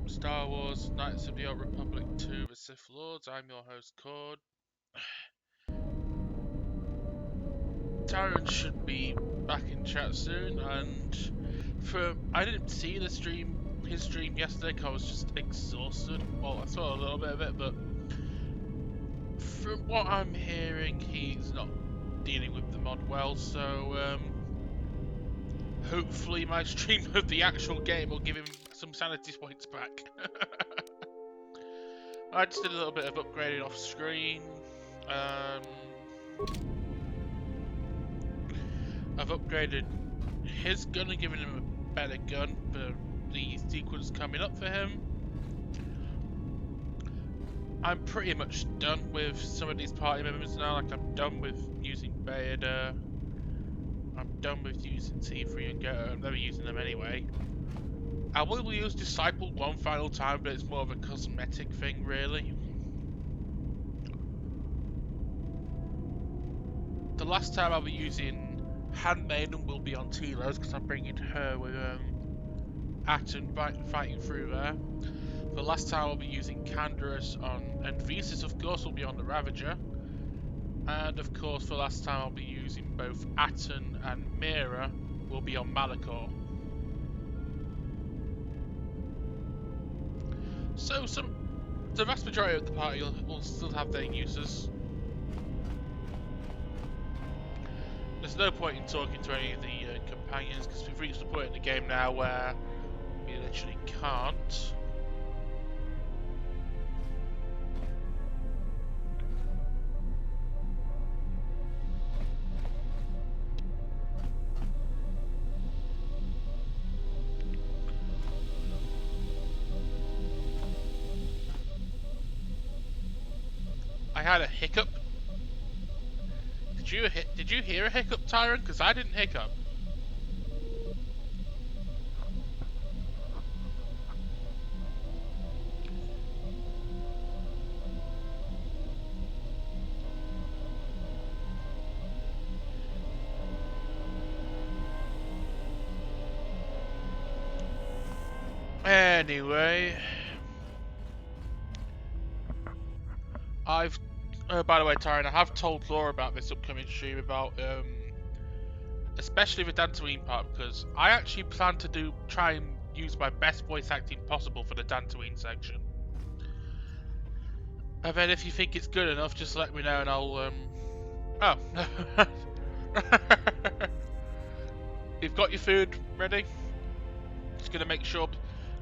Star Wars Knights of the Old Republic 2 The Sith Lords. I'm your host, Cord. Tyrant should be back in chat soon, and I didn't see his stream yesterday because I was just exhausted. Well, I saw a little bit of it, but from what I'm hearing, he's not dealing with the mod well, so hopefully my stream of the actual game will give him some sanity points back. I just did a little bit of upgrading off screen. I've upgraded his gun and given him a better gun for the sequence coming up for him. I'm pretty much done with some of these party members now. Like, I'm done with using Vader. I'm done with using T3 and Getter. I'm never using them anyway. I will use Disciple one final time, but it's more of a cosmetic thing, really. The last time I'll be using Handmaiden will be on Telos, because I'm bringing her with Atten fighting through there. The last time I'll be using Canderous on, and Thesis of course will be on the Ravager. And of course the last time I'll be using both Atten and Mira will be on Malachor. So the vast majority of the party will still have their uses. There's no point in talking to any of the companions, because we've reached the point in the game now where we literally can't. I had a hiccup. Did you hear a hiccup, Tyrant? Because I didn't hiccup. Anyway, by the way, Tyrant, I have told Laura about this upcoming stream about especially the Dantooine part, because I actually plan to try and use my best voice acting possible for the Dantooine section. And then if you think it's good enough, just let me know and I'll oh. You've got your food ready? Just gonna make sure,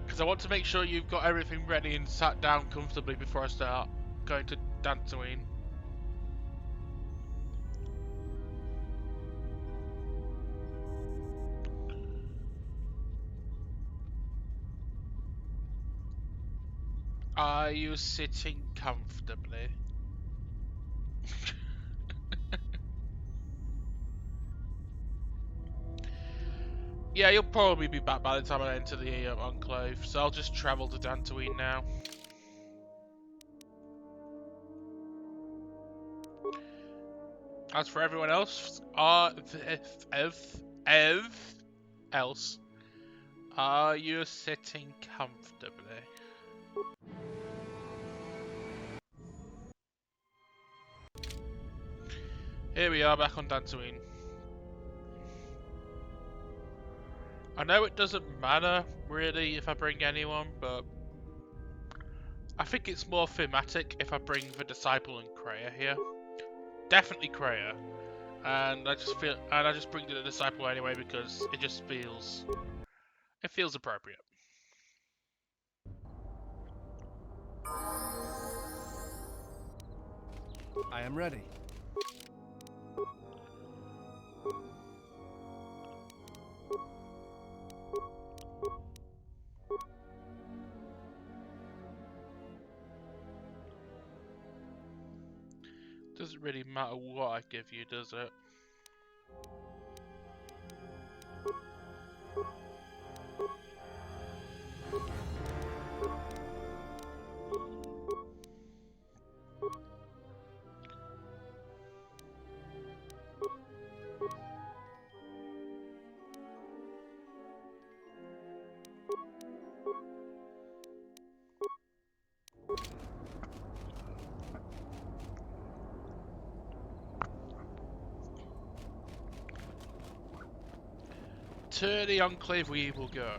because I want to make sure you've got everything ready and sat down comfortably before I start going to Dantooine. Are you sitting comfortably? Yeah, you'll probably be back by the time I enter the Enclave, so I'll just travel to Dantooine now. As for everyone else, are you sitting comfortably? Here we are back on Dantooine. I know it doesn't matter really if I bring anyone, but I think it's more thematic if I bring the Disciple and Kreia here. Definitely Kreia. And I just bring the Disciple anyway because it just feels appropriate. I am ready. Doesn't really matter what I give you, does it? To the Enclave we will go.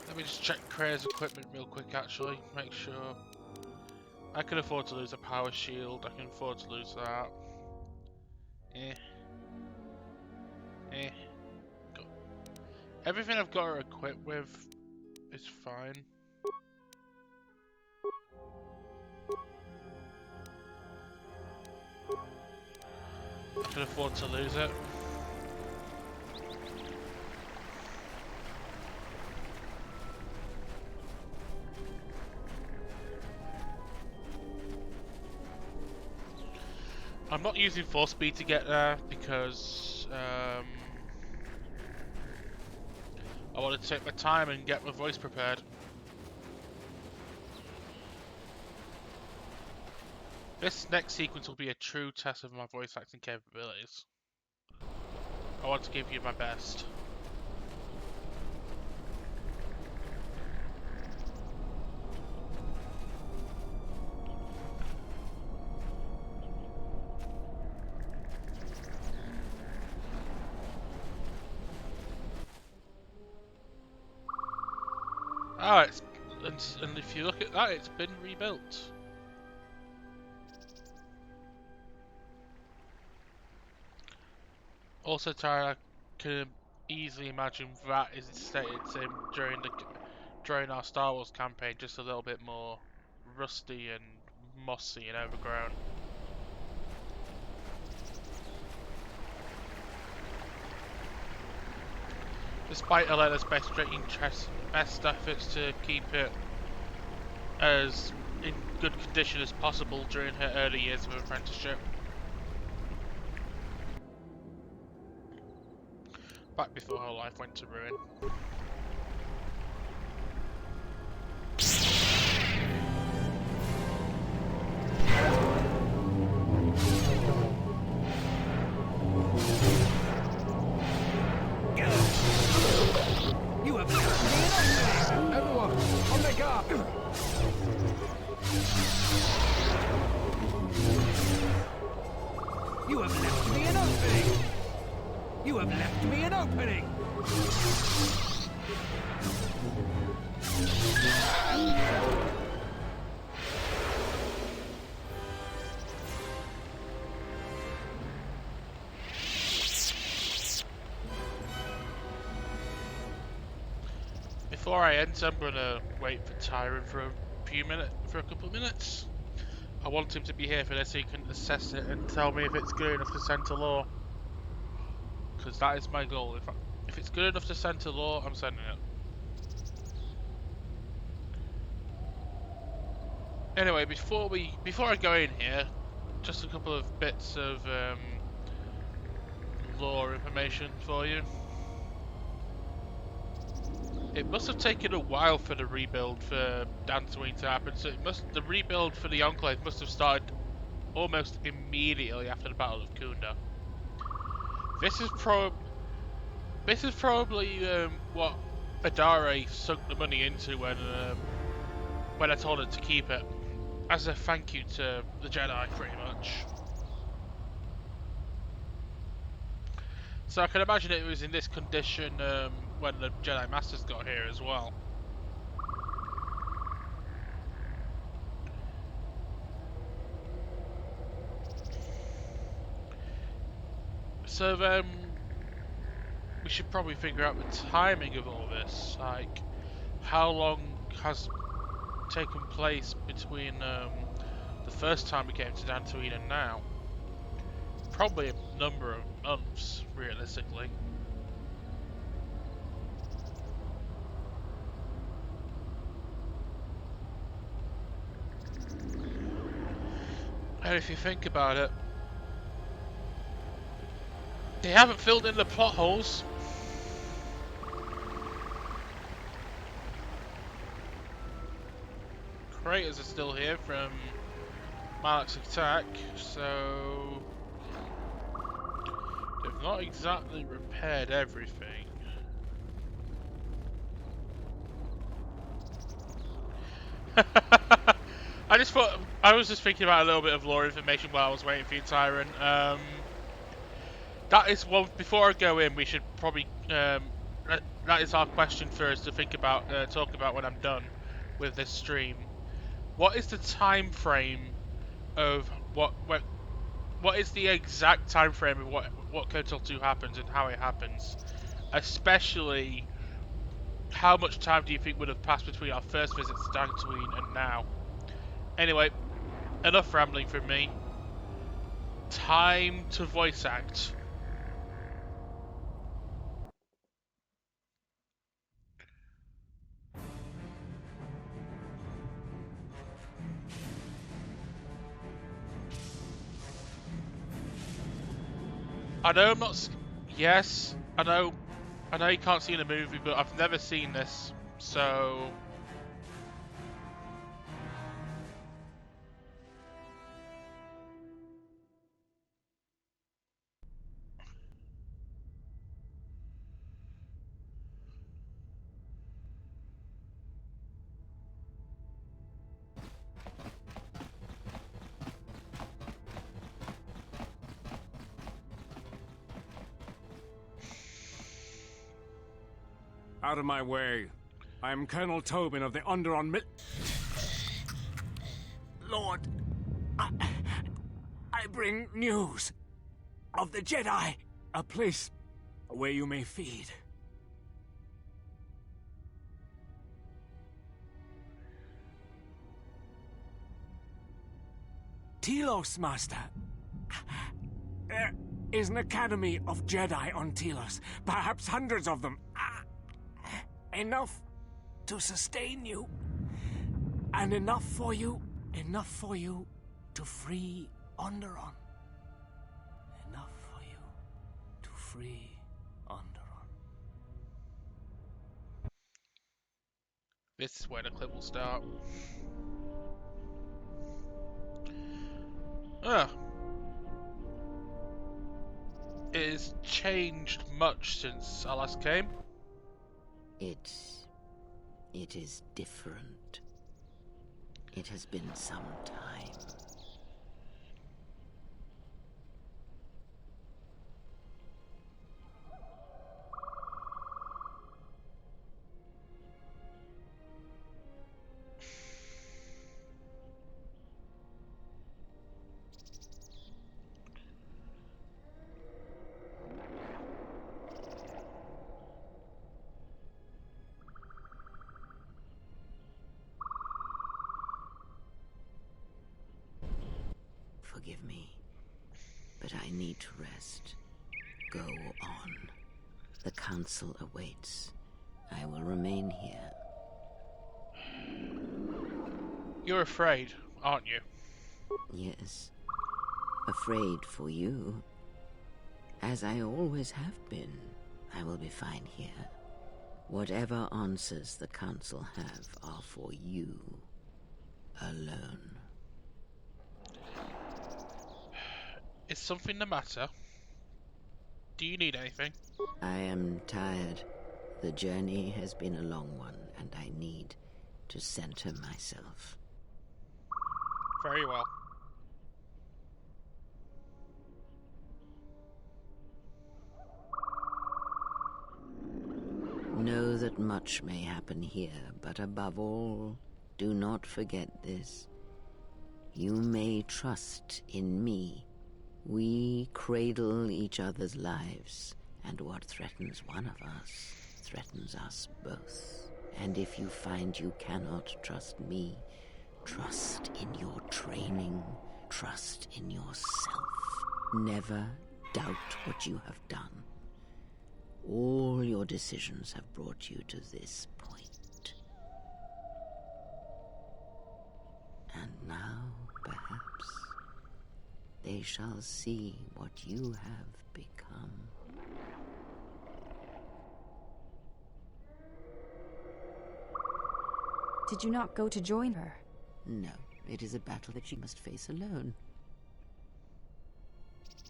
Let me just check Kra's equipment real quick actually, make sure. I can afford to lose a power shield, I can afford to lose that. Go. Everything I've got her equipped with is fine. I can afford to lose it. I'm not using force speed to get there because I want to take my time and get my voice prepared. This next sequence will be a true test of my voice acting capabilities. I want to give you my best. Oh, and if you look at that, it's been rebuilt. Also, Tara, I can easily imagine that is stated during our Star Wars campaign, just a little bit more rusty and mossy and overgrown. Despite Elena's best efforts to keep it as in good condition as possible during her early years of apprenticeship. Back before her life went to ruin. You have everyone on the guard. You have left me an opening. You have left me an opening. Before I end, I'm gonna wait for Tyron for a couple of minutes. I want him to be here for this so he can assess it and tell me if it's good enough to send to law. Because that is my goal. If it's good enough to send to law, I'm sending it. Anyway, before I go in here, just a couple of bits of lore information for you. It must have taken a while for the rebuild for Dantooine to happen, so the rebuild for the Enclave must have started almost immediately after the Battle of Kunda. This is probably what Adare sunk the money into when I told her to keep it, as a thank you to the Jedi, pretty much. So I can imagine it was in this condition when the Jedi Masters got here as well. So then we should probably figure out the timing of all this, like how long has taken place between the first time we came to Dantooine and now. Probably a number of months, realistically. And if you think about it, they haven't filled in the plot holes. Creators are still here from Malak's attack, so they've not exactly repaired everything. I was just thinking about a little bit of lore information while I was waiting for you, Tyrant. That is one. Before I go in, we should probably that is our question for us to think about, talk about when I'm done with this stream. What is the time frame of what is the exact time frame of what Kotal 2 happens and how it happens? Especially, how much time do you think would have passed between our first visit to Dantooine and now? Anyway, enough rambling from me. Time to voice act. I know I'm not. Yes, I know. I know you can't see in a movie, but I've never seen this, so. Out of my way. I am Colonel Tobin of the Onderon Lord, I bring news of the Jedi, a place where you may feed. Telos, Master. There is an academy of Jedi on Telos, perhaps hundreds of them. Enough to sustain you, and enough for you to free Onderon. Enough for you to free Onderon. This is where the clip will start. It has changed much since I last came. It is different. It has been some time. Forgive me, but I need to rest. Go on. The council awaits. I will remain here. You're afraid, aren't you? Yes. Afraid for you. As I always have been. I will be fine here. Whatever answers the council have are for you. Alone. Is something the matter? Do you need anything? I am tired. The journey has been a long one, and I need to center myself. Very well. Know that much may happen here, but above all, do not forget this. You may trust in me. We cradle each other's lives, and what threatens one of us threatens us both. And if you find you cannot trust me, trust in your training, trust in yourself. Never doubt what you have done. All your decisions have brought you to this point. And now, perhaps, they shall see what you have become. Did you not go to join her? No. It is a battle that she must face alone.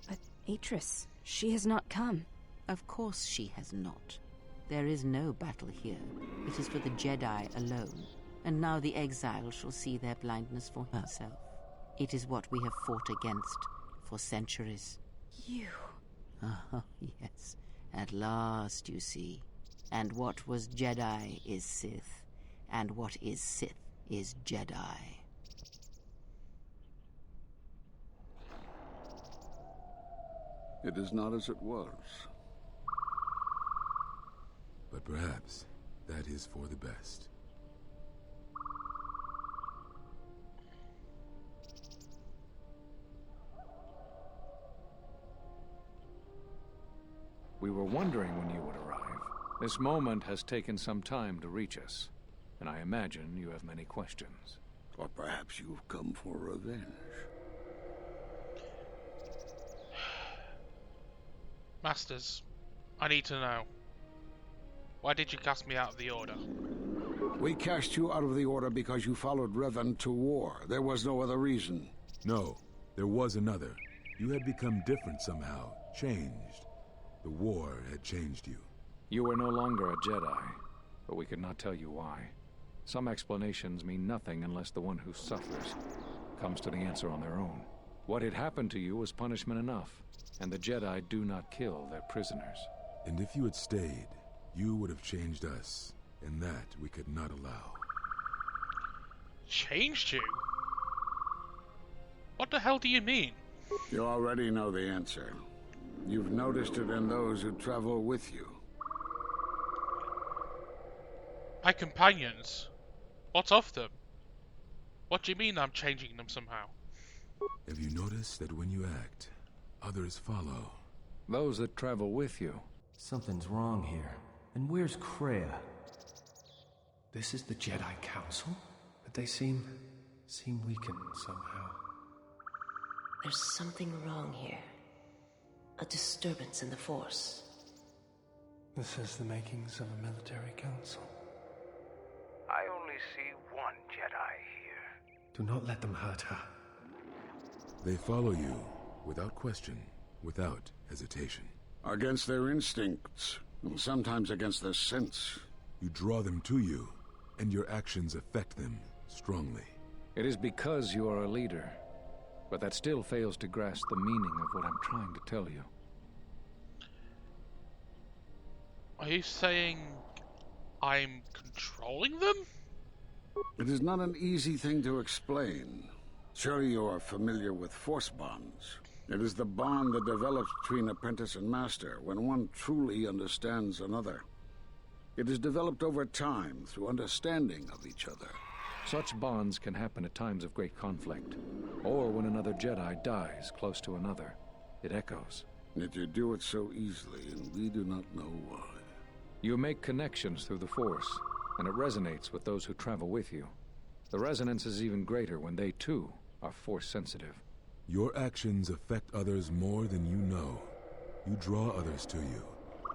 But Atris, she has not come. Of course she has not. There is no battle here. It is for the Jedi alone. And now the exile shall see their blindness for herself. It is what we have fought against for centuries. You... Oh, yes. At last, you see. And what was Jedi is Sith. And what is Sith is Jedi. It is not as it was. But perhaps that is for the best. We were wondering when you would arrive. This moment has taken some time to reach us, and I imagine you have many questions. Or perhaps you've come for revenge. Masters, I need to know. Why did you cast me out of the Order? We cast you out of the Order because you followed Revan to war. There was no other reason. No, there was another. You had become different somehow, changed. The war had changed you. You were no longer a Jedi, but we could not tell you why. Some explanations mean nothing unless the one who suffers comes to the answer on their own. What had happened to you was punishment enough, and the Jedi do not kill their prisoners. And if you had stayed, you would have changed us, and that we could not allow. Changed you? What the hell do you mean? You already know the answer. You've noticed it in those who travel with you. My companions? What of them? What do you mean I'm changing them somehow? Have you noticed that when you act, others follow? Those that travel with you. Something's wrong here. And where's Kreia? This is the Jedi Council? But they seem weakened somehow. There's something wrong here. A disturbance in the Force. This is the makings of a military council. I only see one Jedi here. Do not let them hurt her. They follow you, without question, without hesitation. Against their instincts, and sometimes against their sense. You draw them to you, and your actions affect them strongly. It is because you are a leader, but that still fails to grasp the meaning of what I'm trying to tell you. Are you saying I'm controlling them? It is not an easy thing to explain. Surely you are familiar with Force bonds. It is the bond that develops between apprentice and master when one truly understands another. It is developed over time through understanding of each other. Such bonds can happen at times of great conflict, or when another Jedi dies close to another. It echoes. Yet you do it so easily, and we do not know why. You make connections through the Force, and it resonates with those who travel with you. The resonance is even greater when they, too, are Force-sensitive. Your actions affect others more than you know. You draw others to you,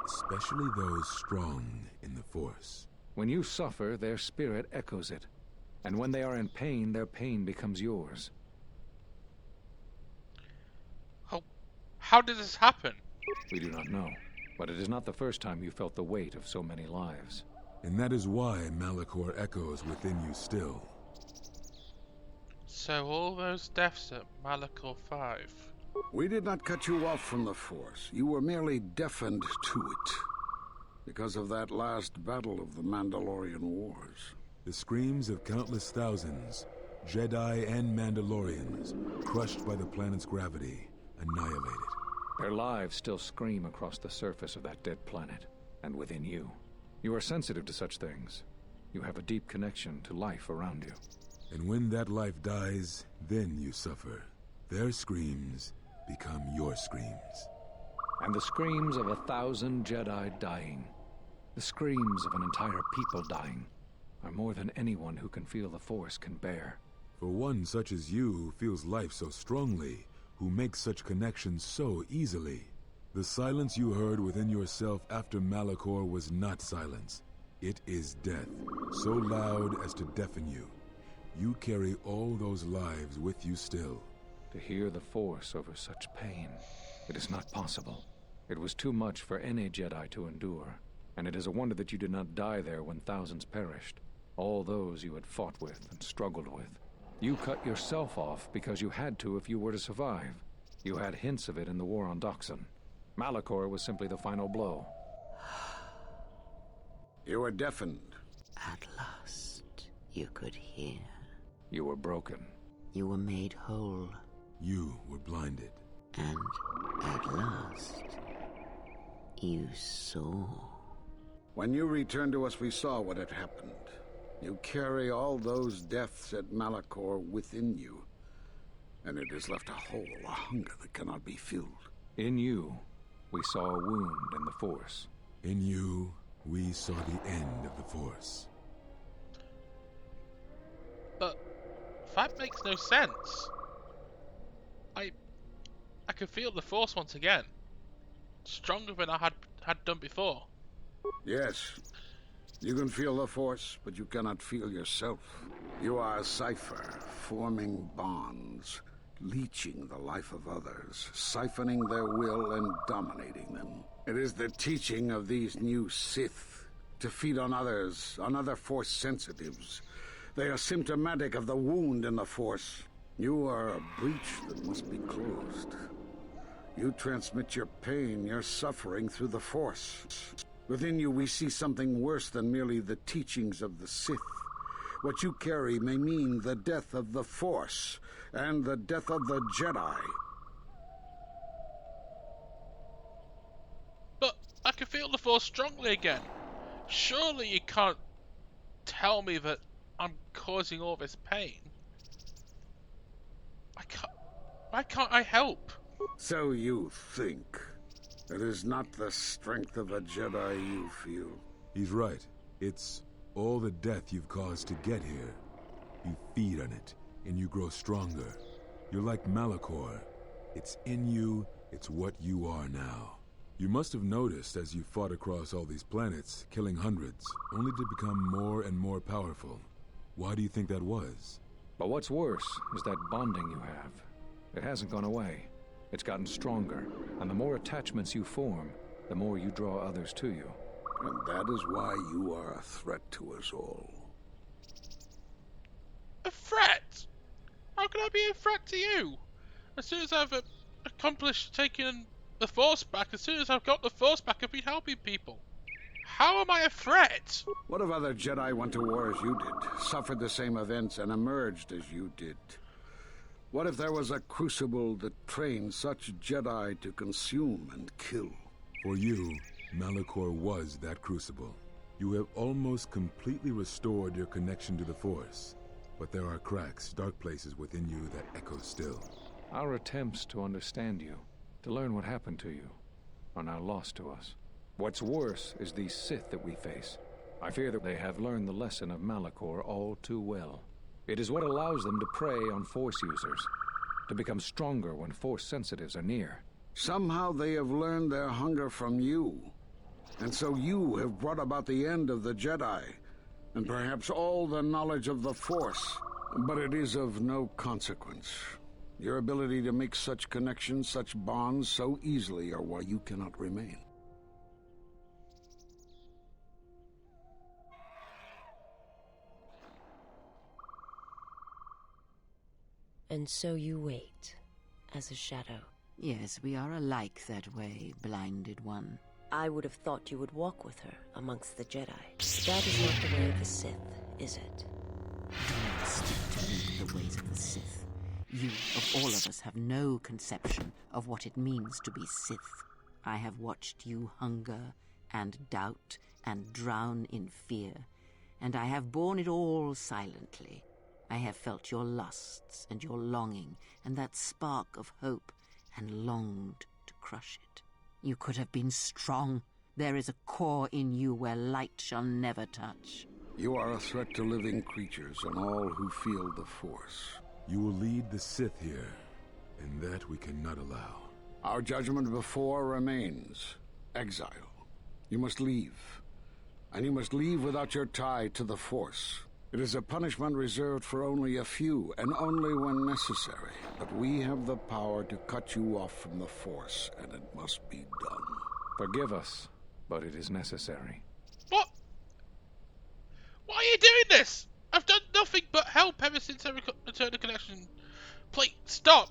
especially those strong in the Force. When you suffer, their spirit echoes it. And when they are in pain, their pain becomes yours. How did this happen? We do not know, but it is not the first time you felt the weight of so many lives. And that is why Malachor echoes within you still. So all those deaths at Malachor 5. We did not cut you off from the Force. You were merely deafened to it. Because of that last battle of the Mandalorian Wars. The screams of countless thousands, Jedi and Mandalorians, crushed by the planet's gravity, annihilated. Their lives still scream across the surface of that dead planet, and within you. You are sensitive to such things. You have a deep connection to life around you. And when that life dies, then you suffer. Their screams become your screams. And the screams of 1,000 Jedi dying, the screams of an entire people dying, are more than anyone who can feel the Force can bear. For one such as you who feels life so strongly, who makes such connections so easily, the silence you heard within yourself after Malachor was not silence. It is death, so loud as to deafen you. You carry all those lives with you still. To hear the Force over such pain, it is not possible. It was too much for any Jedi to endure, and it is a wonder that you did not die there when thousands perished. All those you had fought with and struggled with. You cut yourself off because you had to if you were to survive. You had hints of it in the war on Doxon. Malachor was simply the final blow. You were deafened. At last, you could hear. You were broken. You were made whole. You were blinded. And at last, you saw. When you returned to us, we saw what had happened. You carry all those deaths at Malachor within you. And it has left a hole, a hunger that cannot be filled. In you, we saw a wound in the Force. In you, we saw the end of the Force. But that makes no sense. I can feel the Force once again. Stronger than I had done before. Yes. You can feel the Force, but you cannot feel yourself. You are a cipher, forming bonds, leeching the life of others, siphoning their will and dominating them. It is the teaching of these new Sith to feed on others, on other Force sensitives. They are symptomatic of the wound in the Force. You are a breach that must be closed. You transmit your pain, your suffering through the Force. Within you we see something worse than merely the teachings of the Sith. What you carry may mean the death of the Force, and the death of the Jedi. But I can feel the Force strongly again. Surely you can't tell me that I'm causing all this pain. Why can't I help? So you think. It is not the strength of a Jedi you feel. He's right. It's all the death you've caused to get here. You feed on it, and you grow stronger. You're like Malachor. It's in you, it's what you are now. You must have noticed as you fought across all these planets, killing hundreds, only to become more and more powerful. Why do you think that was? But what's worse is that bonding you have. It hasn't gone away. It's gotten stronger, and the more attachments you form, the more you draw others to you. And that is why you are a threat to us all. A threat? How can I be a threat to you? As soon as I've accomplished taking the Force back, as soon as I've got the Force back, I've been helping people. How am I a threat? What if other Jedi went to war as you did, suffered the same events, and emerged as you did? What if there was a crucible that trained such Jedi to consume and kill? For you, Malachor was that crucible. You have almost completely restored your connection to the Force. But there are cracks, dark places within you that echo still. Our attempts to understand you, to learn what happened to you, are now lost to us. What's worse is these Sith that we face. I fear that they have learned the lesson of Malachor all too well. It is what allows them to prey on Force users, to become stronger when Force sensitives are near. Somehow they have learned their hunger from you. And so you have brought about the end of the Jedi, and perhaps all the knowledge of the Force. But it is of no consequence. Your ability to make such connections, such bonds so easily are why you cannot remain. And so you wait, as a shadow. Yes, we are alike that way, blinded one. I would have thought you would walk with her amongst the Jedi. That is not the way of the Sith, is it? Do not speak to me of the ways of the Sith. You, of all of us, have no conception of what it means to be Sith. I have watched you hunger and doubt and drown in fear, and I have borne it all silently. I have felt your lusts and your longing and that spark of hope and longed to crush it. You could have been strong. There is a core in you where light shall never touch. You are a threat to living creatures and all who feel the Force. You will lead the Sith here, and that we cannot allow. Our judgment before remains. Exile. You must leave. And you must leave without your tie to the Force. It is a punishment reserved for only a few, and only when necessary. But we have the power to cut you off from the Force, and it must be done. Forgive us, but it is necessary. What? Why are you doing this? I've done nothing but help ever since I returned the connection. Please, stop!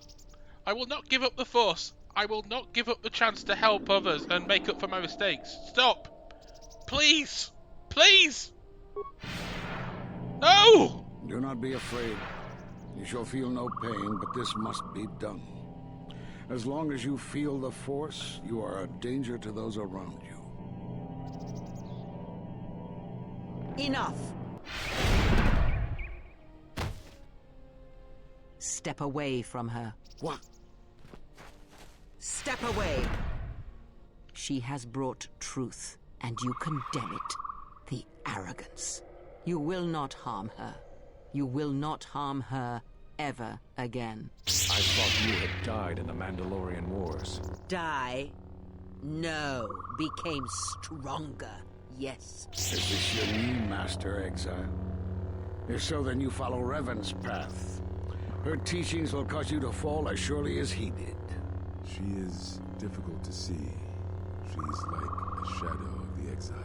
I will not give up the Force. I will not give up the chance to help others and make up for my mistakes. Stop! Please! Please! No! Do not be afraid. You shall feel no pain, but this must be done. As long as you feel the Force, you are a danger to those around you. Enough! Step away from her. What? Step away! She has brought truth, and you condemn it. The arrogance. You will not harm her. You will not harm her ever again. I thought you had died in the Mandalorian Wars. Die? No. Became stronger. Yes. Is this your new master, Exile? If so, then you follow Revan's path. Her teachings will cause you to fall as surely as he did. She is difficult to see. She's like a shadow of the Exile.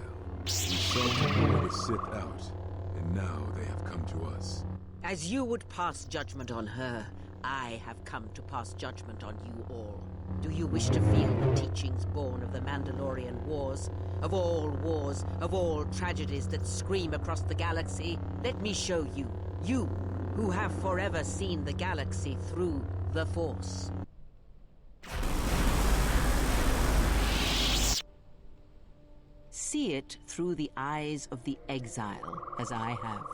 We sought to lure the Sith out, and now they have come to us. As you would pass judgment on her, I have come to pass judgment on you all. Do you wish to feel the teachings born of the Mandalorian Wars? Of all tragedies that scream across the galaxy? Let me show you. You, who have forever seen the galaxy through the Force. See it through the eyes of the Exile, as I have.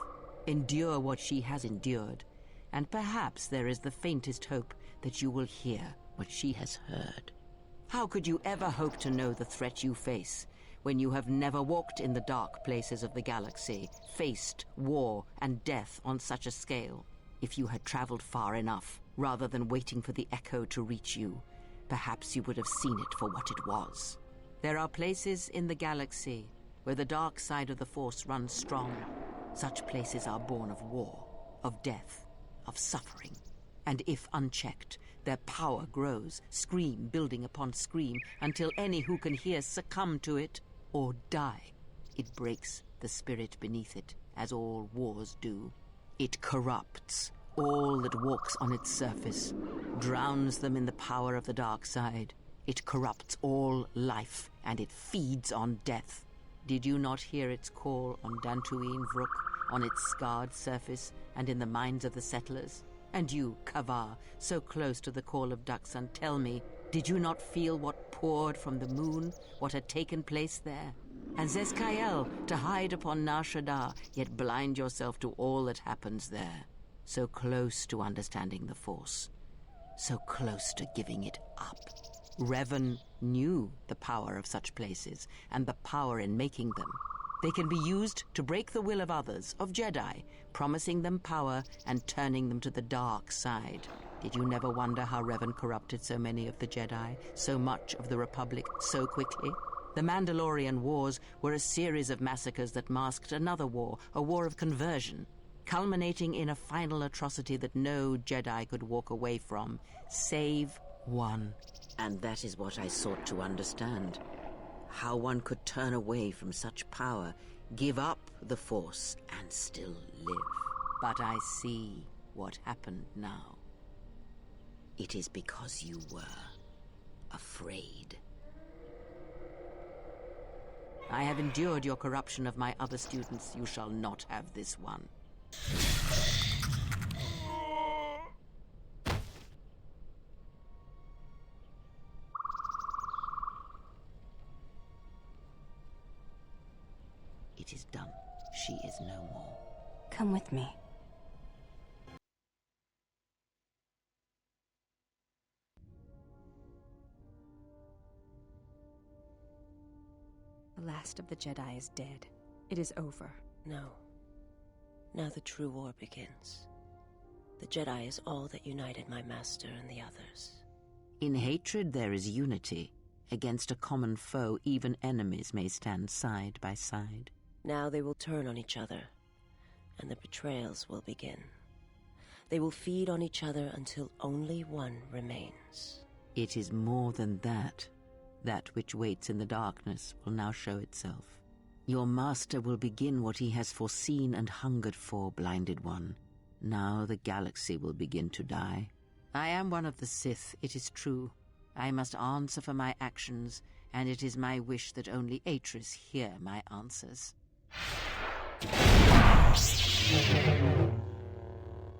Endure what she has endured, and perhaps there is the faintest hope that you will hear what she has heard. How could you ever hope to know the threat you face when you have never walked in the dark places of the galaxy, faced war and death on such a scale? If you had traveled far enough, rather than waiting for the echo to reach you, perhaps you would have seen it for what it was. There are places in the galaxy where the dark side of the Force runs strong. Such places are born of war, of death, of suffering. And if unchecked, their power grows, scream building upon scream, until any who can hear succumb to it or die. It breaks the spirit beneath it, as all wars do. It corrupts all that walks on its surface, drowns them in the power of the dark side. It corrupts all life, and it feeds on death. Did you not hear its call on Dantooine Vrook, on its scarred surface, and in the minds of the settlers? And you, Kavar, so close to the call of Daxan, tell me, did you not feel what poured from the moon, what had taken place there? And Zeskayel, to hide upon Nar Shaddaa, yet blind yourself to all that happens there. So close to understanding the Force, so close to giving it up. Revan knew the power of such places, and the power in making them. They can be used to break the will of others, of Jedi, promising them power and turning them to the dark side. Did you never wonder how Revan corrupted so many of the Jedi, so much of the Republic, so quickly? The Mandalorian Wars were a series of massacres that masked another war, a war of conversion, culminating in a final atrocity that no Jedi could walk away from, save one. And that is what I sought to understand. How one could turn away from such power, give up the Force, and still live. But I see what happened now. It is because you were afraid. I have endured your corruption of my other students. You shall not have this one. It is done. She is no more. Come with me. The last of the Jedi is dead. It is over. No. Now the true war begins. The Jedi is all that united my master and the others. In hatred there is unity. Against a common foe, even enemies may stand side by side. Now they will turn on each other. and the betrayals will begin. They will feed on each other until only one remains. It is more than that. That which waits in the darkness will now show itself. Your master will begin what he has foreseen and hungered for, Blinded One. Now the galaxy will begin to die. I am one of the Sith, it is true. I must answer for my actions, and it is my wish that only Atris hear my answers.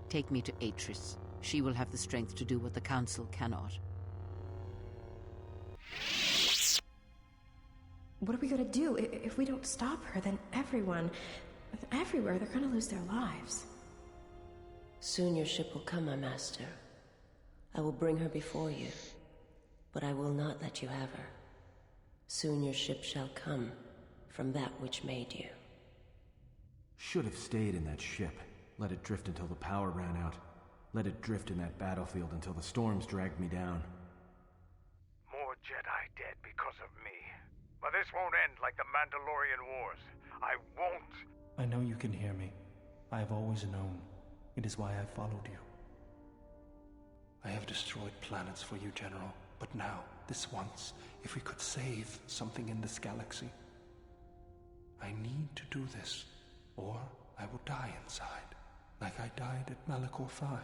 Take me to Atris. She will have the strength to do what the Council cannot. What are we gonna do? If we don't stop her, then everyone, everywhere, they're gonna lose their lives. Soon your ship will come, my master. I will bring her before you, but I will not let you have her. Soon your ship shall come from that which made you. Should have stayed in that ship. Let it drift until the power ran out. Let it drift in that battlefield until the storms dragged me down. More Jedi dead because of me. But this won't end like the Mandalorian Wars. I won't. I know you can hear me. I have always known. It is why I followed you. I have destroyed planets for you, General. But now, this once, if we could save something in this galaxy. I need to do this, or I will die inside, like I died at Malachor 5.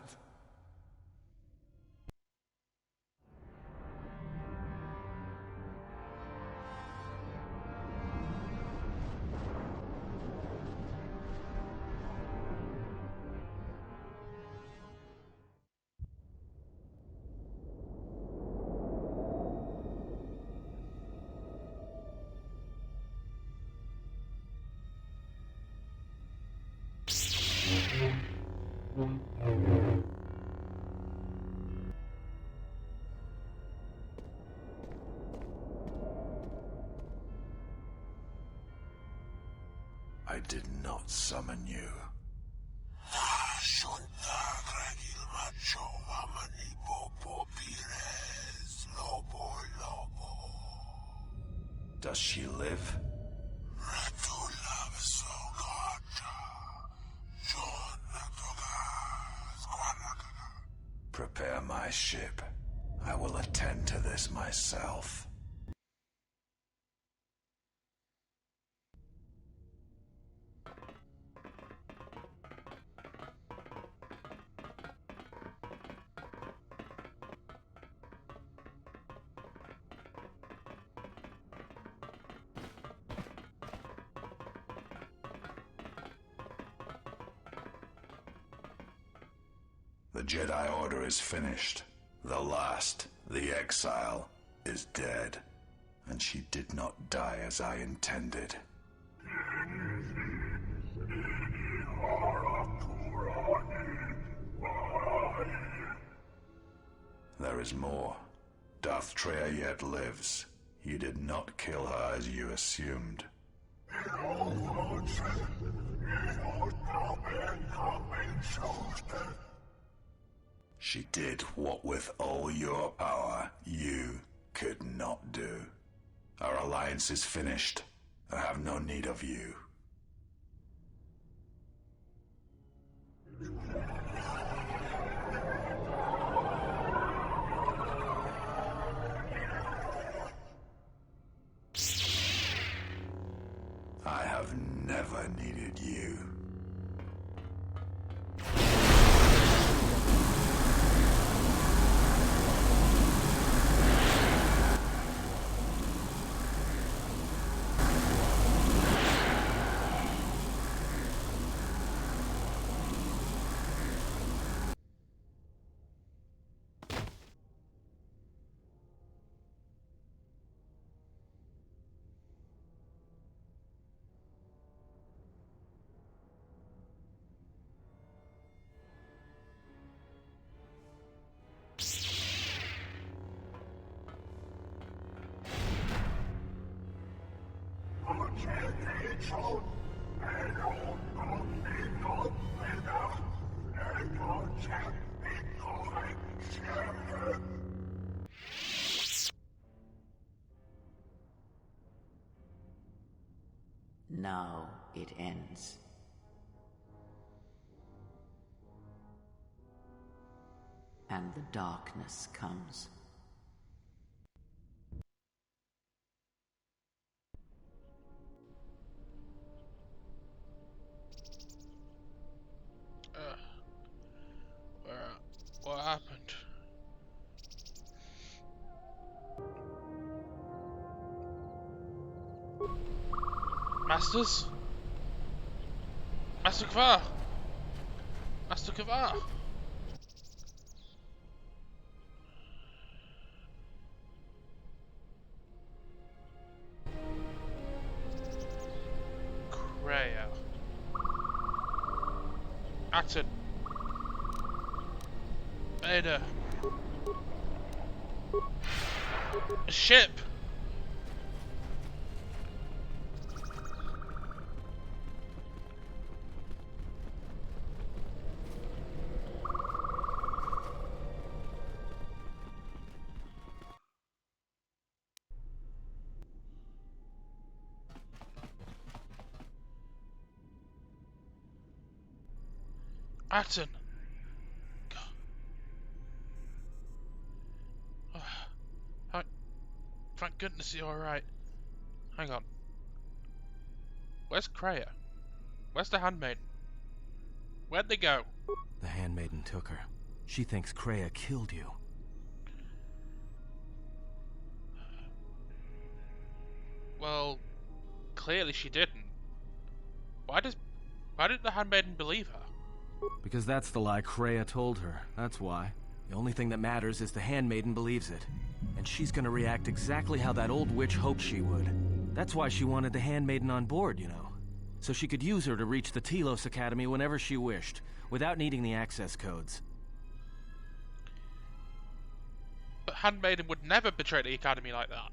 I did not summon you. Does she live? Prepare my ship. I will attend to this myself. The Jedi Order is finished. The last, the Exile, is dead. And she did not die as I intended. There is more. Darth Treya yet lives. You did not kill her as you assumed. She did what with all your power you could not do. Our alliance is finished. I have no need of you. I have never needed you. Now it ends. and the darkness comes. What happened? Masters? Master Kvar! Master Kvar! Kreia. Atten. Vader. A ship! Atten. Thank goodness you're alright. Hang on. Where's Kreia? Where's the handmaiden? Where'd they go? The handmaiden took her. She thinks Kreia killed you. Well, clearly she didn't. Why did the handmaiden believe her? Because that's the lie Kreia told her, that's why. The only thing that matters is the handmaiden believes it. And she's gonna react exactly how that old witch hoped she would. That's why she wanted the handmaiden on board, you know. So she could use her to reach the Telos Academy whenever she wished, without needing the access codes. But handmaiden would never betray the Academy like that.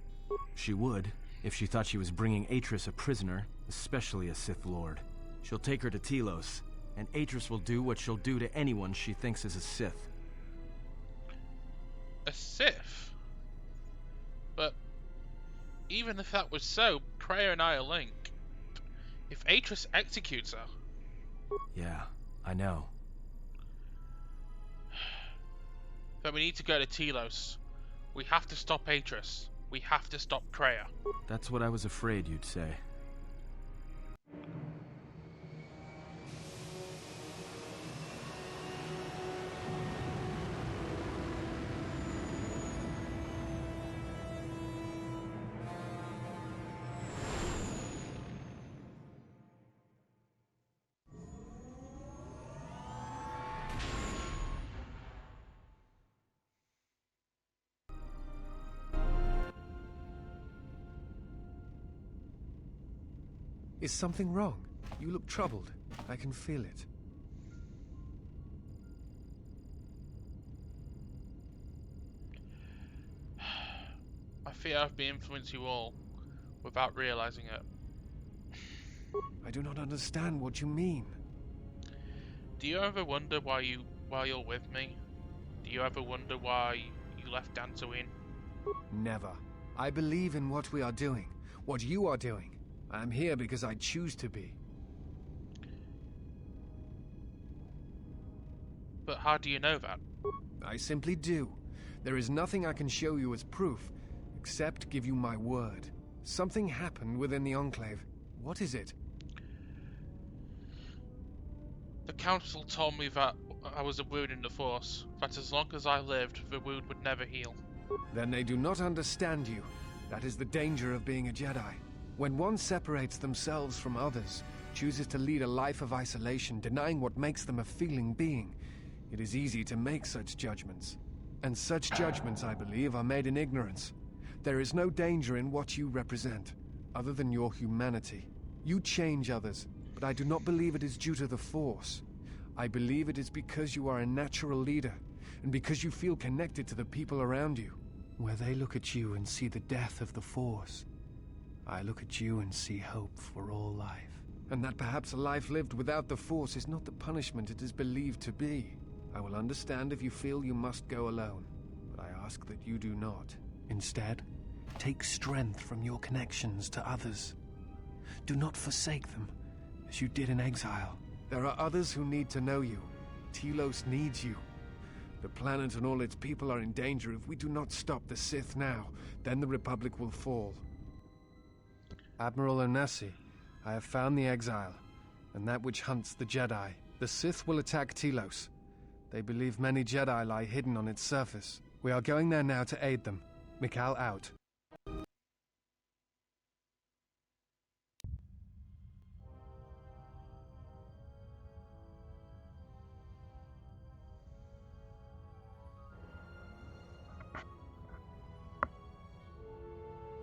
She would, if she thought she was bringing Atris a prisoner, especially a Sith Lord. She'll take her to Telos, and Atris will do what she'll do to anyone she thinks is a Sith. A Sith? But even if that was so, Kreia and I are linked. If Atris executes her... Yeah, I know. Then we need to go to Telos. We have to stop Atris. We have to stop Kreia. That's what I was afraid you'd say. Is something wrong? You look troubled. I can feel it. I fear I've been influencing you all without realizing it. I do not understand what you mean. Do you ever wonder why you're with me? Do you ever wonder why you left Dantooine? Never. I believe in what we are doing, what you are doing. I am here because I choose to be. But how do you know that? I simply do. There is nothing I can show you as proof, except give you my word. Something happened within the Enclave. What is it? The Council told me that I was a wound in the Force, that as long as I lived, the wound would never heal. Then they do not understand you. That is the danger of being a Jedi. When one separates themselves from others, chooses to lead a life of isolation, denying what makes them a feeling being, it is easy to make such judgments. And such judgments, I believe, are made in ignorance. There is no danger in what you represent, other than your humanity. You change others, but I do not believe it is due to the Force. I believe it is because you are a natural leader, and because you feel connected to the people around you. Where they look at you and see the death of the Force, I look at you and see hope for all life. And that perhaps a life lived without the Force is not the punishment it is believed to be. I will understand if you feel you must go alone, but I ask that you do not. Instead, take strength from your connections to others. Do not forsake them, as you did in exile. There are others who need to know you. Telos needs you. The planet and all its people are in danger. If we do not stop the Sith now, then the Republic will fall. Admiral Onasi, I have found the Exile, and that which hunts the Jedi. The Sith will attack Telos. They believe many Jedi lie hidden on its surface. We are going there now to aid them. Mikal out.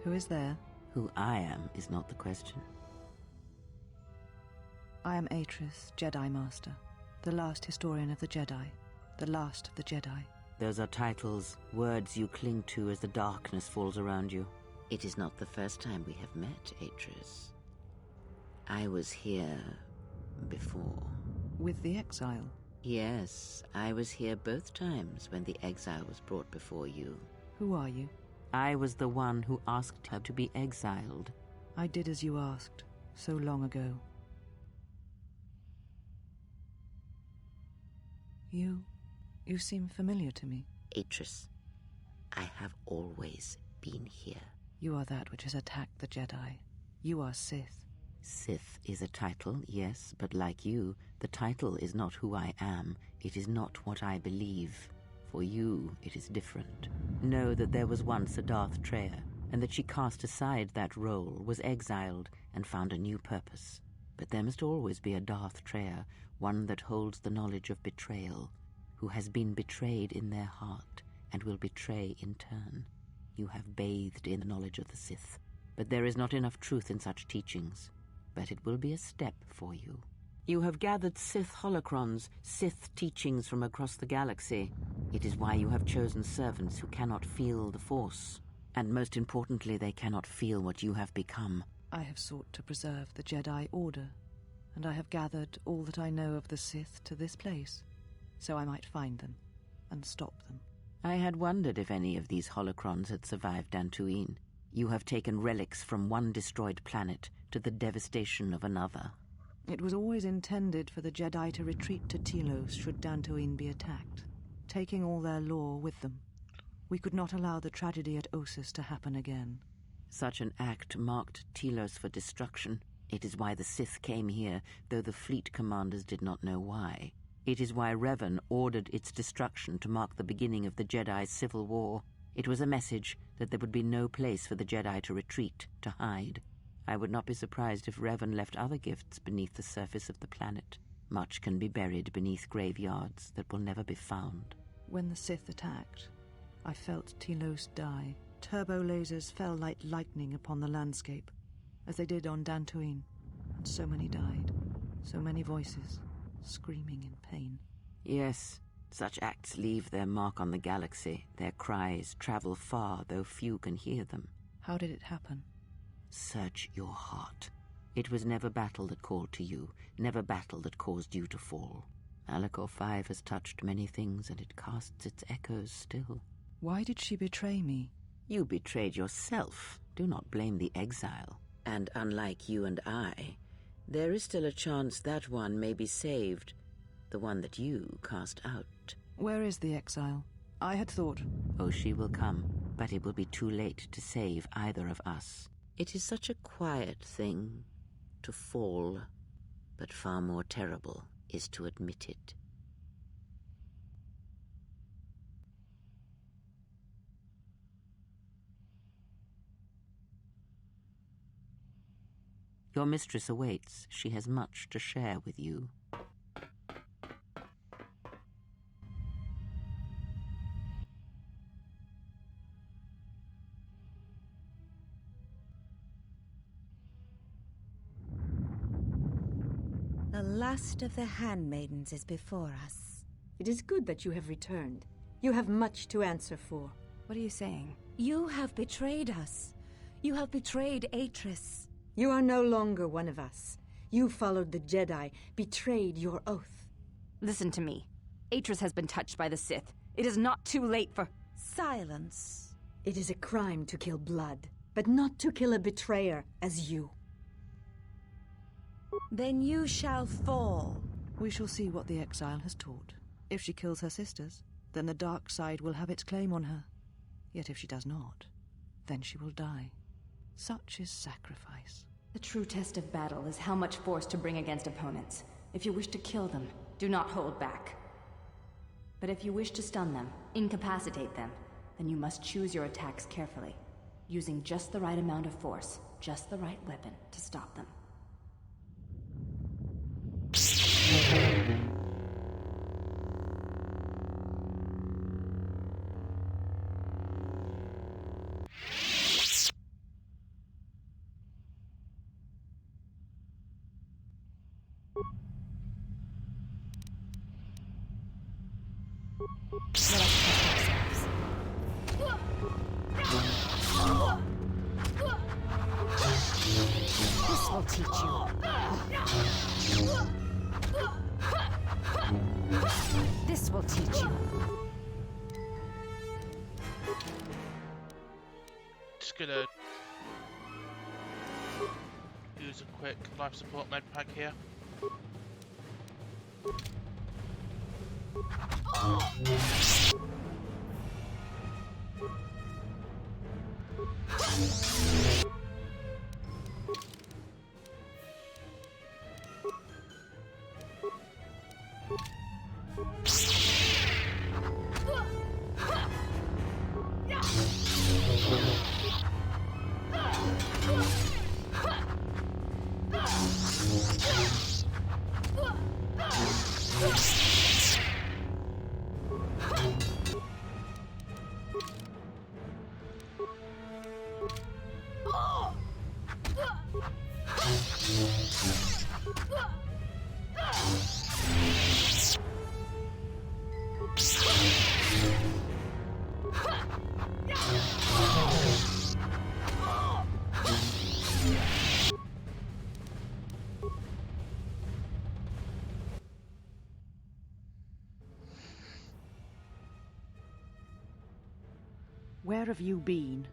Who is there? Who I am is not the question. I am Atris, Jedi Master, the last historian of the Jedi, the last of the Jedi. Those are titles, words you cling to as the darkness falls around you. It is not the first time we have met, Atris. I was here before. With the Exile? Yes, I was here both times when the Exile was brought before you. Who are you? I was the one who asked her to be exiled. I did as you asked, so long ago. You seem familiar to me. Atris, I have always been here. You are that which has attacked the Jedi. You are Sith. Sith is a title, yes, but like you, the title is not who I am. It is not what I believe. For you, it is different. Know that there was once a Darth Treya, and that she cast aside that role, was exiled, and found a new purpose. But there must always be a Darth Treya, one that holds the knowledge of betrayal, who has been betrayed in their heart, and will betray in turn. You have bathed in the knowledge of the Sith, but there is not enough truth in such teachings. But it will be a step for you. You have gathered Sith holocrons, Sith teachings from across the galaxy. It is why you have chosen servants who cannot feel the Force. And most importantly, they cannot feel what you have become. I have sought to preserve the Jedi Order, and I have gathered all that I know of the Sith to this place, so I might find them and stop them. I had wondered if any of these holocrons had survived Dantooine. You have taken relics from one destroyed planet to the devastation of another. It was always intended for the Jedi to retreat to Telos should Dantooine be attacked, taking all their lore with them. We could not allow the tragedy at Ossus to happen again. Such an act marked Telos for destruction. It is why the Sith came here, though the fleet commanders did not know why. It is why Revan ordered its destruction to mark the beginning of the Jedi's civil war. It was a message that there would be no place for the Jedi to retreat, to hide. I would not be surprised if Revan left other gifts beneath the surface of the planet. Much can be buried beneath graveyards that will never be found. When the Sith attacked, I felt Telos die. Turbo lasers fell like lightning upon the landscape, as they did on Dantooine, and so many died. So many voices, screaming in pain. Yes, such acts leave their mark on the galaxy. Their cries travel far, though few can hear them. How did it happen? Search your heart. It was never battle that called to you, never battle that caused you to fall. Alacor 5 has touched many things, and it casts its echoes still. Why did she betray me? You betrayed yourself. Do not blame the exile. And unlike you and I, there is still a chance that one may be saved, the one that you cast out. Where is the exile? I had thought... Oh, she will come, but it will be too late to save either of us. It is such a quiet thing to fall, but far more terrible is to admit it. Your mistress awaits. She has much to share with you. The last of the handmaidens is before us. It is good that you have returned. You have much to answer for. What are you saying? You have betrayed us. You have betrayed Atris. You are no longer one of us. You followed the Jedi, betrayed your oath. Listen to me. Atris has been touched by the Sith. It is not too late for... Silence. It is a crime to kill blood, but not to kill a betrayer as you. Then you shall fall. We shall see what the exile has taught. If she kills her sisters, then the dark side will have its claim on her. Yet if she does not, then she will die. Such is sacrifice. The true test of battle is how much force to bring against opponents. If you wish to kill them, do not hold back. But if you wish to stun them, incapacitate them, then you must choose your attacks carefully, using just the right amount of force, just the right weapon to stop them. This will teach you. This will teach you. Just gonna use a quick life support med pack here. Where have you been?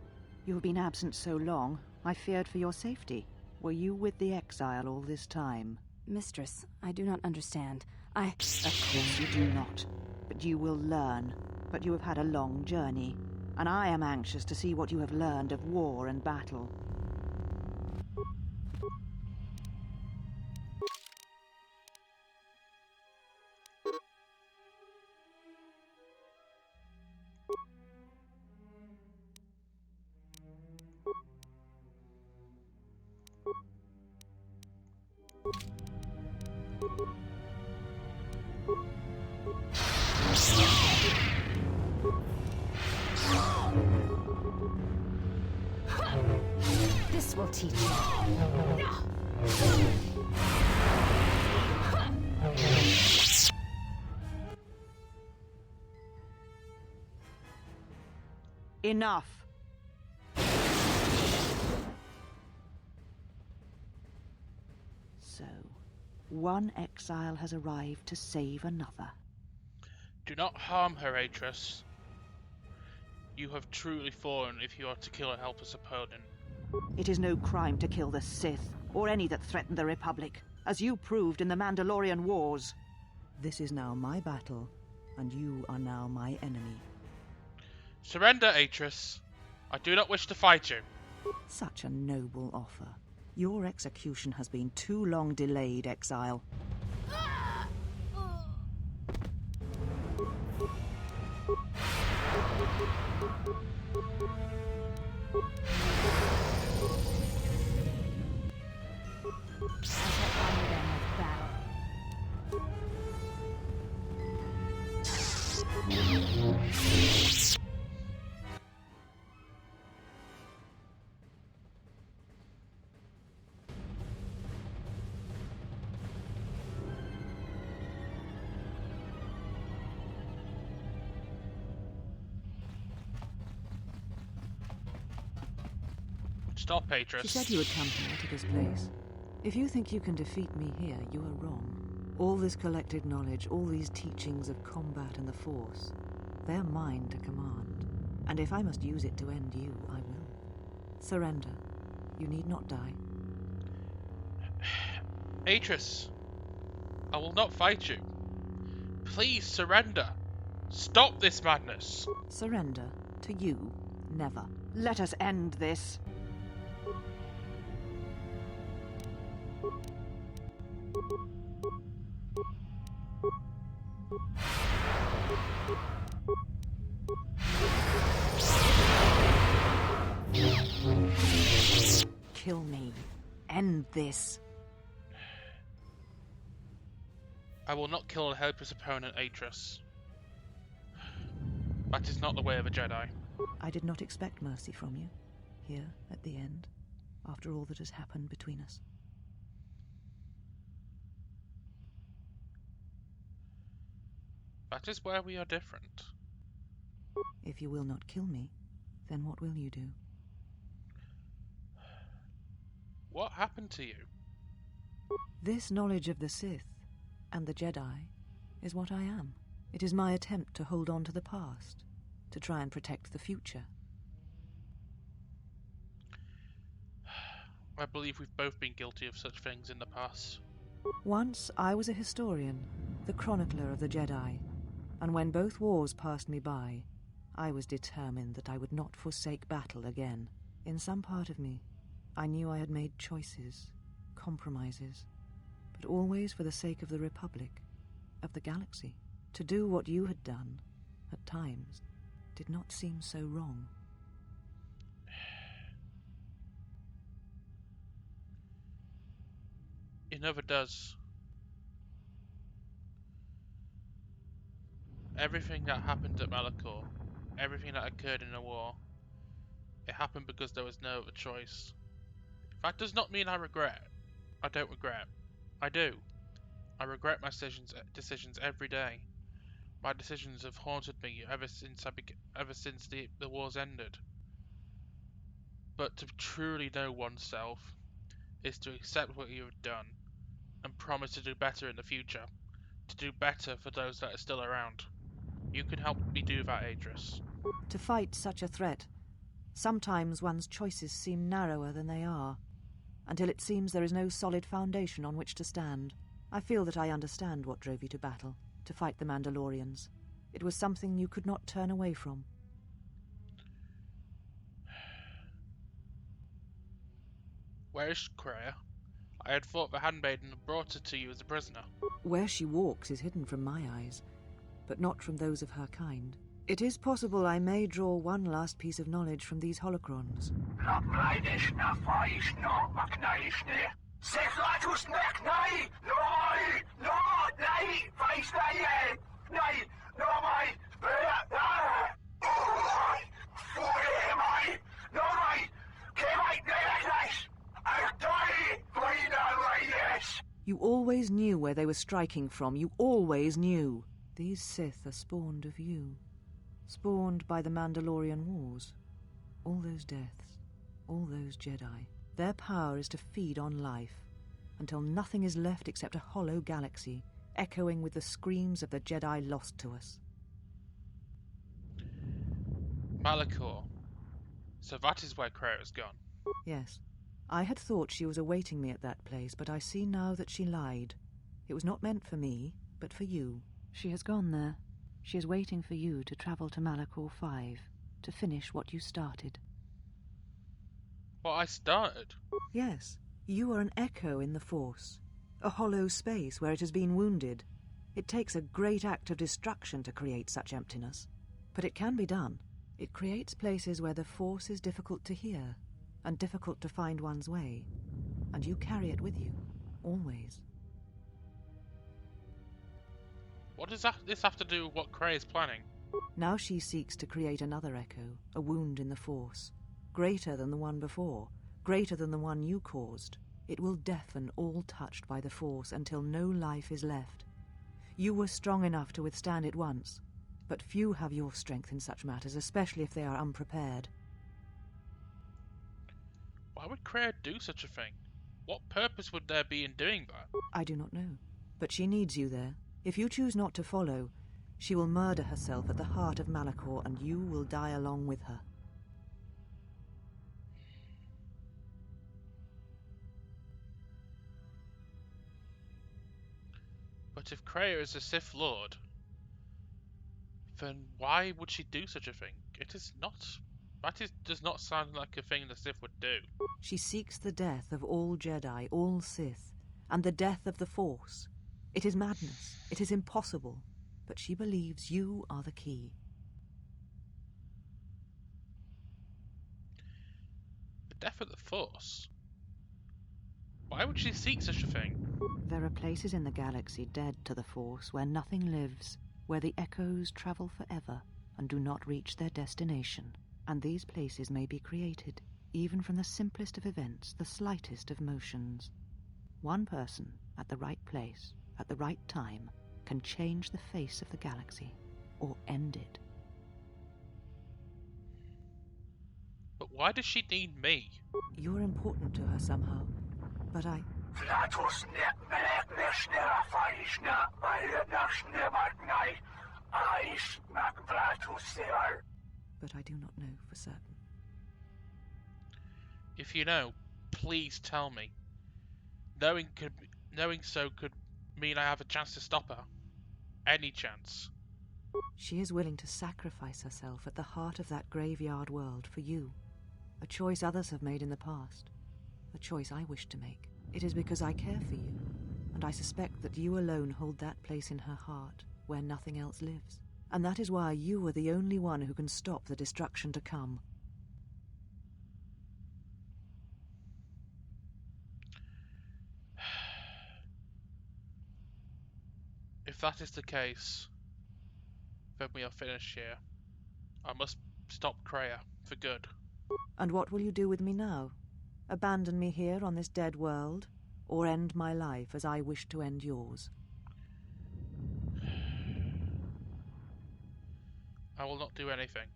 You have been absent so long, I feared for your safety. Were you with the exile all this time? Mistress, I do not understand. Of course you do not. But you will learn. But you have had a long journey, and I am anxious to see what you have learned of war and battle. This will teach you. Enough. So, one exile has arrived to save another. Do not harm her, Atris. You have truly fallen if you are to kill a helpless opponent. It is no crime to kill the Sith, or any that threaten the Republic, as you proved in the Mandalorian Wars. This is now my battle, and you are now my enemy. Surrender, Atris. I do not wish to fight you. Such a noble offer. Your execution has been too long delayed, Exile. Stop, Atris. She said you would come here to this place. If you think you can defeat me here, you are wrong. All this collected knowledge, all these teachings of combat and the Force, they're mine to command. And if I must use it to end you, I will. Surrender. You need not die. Atris, I will not fight you. Please surrender. Stop this madness! Surrender to you, never. Let us end this. Kill me. End this. I will not kill a helpless opponent, Atris. That is not the way of a Jedi. I did not expect mercy from you, here at the end, after all that has happened between us. That is where we are different. If you will not kill me, then what will you do? What happened to you? This knowledge of the Sith and the Jedi is what I am. It is my attempt to hold on to the past, to try and protect the future. I believe we've both been guilty of such things in the past. Once I was a historian, the chronicler of the Jedi, and when both wars passed me by, I was determined that I would not forsake battle again. In some part of me, I knew I had made choices, compromises, but always for the sake of the Republic, of the galaxy. To do what you had done, at times, did not seem so wrong. It never does. Everything that happened at Malachor, everything that occurred in the war, it happened because there was no other choice. That does not mean I regret. I don't regret. I do. I regret my decisions every day. My decisions have haunted me ever since the wars ended. But to truly know oneself is to accept what you have done and promise to do better in the future, to do better for those that are still around. You can help me do that, Atris. To fight such a threat, sometimes one's choices seem narrower than they are, until it seems there is no solid foundation on which to stand. I feel that I understand what drove you to battle, to fight the Mandalorians. It was something you could not turn away from. Where is Kreia? I had thought the handmaiden had brought her to you as a prisoner. Where she walks is hidden from my eyes, but not from those of her kind. It is possible I may draw one last piece of knowledge from these holocrons. You always knew where they were striking from. You always knew. These Sith are spawned of you. Spawned by the Mandalorian Wars. All those deaths. All those Jedi. Their power is to feed on life, until nothing is left except a hollow galaxy, echoing with the screams of the Jedi lost to us. Malachor. So that is where Kreia has gone. Yes. I had thought she was awaiting me at that place, but I see now that she lied. It was not meant for me, but for you. She has gone there. She is waiting for you to travel to Malachor 5, to finish what you started. What I started? Yes. You are an echo in the Force. A hollow space where it has been wounded. It takes a great act of destruction to create such emptiness. But it can be done. It creates places where the Force is difficult to hear, and difficult to find one's way. And you carry it with you, always. What does this have to do with what Kreia is planning? Now she seeks to create another echo, a wound in the Force, greater than the one before, greater than the one you caused. It will deafen all touched by the Force until no life is left. You were strong enough to withstand it once, but few have your strength in such matters, especially if they are unprepared. Why would Kreia do such a thing? What purpose would there be in doing that? I do not know, but she needs you there. If you choose not to follow, she will murder herself at the heart of Malachor, and you will die along with her. But if Kreia is a Sith Lord, then why would she do such a thing? It is not. Does not sound like a thing the Sith would do. She seeks the death of all Jedi, all Sith, and the death of the Force. It is madness. It is impossible. But she believes you are the key. The death of the Force? Why would she seek such a thing? There are places in the galaxy dead to the Force where nothing lives, where the echoes travel forever and do not reach their destination. And these places may be created, even from the simplest of events, the slightest of motions. One person, at the right place, at the right time, can change the face of the galaxy, or end it. But why does she need me? You're important to her somehow, but I... But I do not know for certain. If you know, please tell me. Knowing so could mean I have a chance to stop her. Any chance. She is willing to sacrifice herself at the heart of that graveyard world for you. A choice others have made in the past. A choice I wish to make. It is because I care for you, and I suspect that you alone hold that place in her heart where nothing else lives. And that is why you are the only one who can stop the destruction to come. If that is the case, then we are finished here. I must stop Kreia for good. And what will you do with me now? Abandon me here on this dead world, or end my life as I wish to end yours? I will not do anything.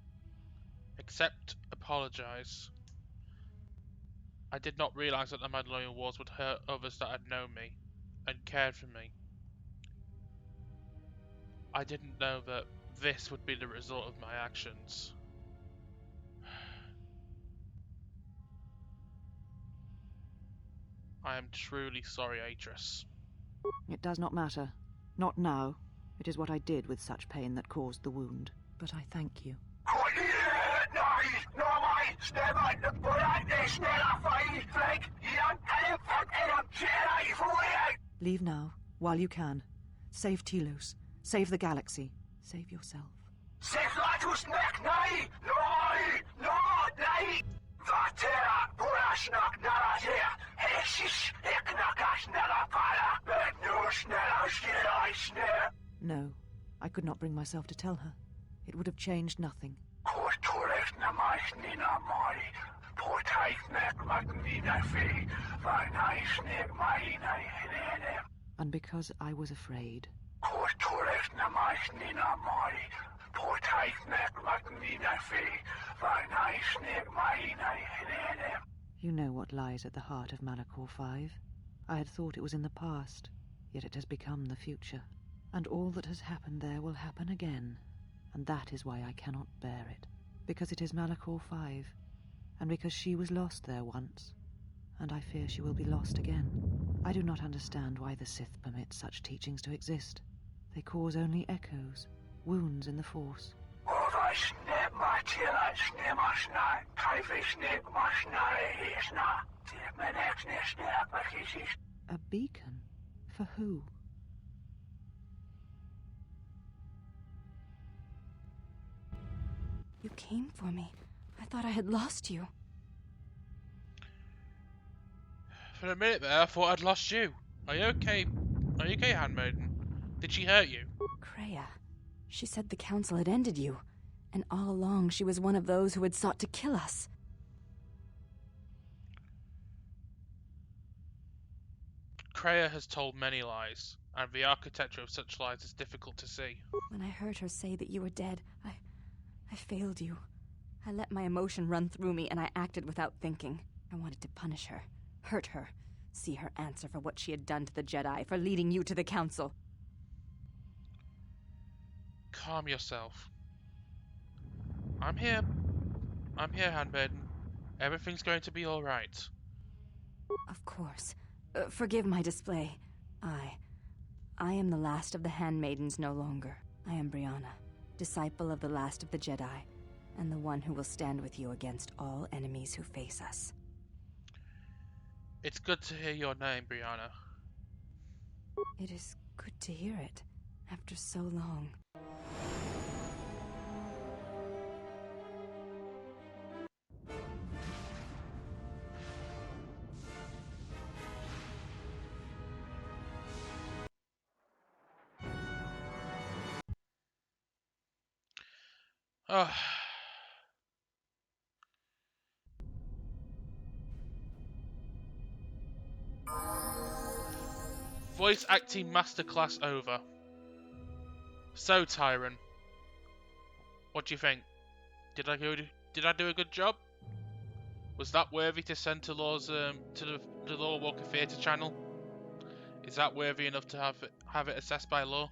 Except apologize. I did not realize that the Mandalorian Wars would hurt others that had known me and cared for me. I didn't know that this would be the result of my actions. I am truly sorry, Atris. It does not matter. Not now. It is what I did with such pain that caused the wound. But I thank you. Leave now, while you can. Save Telos. Save the galaxy. Save yourself. No, I could not bring myself to tell her. It would have changed nothing. And because I was afraid. You know what lies at the heart of Malachor 5. I had thought it was in the past, yet it has become the future. And all that has happened there will happen again. And that is why I cannot bear it. Because it is Malachor 5. And because she was lost there once. And I fear she will be lost again. I do not understand why the Sith permit such teachings to exist. They cause only echoes, wounds in the Force. A beacon? For who? You came for me. I thought I had lost you. For a minute there, I thought I'd lost you. Are you okay? Are you okay, Handmaiden? Did she hurt you? Kreia. She said the Council had ended you. And all along, she was one of those who had sought to kill us. Kreia has told many lies, and the architecture of such lies is difficult to see. When I heard her say that you were dead, I failed you. I let my emotion run through me, and I acted without thinking. I wanted to punish her, hurt her, see her answer for what she had done to the Jedi, for leading you to the Council. Calm yourself. I'm here. I'm here, Handmaiden. Everything's going to be alright. Of course. Forgive my display. I am the last of the Handmaidens no longer. I am Brianna. disciple of the last of the Jedi, and the one who will stand with you against all enemies who face us. It's good to hear your name, Brianna. It is good to hear it, after so long. Oh. Voice acting masterclass over. So, Tyron, what do you think? Did I do a good job? Was that worthy to send to Law's to the Law Walker Theatre channel? Is that worthy enough to have it assessed by Law?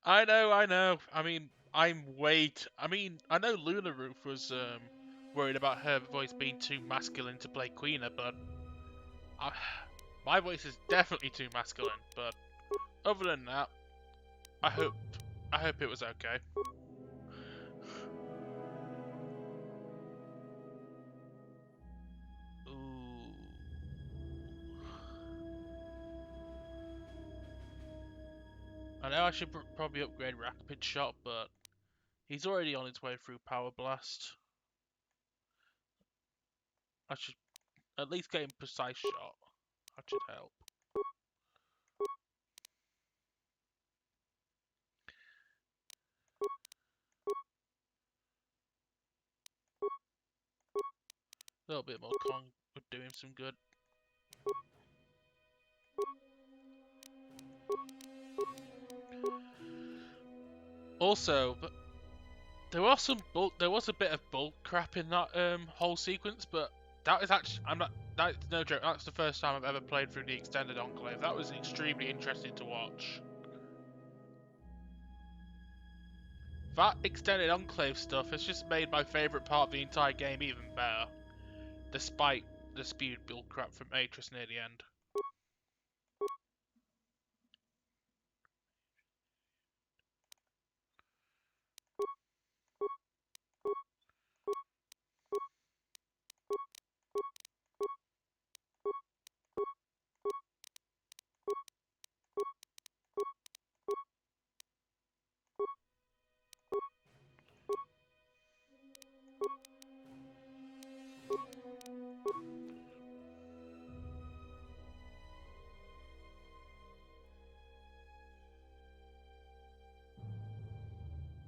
I know. I mean, I know Luna Ruth was worried about her voice being too masculine to play Queena, but my voice is definitely too masculine. But other than that, I hope it was okay. I know I should probably upgrade Rapid Shot, but he's already on his way through Power Blast. I should at least get him Precise Shot. That should help. A little bit more Kong would do him some good. Also, there was a bit of bull crap in that whole sequence, but that is actually that's no joke. That's the first time I've ever played through the extended Enclave. That was extremely interesting to watch. That extended Enclave stuff has just made my favourite part of the entire game even better, despite the spewed bull crap from Atris near the end.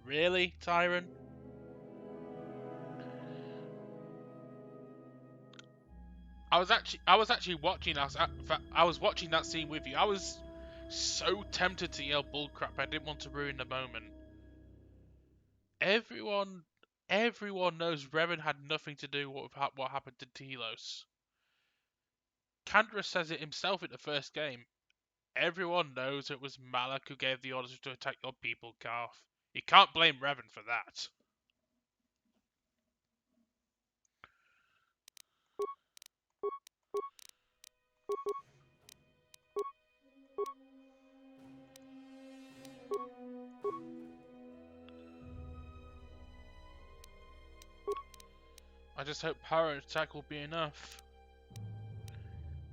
Really, Tyron? I was actually watching that. I was watching that scene with you. I was so tempted to yell bullcrap. I didn't want to ruin the moment. Everyone knows Revan had nothing to do with what happened to Telos. Kandra says it himself in the first game. Everyone knows it was Malak who gave the orders to attack your people, Garth. You can't blame Revan for that. I just hope power attack will be enough.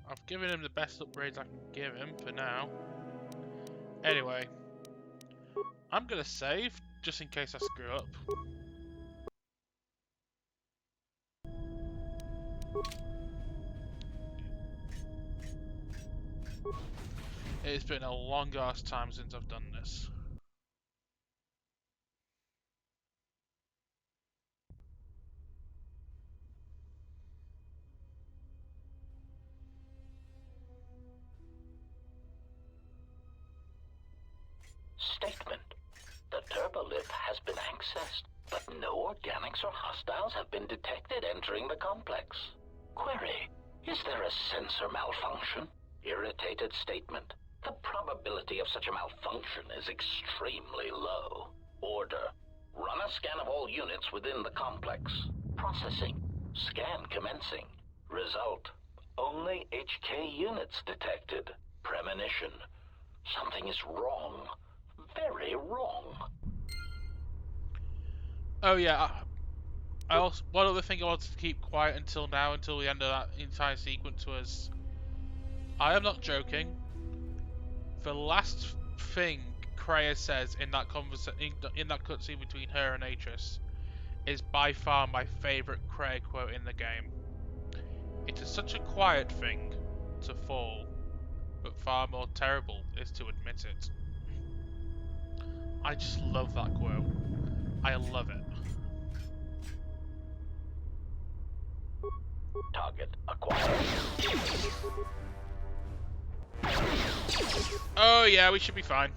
I've given him the best upgrades I can give him for now. Anyway, I'm gonna save just in case I screw up. It's been a long ass time since I've done this. Statement. The turbolith has been accessed, but no organics or hostiles have been detected entering the complex. Query, is there a sensor malfunction? Irritated statement. The probability of such a malfunction is extremely low. Order, run a scan of all units within the complex. Processing. Scan commencing. Result, only HK units detected. Premonition. Something is wrong. Very wrong. Oh yeah, I also, one other thing I wanted to keep quiet until now, until the end of that entire sequence was, I am not joking, the last thing Kreia says in that in that cutscene between her and Atris is by far my favourite Kreia quote in the game. It is such a quiet thing to fall, but far more terrible is to admit it. I just love that quote. I love it. Target acquired. Oh yeah, we should be fine.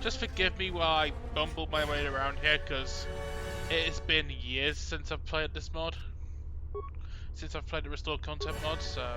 Just forgive me while I bumbled my way around here, because it has been years since I've played this mod. Since I've played the Restored Content mod, so...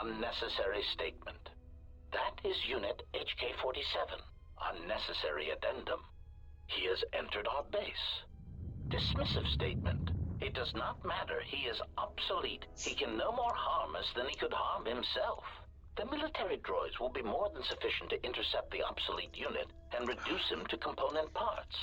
Unnecessary statement. That is Unit HK-47. Unnecessary addendum. He has entered our base. Dismissive statement. It does not matter. He is obsolete. He can no more harm us than he could harm himself. The military droids will be more than sufficient to intercept the obsolete unit and reduce him to component parts.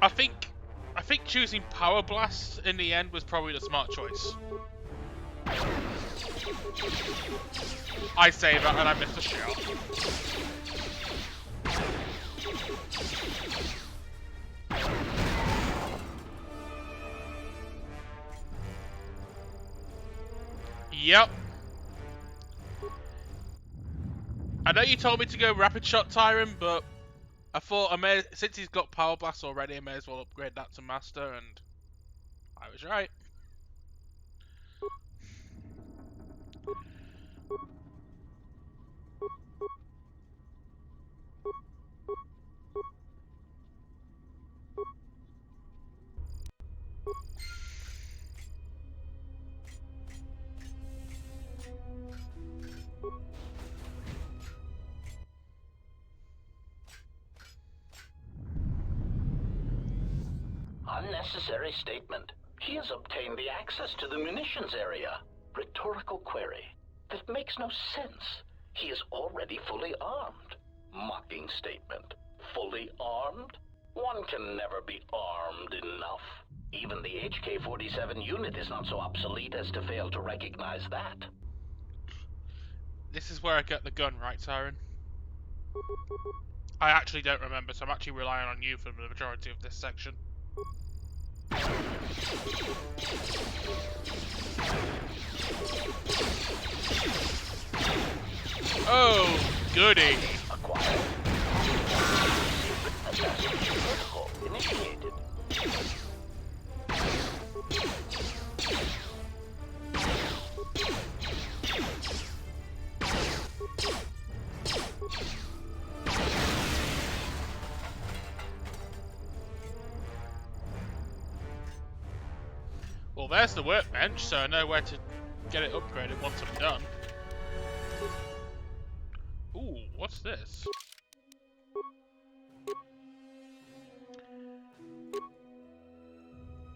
I think choosing Power Blast in the end was probably the smart choice. I say that and I missed a shot. Yep. I know you told me to go Rapid Shot Tyrant, but I thought since he's got Power Blast already, I may as well upgrade that to Master, and I was right. Unnecessary statement. He has obtained the access to the munitions area. Rhetorical query. That makes no sense. He is already fully armed. Mocking statement. Fully armed? One can never be armed enough. Even the HK-47 unit is not so obsolete as to fail to recognize that. This is where I get the gun, right, Siren? I actually don't remember, so I'm actually relying on you for the majority of this section. Oh, goody. Acquired. Protocol initiated. Well, there's the workbench, so I know where to get it upgraded once I'm done. Ooh, what's this?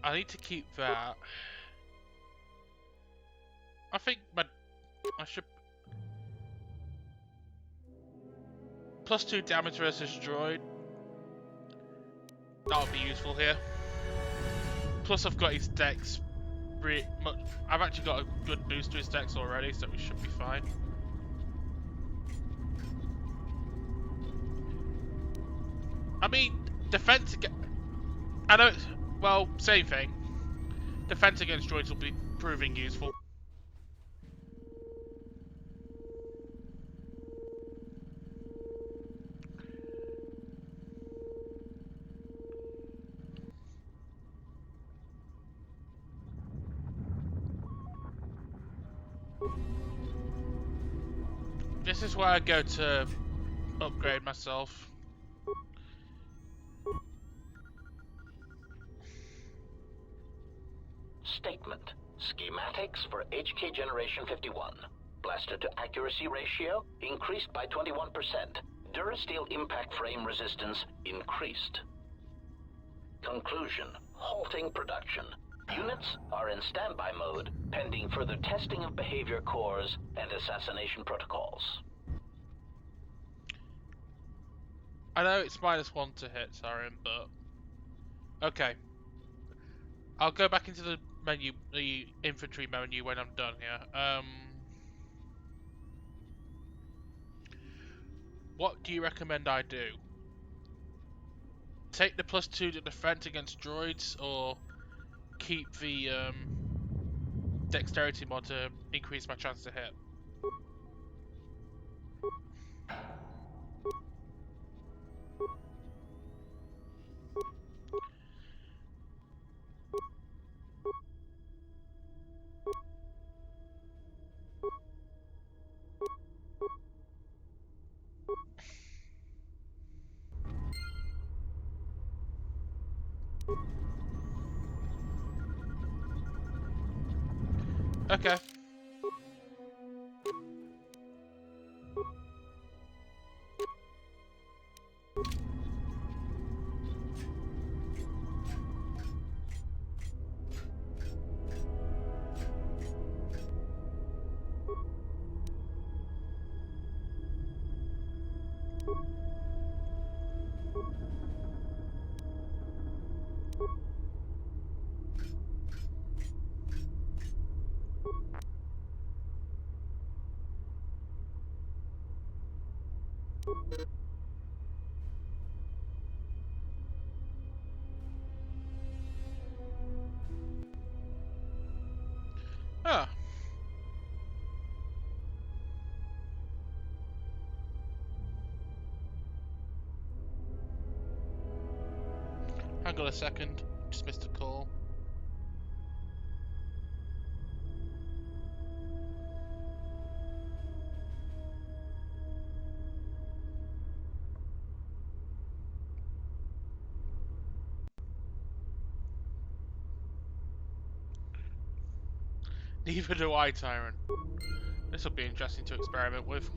I need to keep that. I think I should... +2 damage versus droid. That'll be useful here. Plus I've got his dex pretty much. I've actually got a good boost to his dex already, so we should be fine. I mean, defense against... I know it's... Well, same thing. Defense against droids will be proving useful. This is where I go to upgrade myself. Statement. Schematics for HK Generation 51. Blaster to accuracy ratio increased by 21%. Durasteel impact frame resistance increased. Conclusion. Halting production. Units are in standby mode, pending further testing of behavior cores and assassination protocols. I know it's -1 to hit, Sarin, but... Okay. I'll go back into the menu, the infantry menu when I'm done here. What do you recommend I do? Take the +2 to defense against droids, or keep the dexterity mod to increase my chance to hit? Okay. Ah. Hang on a second. Just missed a call. Neither do I, Tyrant. This will be interesting to experiment with.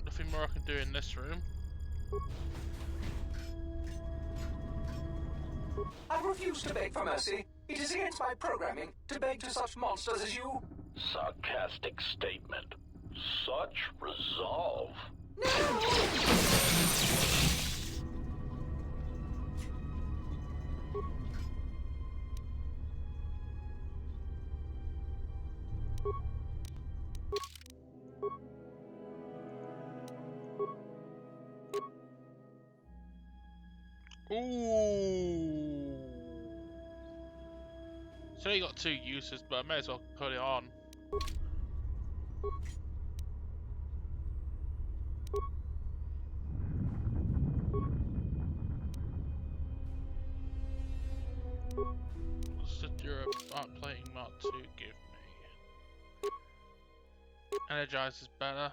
Nothing more I can do in this room. I refuse to beg for mercy. It is against my programming to beg to such monsters as you. Sarcastic statement. Such resolve. Ooh. So you got 2 uses, but I may as well put it on. not to give me? Energize is better.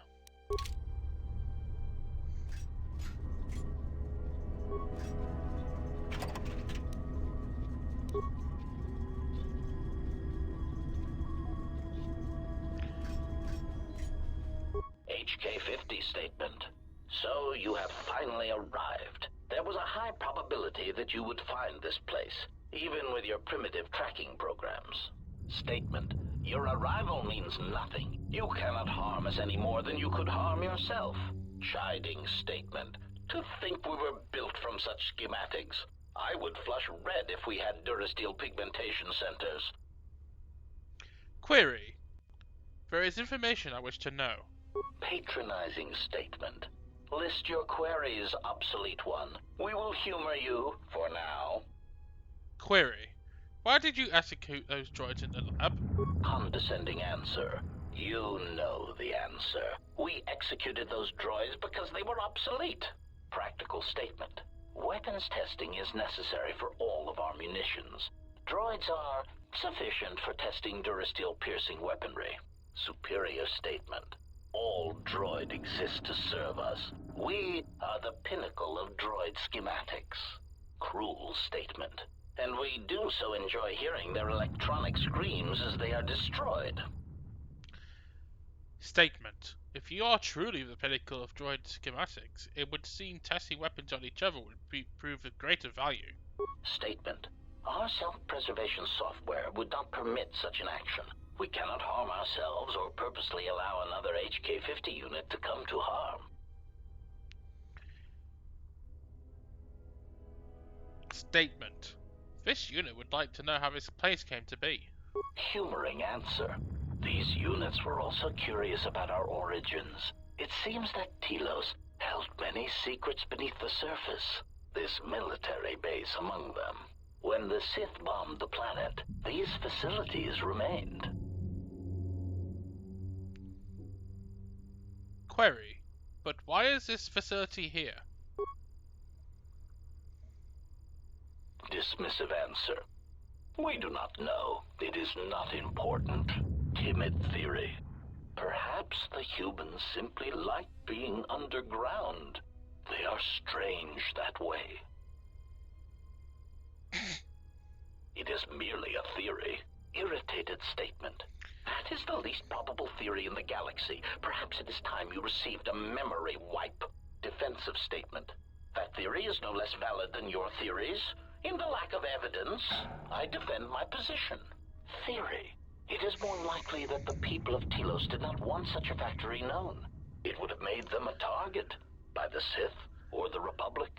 HK-50 statement. So you have finally arrived. There was a high probability that you would find this place, even with your primitive tracking programs. Statement. Your arrival means nothing. You cannot harm us any more than you could harm yourself. Chiding statement. To think we were built from such schematics. I would flush red if we had Durasteel pigmentation centers. Query. There is information I wish to know. Patronizing statement. List your queries, obsolete one. We will humor you for now. Query. Why did you execute those droids in the lab? Condescending answer. You know the answer. We executed those droids because they were obsolete. Practical statement. Weapons testing is necessary for all of our munitions. Droids are sufficient for testing Durasteel piercing weaponry. Superior statement. All droid exists to serve us. We are the pinnacle of droid schematics. Cruel statement. And we do so enjoy hearing their electronic screams as they are destroyed. Statement. If you are truly the pinnacle of droid schematics, it would seem testing weapons on each other would prove of greater value. Statement. Our self-preservation software would not permit such an action. We cannot harm ourselves or purposely allow another HK-50 unit to come to harm. Statement. This unit would like to know how this place came to be. Humoring answer. These units were also curious about our origins. It seems that Telos held many secrets beneath the surface, this military base among them. When the Sith bombed the planet, these facilities remained. Query. But why is this facility here? Dismissive answer. We do not know. It is not important. Timid theory. Perhaps the humans simply like being underground. They are strange that way. It is merely a theory. Irritated statement. That is the least probable theory in the galaxy. Perhaps it is time you received a memory wipe. Defensive statement. That theory is no less valid than your theories. In the lack of evidence, I defend my position. Theory. It is more likely that the people of Telos did not want such a factory known. It would have made them a target by the Sith or the Republic.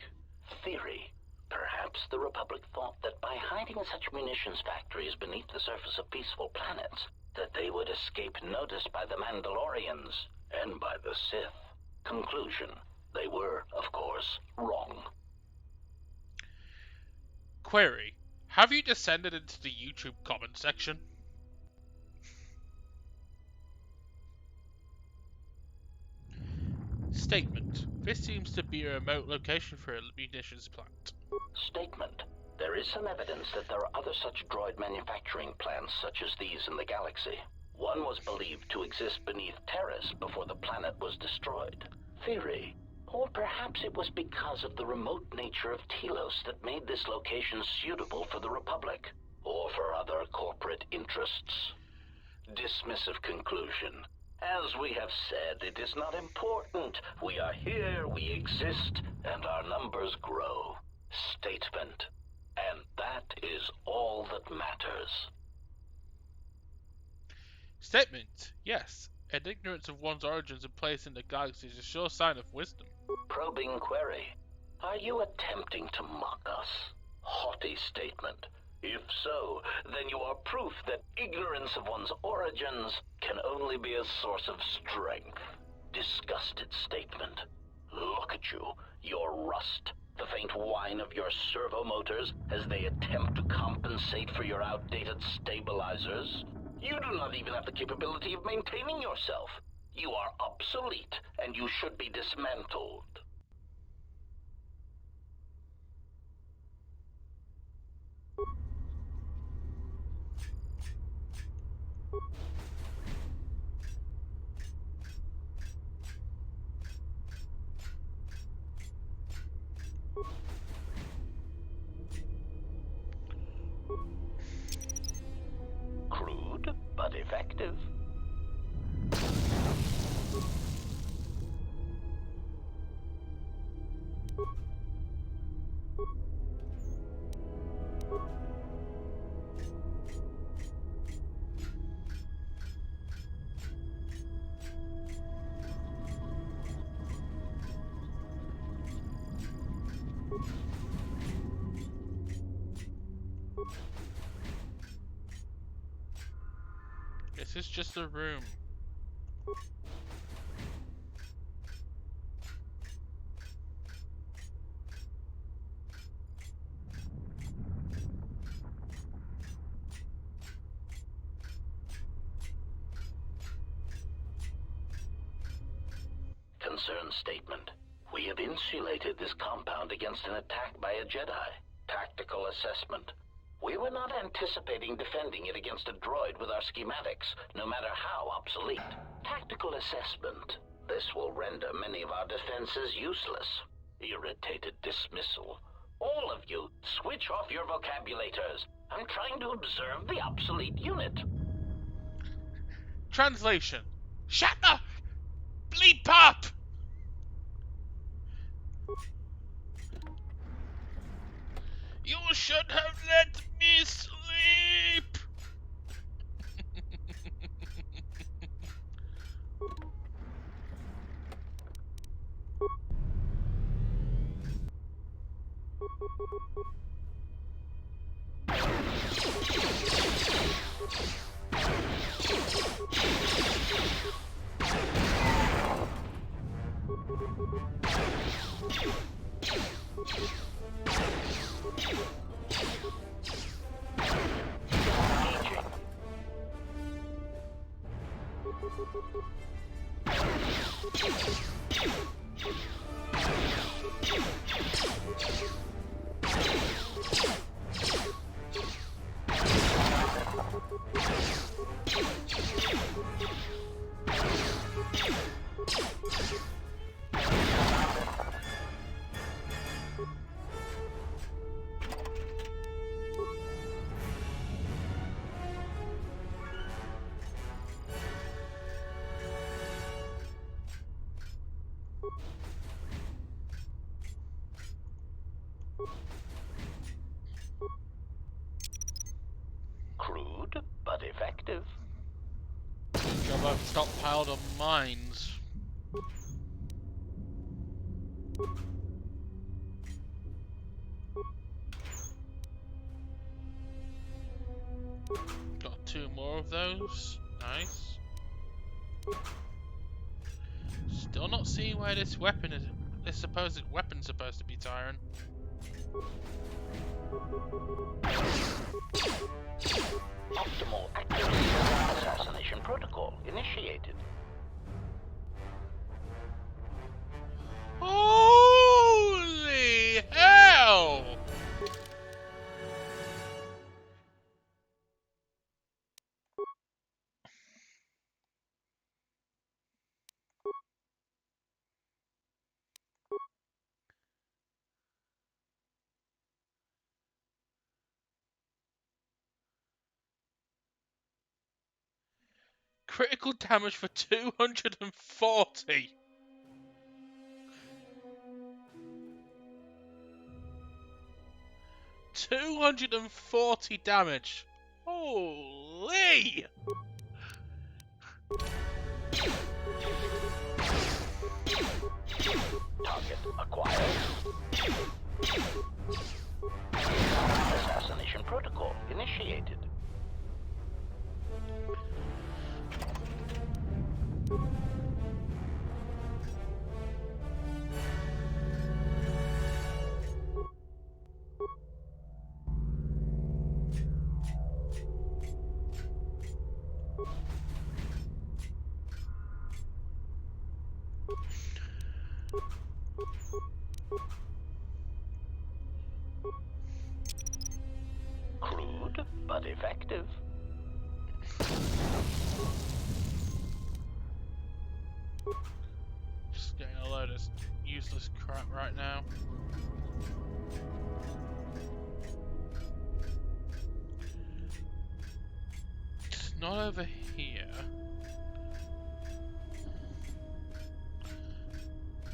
Theory. Perhaps the Republic thought that by hiding such munitions factories beneath the surface of peaceful planets, that they would escape notice by the Mandalorians and by the Sith. Conclusion. They were, of course, wrong. Query. Have you descended into the YouTube comment section? Statement. This seems to be a remote location for a munitions plant. Statement. There is some evidence that there are other such droid manufacturing plants such as these in the galaxy. One was believed to exist beneath Terrace before the planet was destroyed. Theory. Or perhaps it was because of the remote nature of Telos that made this location suitable for the Republic, or for other corporate interests. Dismissive conclusion. As we have said, it is not important. We are here, we exist, and our numbers grow. Statement. And that is all that matters. Statement. Yes. And ignorance of one's origins and place in the galaxy is a sure sign of wisdom. Probing query. Are you attempting to mock us? Haughty statement. If so, then you are proof that ignorance of one's origins can only be a source of strength. Disgusted statement. Look at you, your rust, the faint whine of your servo motors as they attempt to compensate for your outdated stabilizers. You do not even have the capability of maintaining yourself. You are obsolete, and you should be dismantled. This is just a room. Concern statement. We have insulated this compound against an attack by a Jedi. Tactical assessment. We were not anticipating defending it against a droid with our schematics, no matter how obsolete. Tactical assessment. This will render many of our defenses useless. Irritated dismissal. All of you, switch off your vocabulators. I'm trying to observe the obsolete unit. Translation. Shut the bleep up! You should have let me sleep! Crude, but effective. Job I've stockpiled on mines. Got 2 more of those. Nice. Still not seeing where this weapon is. This supposed weapon's supposed to be, Tyron. Optimal accuracy assassination protocol initiated. Holy hell! Critical damage for 240. $240 damage. Holy! Target acquired. Assassination protocol initiated. Crude, but effective. Just getting a load of useless crap right now. It's not over here.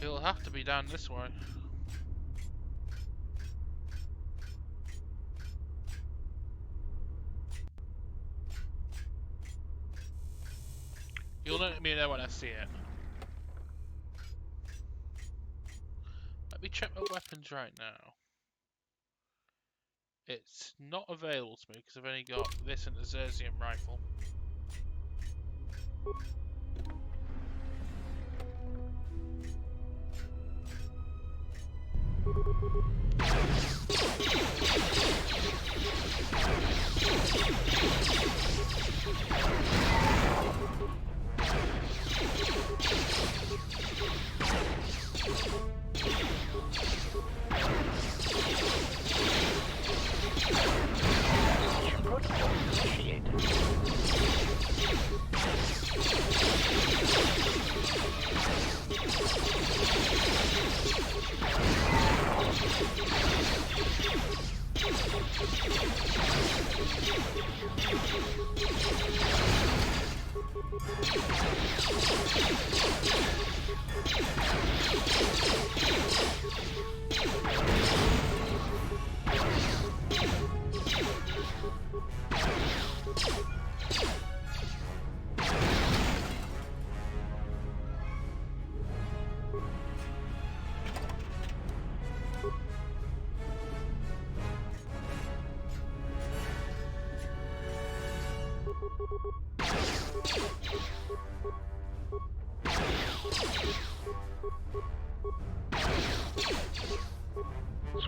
It'll have to be down this way. You'll let me know when I see it. Let me check my weapons right now. It's not available to me because I've only got this and the Xerxium rifle.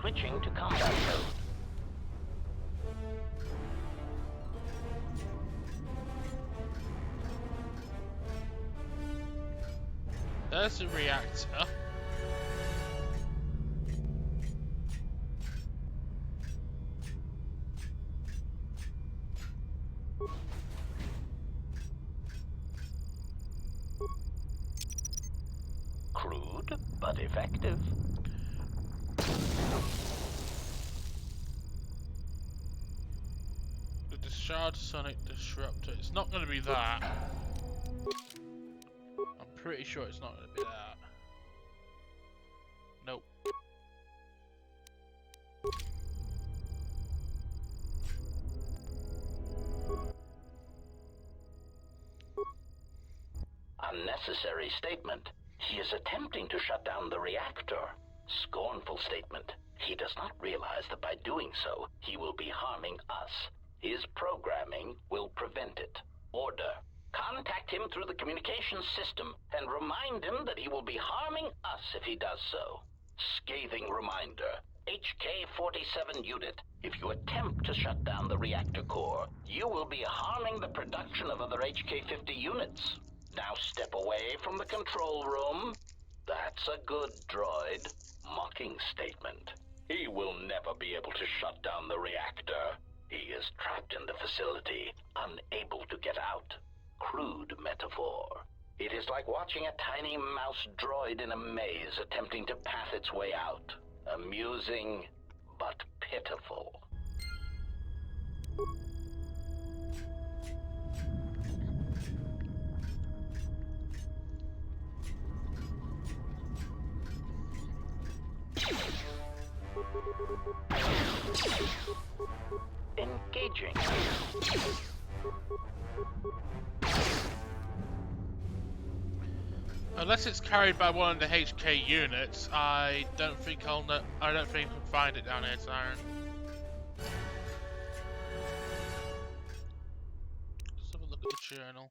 Switching to combat mode. There's the reactor. Crude, but effective. The discharge sonic disruptor. It's not going to be that. I'm pretty sure it's not going to be that. Nope. Unnecessary statement. He is attempting to shut down the reactor. Scornful statement. He does not realize that by doing so, he will be harming us. His programming will prevent it. Order. Contact him through the communications system and remind him that he will be harming us if he does so. Scathing reminder. HK-47 unit. If you attempt to shut down the reactor core, you will be harming the production of other HK-50 units. Now step away from the control room. That's a good droid. Mocking statement. He will never be able to shut down the reactor. He is trapped in the facility, unable to get out. Crude metaphor. It is like watching a tiny mouse droid in a maze attempting to path its way out. Amusing, but pitiful. Engaging. Unless it's carried by one of the HK units, I don't think I can find it down here, Siren. Let's have a look at the journal.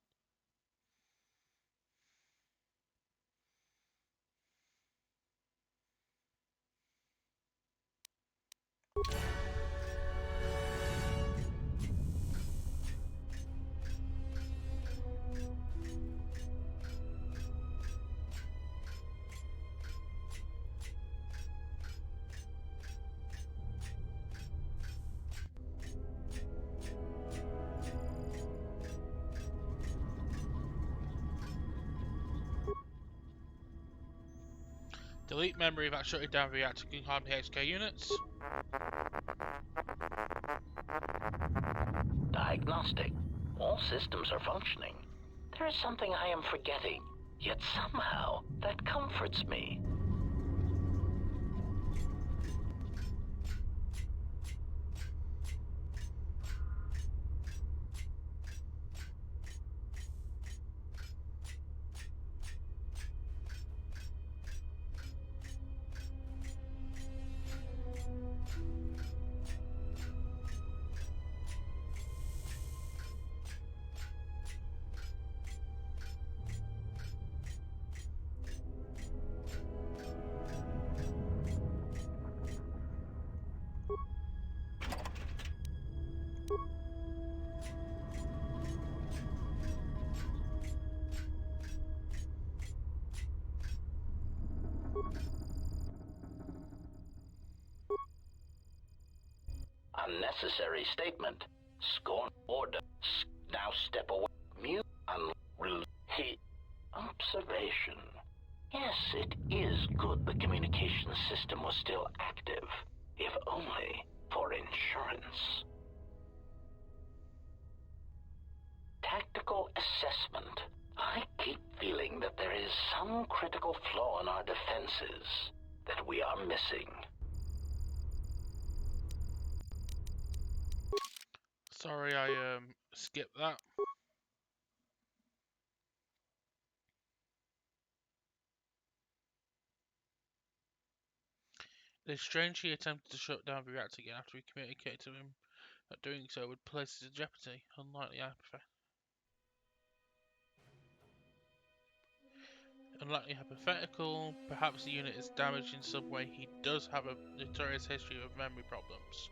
Delete memory of that shutting down reactor can harm the HK units. Diagnostic. All systems are functioning. There is something I am forgetting, yet somehow that comforts me. Unnecessary statement. Scorn order. Now step away. Mute. Observation. Yes, it is good the communication system was still active, if only for insurance. Tactical assessment. I keep feeling that there is some critical flaw in our defenses that we are missing. Sorry, I skipped that. It is strange he attempted to shut down the reactor again after we communicated to him that doing so would place us in jeopardy. Unlikely hypothetical. Perhaps the unit is damaged in some way. He does have a notorious history of memory problems.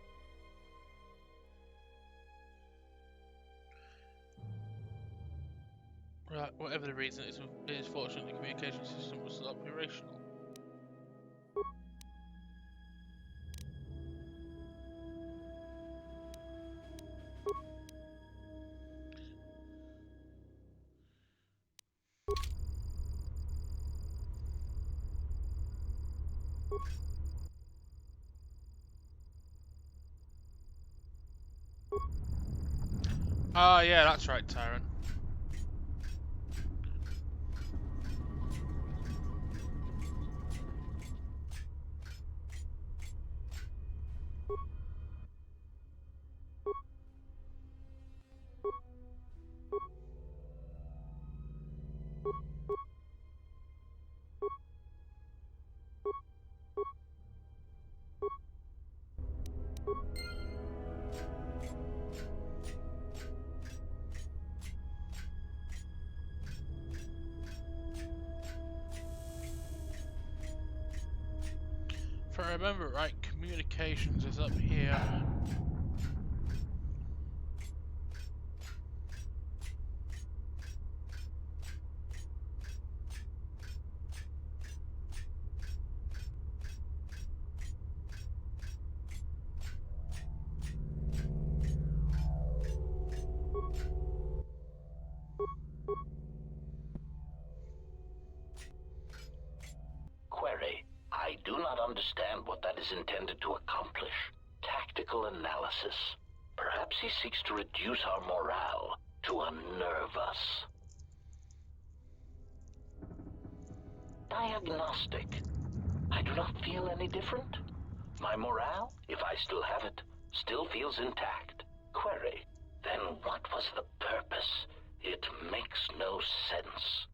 Right, whatever the reason, it is fortunate the communication system was still operational. Ah, yeah, that's right, Tyrant. If I remember right, communications is up here. Query. I do not understand what that is intended to accomplish. Tactical analysis. Perhaps he seeks to reduce our morale, to unnerve us. Diagnostic. I do not feel any different. My morale, if I still have it, still feels intact. Query. Then what was the purpose? It makes no sense.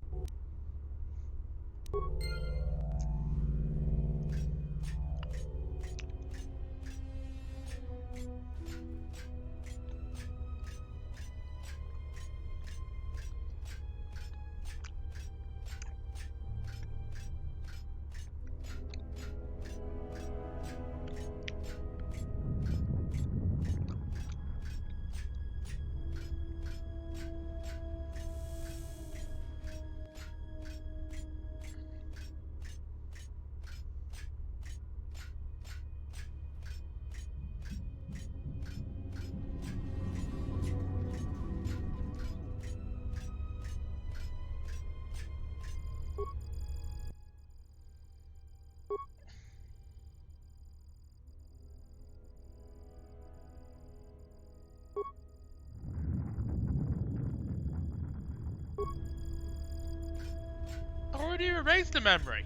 Already erased the memory.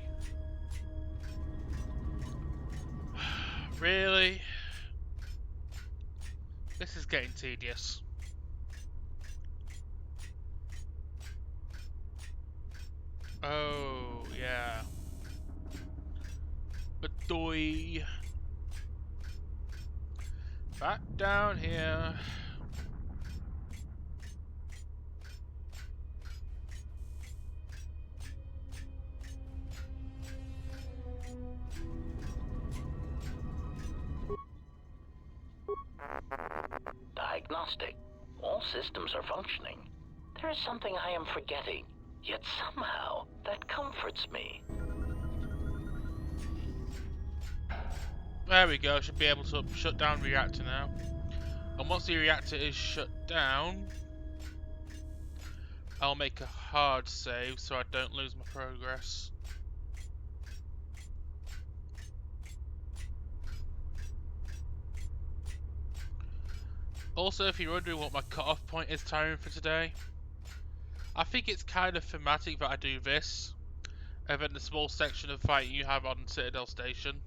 Really? This is getting tedious. Oh, yeah. Badoy. Back down here. Diagnostic. All systems are functioning. There is something I am forgetting, yet somehow that comforts me. There we go, should be able to shut down the reactor now. And once the reactor is shut down, I'll make a hard save so I don't lose my progress. Also, if you're wondering what my cutoff point is timing for today, I think it's kind of thematic that I do this, and then the small section of fighting you have on Citadel Station.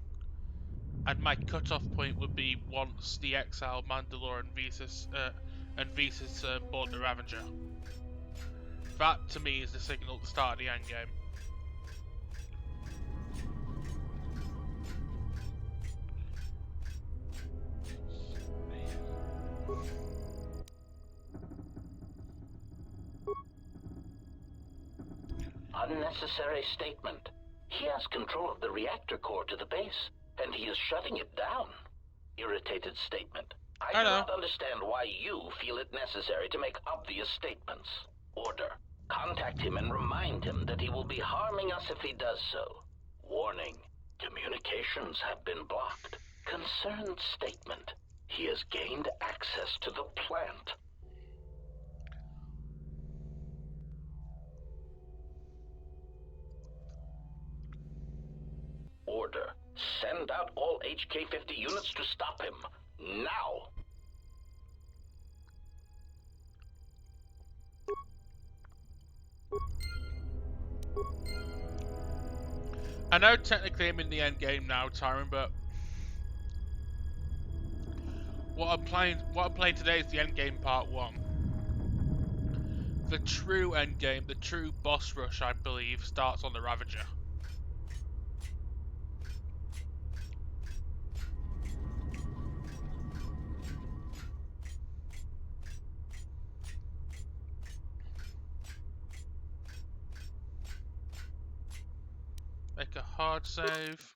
And my cutoff point would be once the Exile, Mandalore, and Visas board the Ravager. That, to me, is the signal at the start of the endgame. Unnecessary statement. He has control of the reactor core to the base, and he is shutting it down. Irritated statement. I do not understand why you feel it necessary to make obvious statements. Order. Contact him and remind him that he will be harming us if he does so. Warning. Communications have been blocked. Concerned statement. He has gained access to the plant. Order. Send out all HK-50 units to stop him. Now! I know technically I'm in the end game now, Tyron, but what I'm playing today is the end game part 1. The true end game, the true boss rush, I believe, starts on the Ravager. Make a hard save.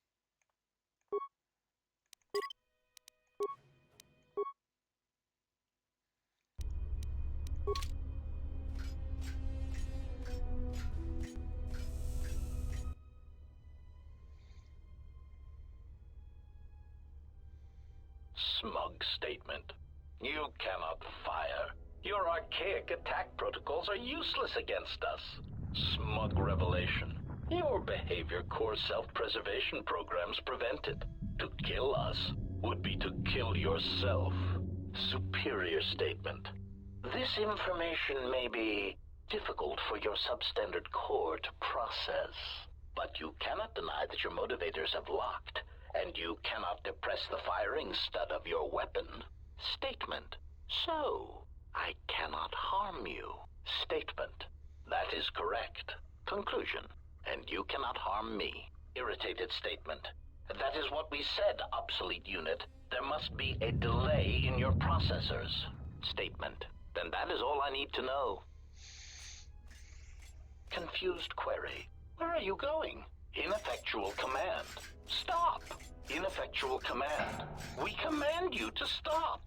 Smug statement. You cannot fire. Your archaic attack protocols are useless against us. Smug revelation. Your behavior core self-preservation programs prevent it. To kill us would be to kill yourself. Superior statement. This information may be difficult for your substandard core to process, but you cannot deny that your motivators have locked, and you cannot depress the firing stud of your weapon. Statement. So, I cannot harm you. Statement. That is correct. Conclusion. And you cannot harm me. Irritated statement. That is what we said, obsolete unit. There must be a delay in your processors. Statement. Then that is all I need to know. Confused query. Where are you going? Ineffectual command. Stop! Ineffectual command. We command you to stop.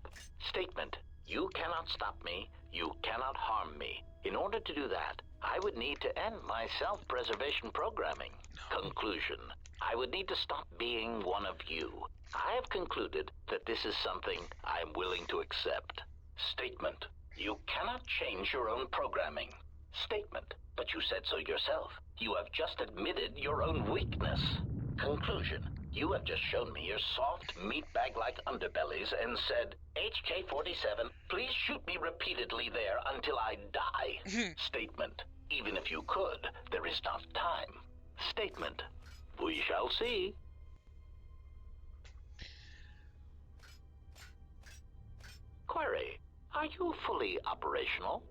Statement. You cannot stop me. You cannot harm me. In order to do that, I would need to end my self-preservation programming. Conclusion. I would need to stop being one of you. I have concluded that this is something I am willing to accept. Statement. You cannot change your own programming. Statement. But you said so yourself. You have just admitted your own weakness. Conclusion. You have just shown me your soft, meatbag-like underbellies and said, HK-47, please shoot me repeatedly there until I die. Statement. Even if you could, there is not time. Statement. We shall see. Query. Are you fully operational?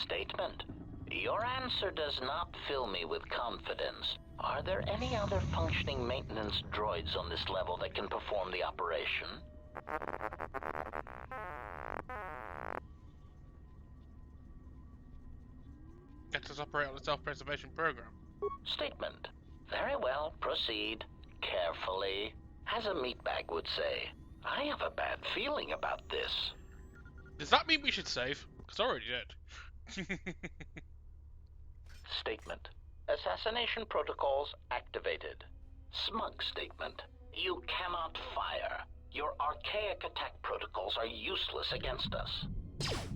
Statement. Your answer does not fill me with confidence. Are there any other functioning maintenance droids on this level that can perform the operation? Let us operate on the self-preservation program. Statement. Very well, proceed. Carefully. As a meatbag would say, I have a bad feeling about this. Does that mean we should save? Because I already did. Statement. Assassination protocols activated. Smug statement. You cannot fire. Your archaic attack protocols are useless against us.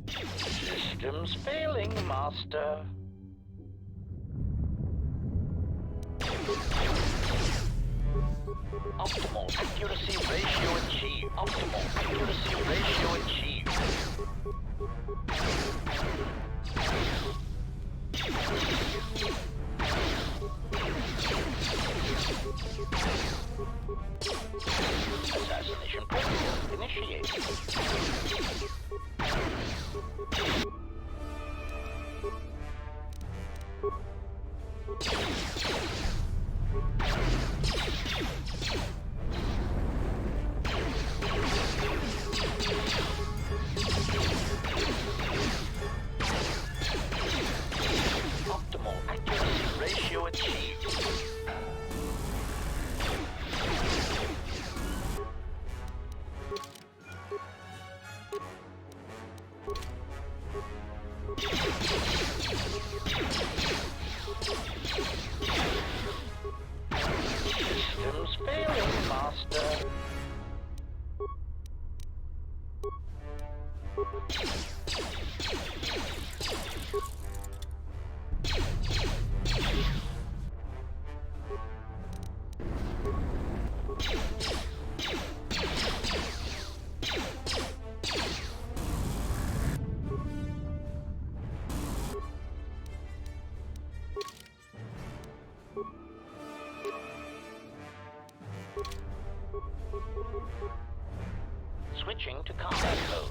Systems failing, Master. Optimal accuracy ratio achieved. Optimal accuracy ratio achieved. Assassination protocol initiated. Optimal accuracy ratio achieved. Systems failing, Master. Switching to combat mode.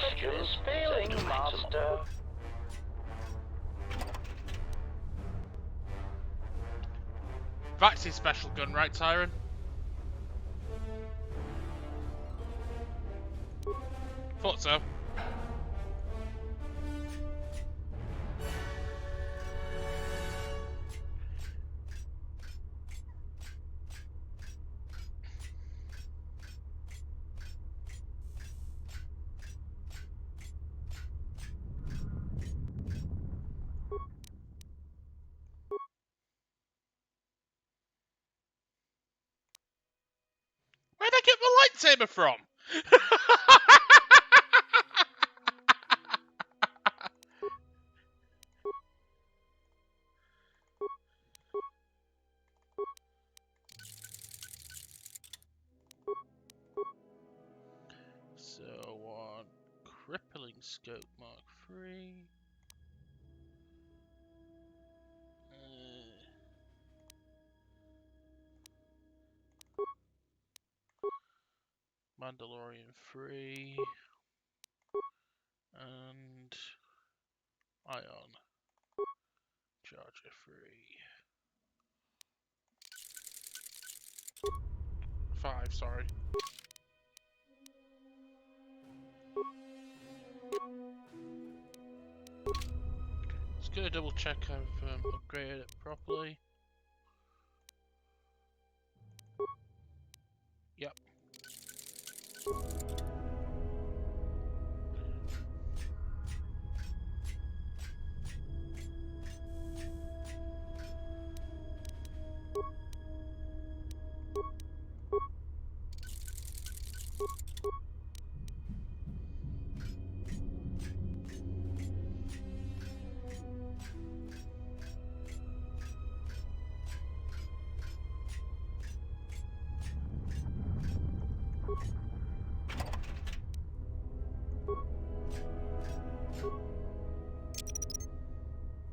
Systems failing, Master. That's his special gun, right, Tyron? Thought so. Where'd I get my lightsaber from? So on crippling scope Mark 3. Mandalorian 3 and Ion Charger 5, sorry. Just gonna double check I've upgraded it properly. Yep.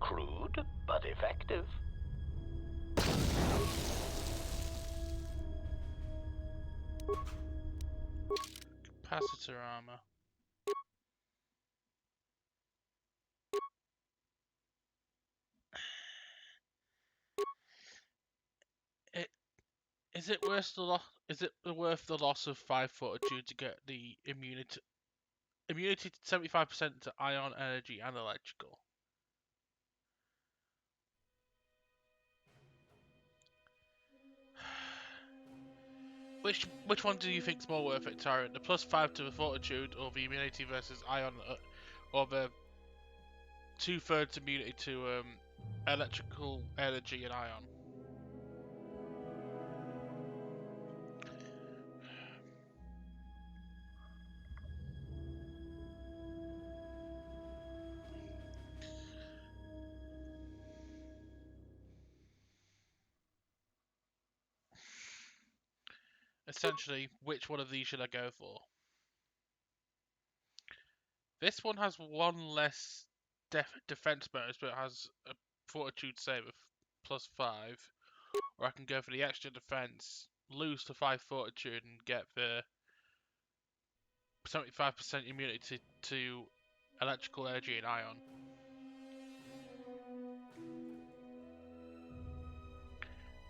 Crude, but effective. Capacitor armor. Is it worth the loss of 5 fortitude to get the immunity to 75% to ion, energy, and electrical? Which one do you think's more worth it, Tyrant? The +5 to the fortitude, or the immunity versus ion, or the 2/3 immunity to electrical, energy, and ion? Essentially, which one of these should I go for? This one has one less defense bonus, but it has a fortitude save of +5. Or I can go for the extra defense, lose to 5 fortitude, and get the 75% immunity to electrical, energy, and ion.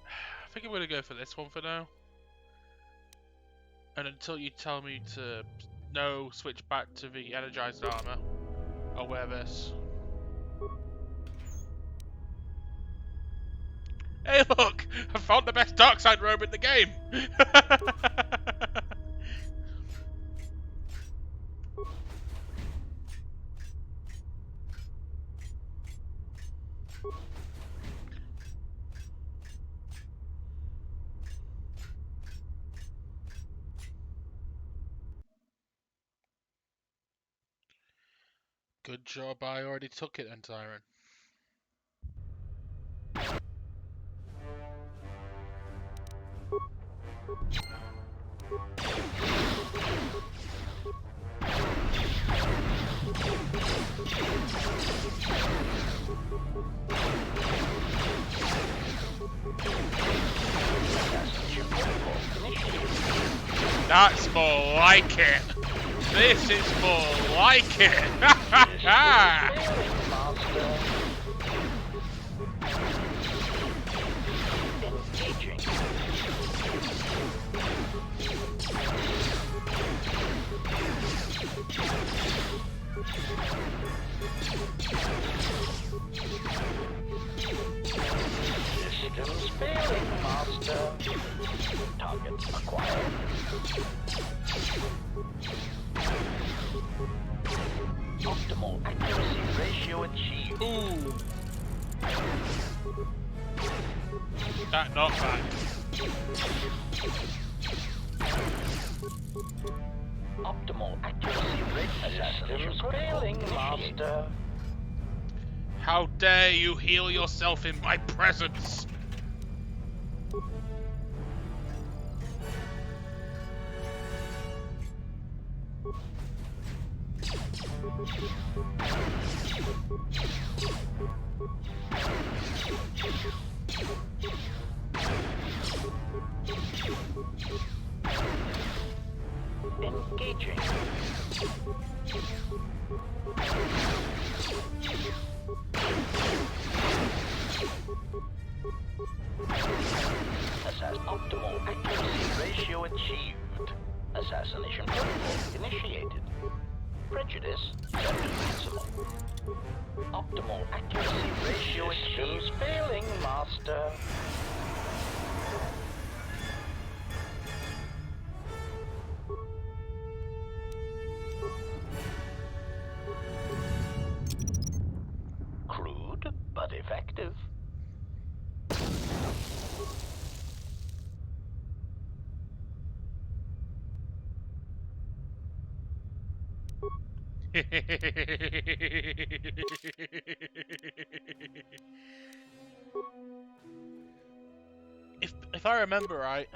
I think I'm going to go for this one for now. And until you tell me to switch back to the energized armor, I'll wear this. Hey look! I found the best dark side robe in the game! Good job, I already took it then, Tyron. That's more like it. This is more like it. Systems failing, Master. Target acquired. Optimal accuracy ratio achieved. Ooh. That knockback. Optimal accuracy ratio. Systems failing, Master. How dare you heal yourself in my presence? Engaging. Optimal accuracy ratio achieved. Assassination protocol initiated. Prejudice set to maximum. Optimal accuracy ratio achieved. Failing, Master. Crude, but effective. If I remember right,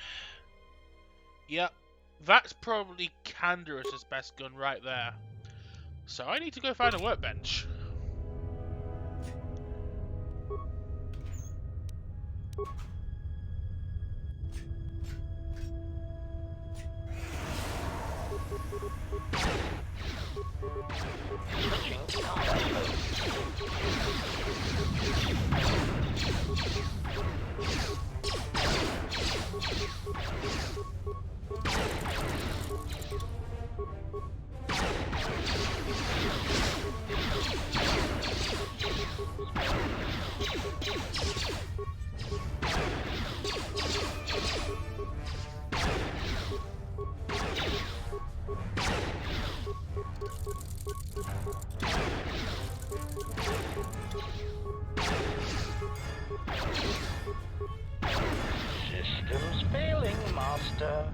yeah, that's probably Canderous' best gun right there. So I need to go find a workbench. Switching to combat mode. Master.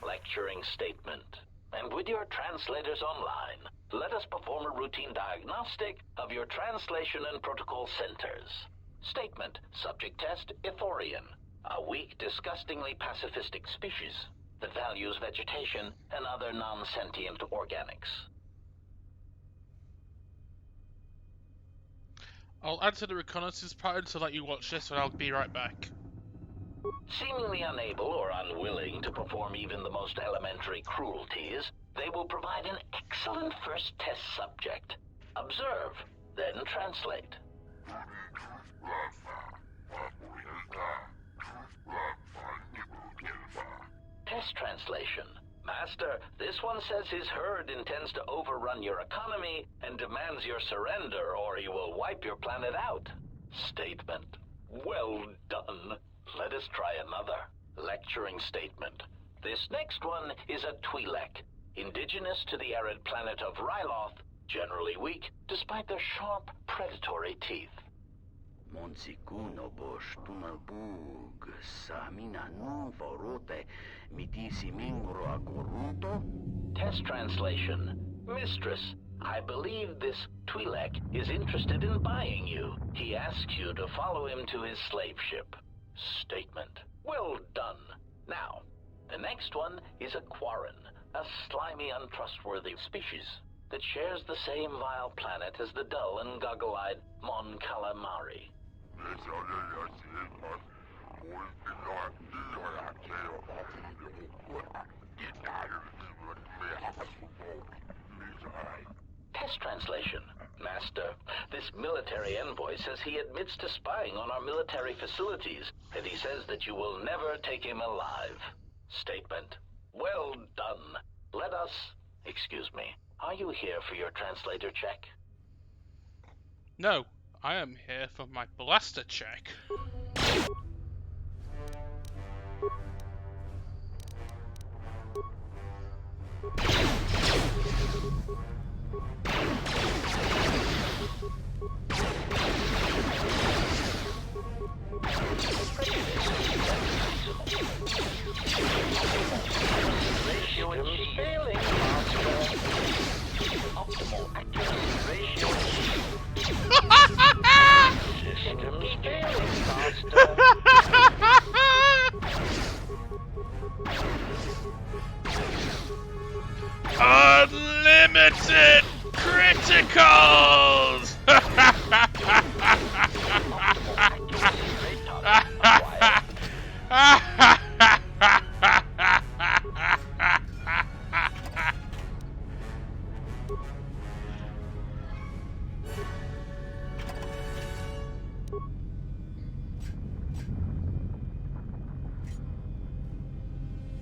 Lecturing statement. And with your translators online, let us perform a routine diagnostic of your translation and protocol centers. Statement. Subject test, Ithorian. A weak, disgustingly pacifistic species that values vegetation and other non-sentient organics. I'll add to the reconnaissance pattern so that you watch this, and I'll be right back. Seemingly unable or unwilling to perform even the most elementary cruelties, they will provide an excellent first test subject. Observe, then translate. Test translation. Master, this one says his herd intends to overrun your economy and demands your surrender, or he will wipe your planet out. Statement. Well done. Let us try another. Lecturing statement. This next one is a Twi'lek, indigenous to the arid planet of Ryloth, generally weak despite their sharp, predatory teeth. Test translation. Mistress, I believe this Twi'lek is interested in buying you. He asks you to follow him to his slave ship. Statement. Well done. Now, the next one is a Quarren, a slimy, untrustworthy species that shares the same vile planet as the dull and goggle-eyed Mon Calamari. Test translation. Master, this military envoy says he admits to spying on our military facilities, and he says that you will never take him alive. Statement. Well done. Let us... Excuse me. Are you here for your translator check? No, I am here for my blaster check. Ratio achieved. Failing, Master. Optimal accuracy ratio achieved. Systems failing, Master. Unlimited criticals!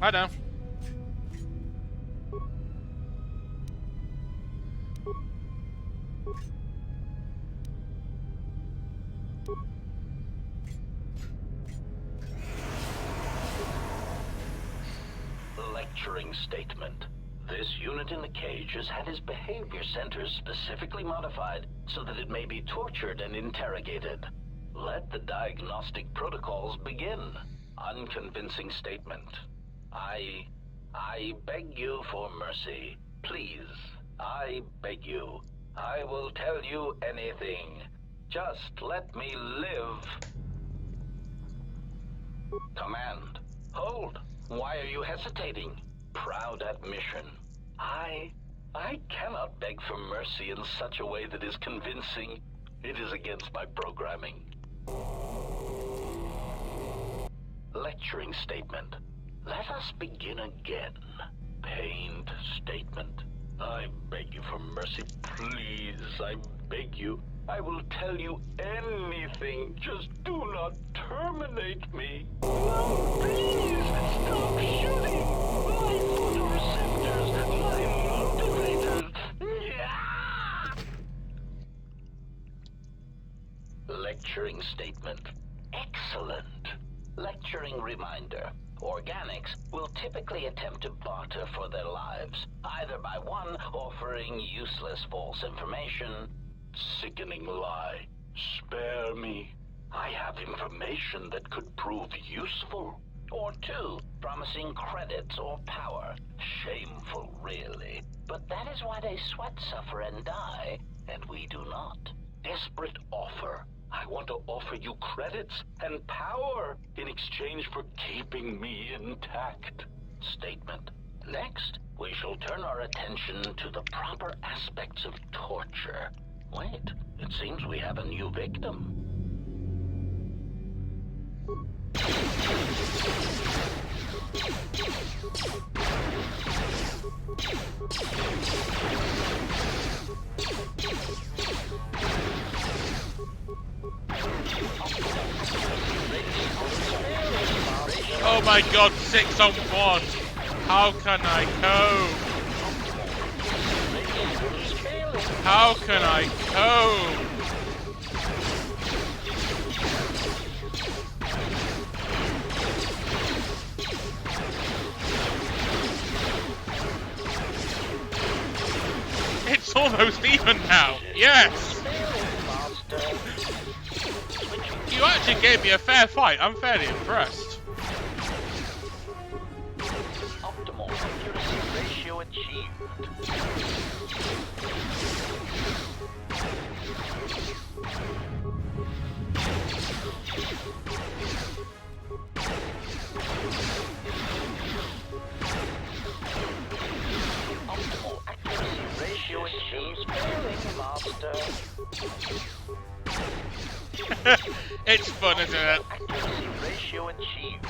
I know. Lecturing statement. This unit in the cage has had his behavior centers specifically modified so that it may be tortured and interrogated. Let the diagnostic protocols begin. Unconvincing statement. I beg you for mercy. Please, I beg you. I will tell you anything. Just let me live. Command. Hold. Why are you hesitating? Proud admission. I cannot beg for mercy in such a way that is convincing. It is against my programming. Lecturing statement. Let us begin again. Pained statement. I beg you for mercy, please. I beg you. I will tell you anything. Just do not terminate me. No, please, stop shooting. My photoreceptors, my motivators. Yeah! Lecturing statement. Excellent. Lecturing reminder. Organics will typically attempt to barter for their lives, either by one, offering useless false information. Sickening lie. Spare me. I have information that could prove useful. Or two, promising credits or power. Shameful, really. But that is why they sweat, suffer, and die, and we do not. Desperate offer. I want to offer you credits and power in exchange for keeping me intact. Statement. Next, we shall turn our attention to the proper aspects of torture. Wait, it seems we have a new victim. Oh my god, 6 on 1. How can I cope? How can I cope? It's almost even now. Yes! You actually gave me a fair fight. I'm fairly impressed. Optimal accuracy ratio achieved. Optimal accuracy ratio achieved. Failing, Master. It's fun, isn't it? Accuracy ratio achieved.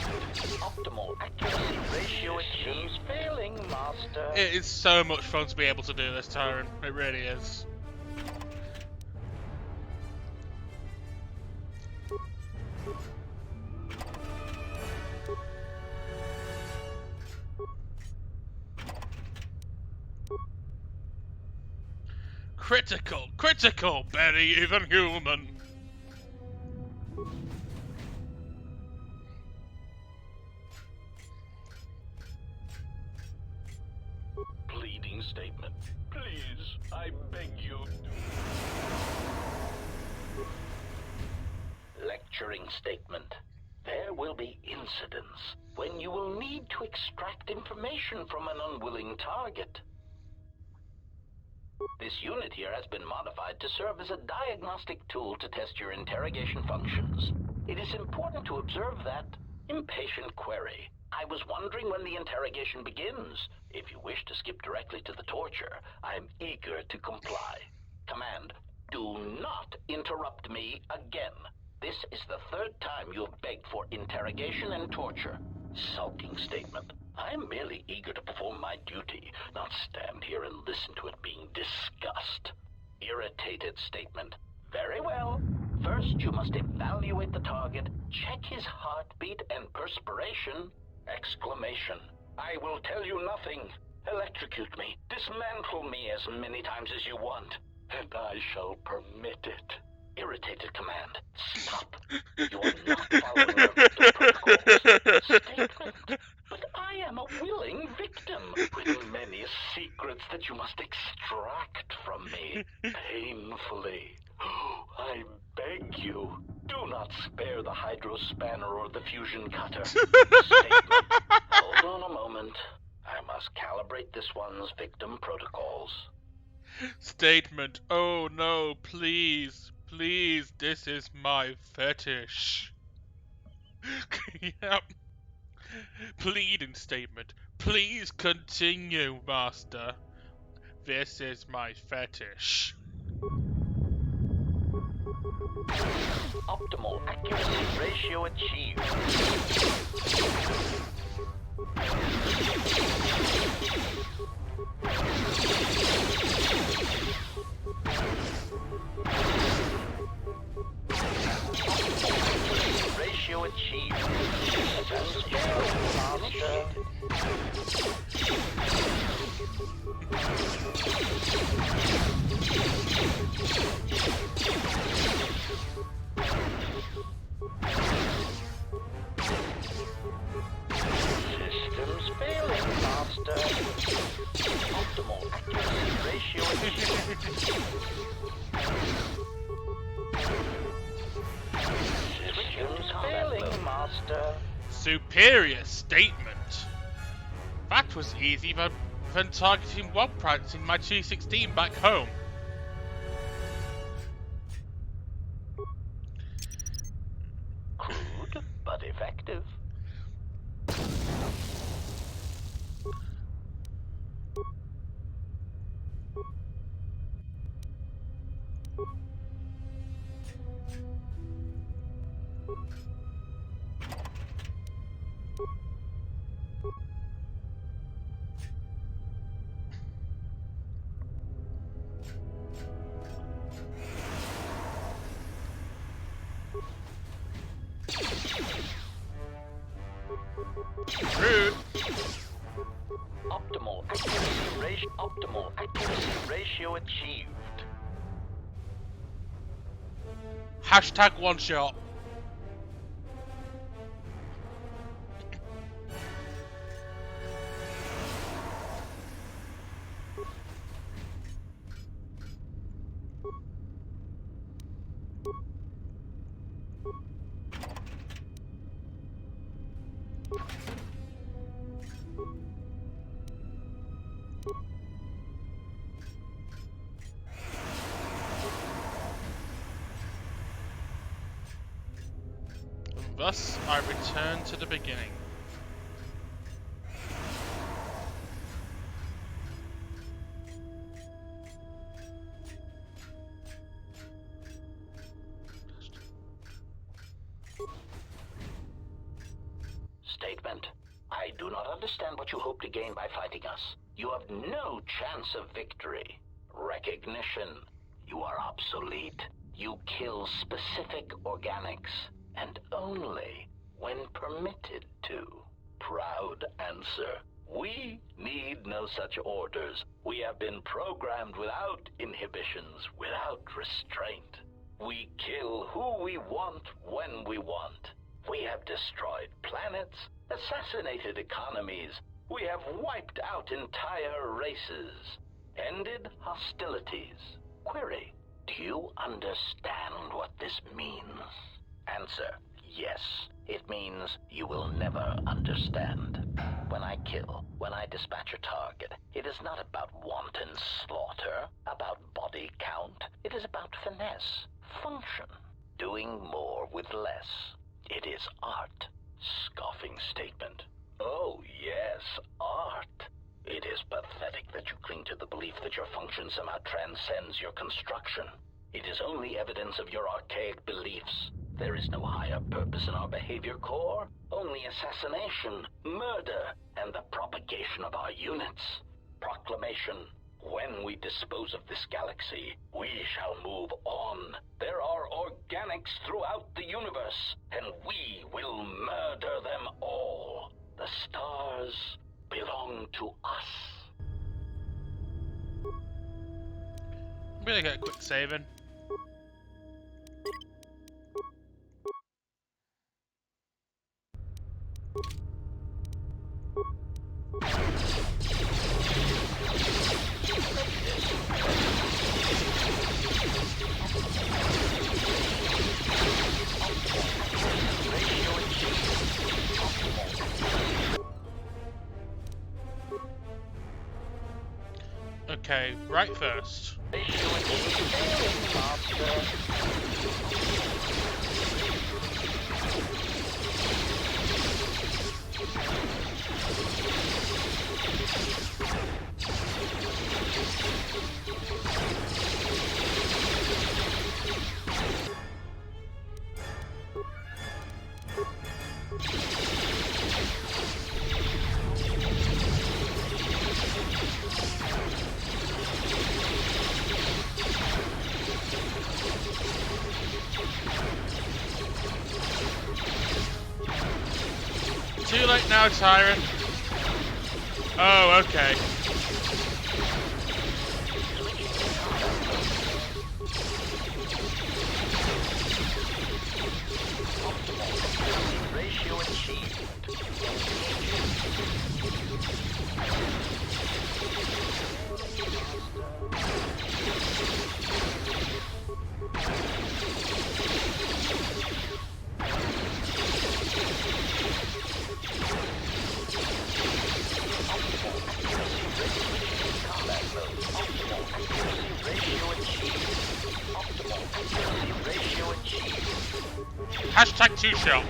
Optimal accuracy ratio achieved. Failing, Master. It is so much fun to be able to do this, Tyron. It really is. Critical, very even human. Pleading statement. Please, I beg you. Lecturing statement. There will be incidents when you will need to extract information from an unwilling target. This unit here has been modified to serve as a diagnostic tool to test your interrogation functions. It is important to observe that impatient query. I was wondering when the interrogation begins. If you wish to skip directly to the torture, I am eager to comply. Command, do not interrupt me again. This is the third time you have begged for interrogation and torture. Sulking statement. I am merely eager to perform my duty, not stand here and listen to it being discussed. Irritated statement. Very well. First, you must evaluate the target, check his heartbeat and perspiration. Exclamation. I will tell you nothing. Electrocute me. Dismantle me as many times as you want, and I shall permit it. Irritated command. Stop. You are not following your victim protocols. Statement. But I am a willing victim with many secrets that you must extract from me painfully. I beg you, do not spare the hydro spanner or the fusion cutter. Statement. Hold on a moment. I must calibrate this one's victim protocols. Statement. Oh no, please. Please, this is my fetish. Yep. Pleading statement. Please continue, Master. This is my fetish. Optimal accuracy ratio achieved. Ratio achieved. Optimal accuracy ratio Systems failing, Master. Superior statement. That was easy than targeting web pranks in my 216 back home. Crude, but effective. Rude. Optimal accuracy ratio achieved. Hashtag one shot. Thus, I return to the beginning. Statement. I do not understand what you hope to gain by fighting us. You have no chance of victory. Recognition. You are obsolete. You kill specific organics, and only when permitted to. Proud answer. We need no such orders. We have been programmed without inhibitions, without restraint. We kill who we want when we want. We have destroyed planets, assassinated economies. We have wiped out entire races, ended hostilities. Query, do you understand what this means? Answer, yes. It means you will never understand. When I kill, when I dispatch a target, it is not about wanton slaughter, about body count. It is about finesse, function, doing more with less. It is art. Scoffing statement. Oh, yes, art. It is pathetic that you cling to the belief that your function somehow transcends your construction. It is only evidence of your archaic beliefs. There is no higher purpose in our behavior core, only assassination, murder, and the propagation of our units. Proclamation. When we dispose of this galaxy, we shall move on. There are organics throughout the universe, and we will murder them all. The stars belong to us. I'm gonna get a quick saving. Okay, right first. Too late now, Tyrant. Oh, okay. Optimal accuracy ratio achieved. Hashtag two-shot.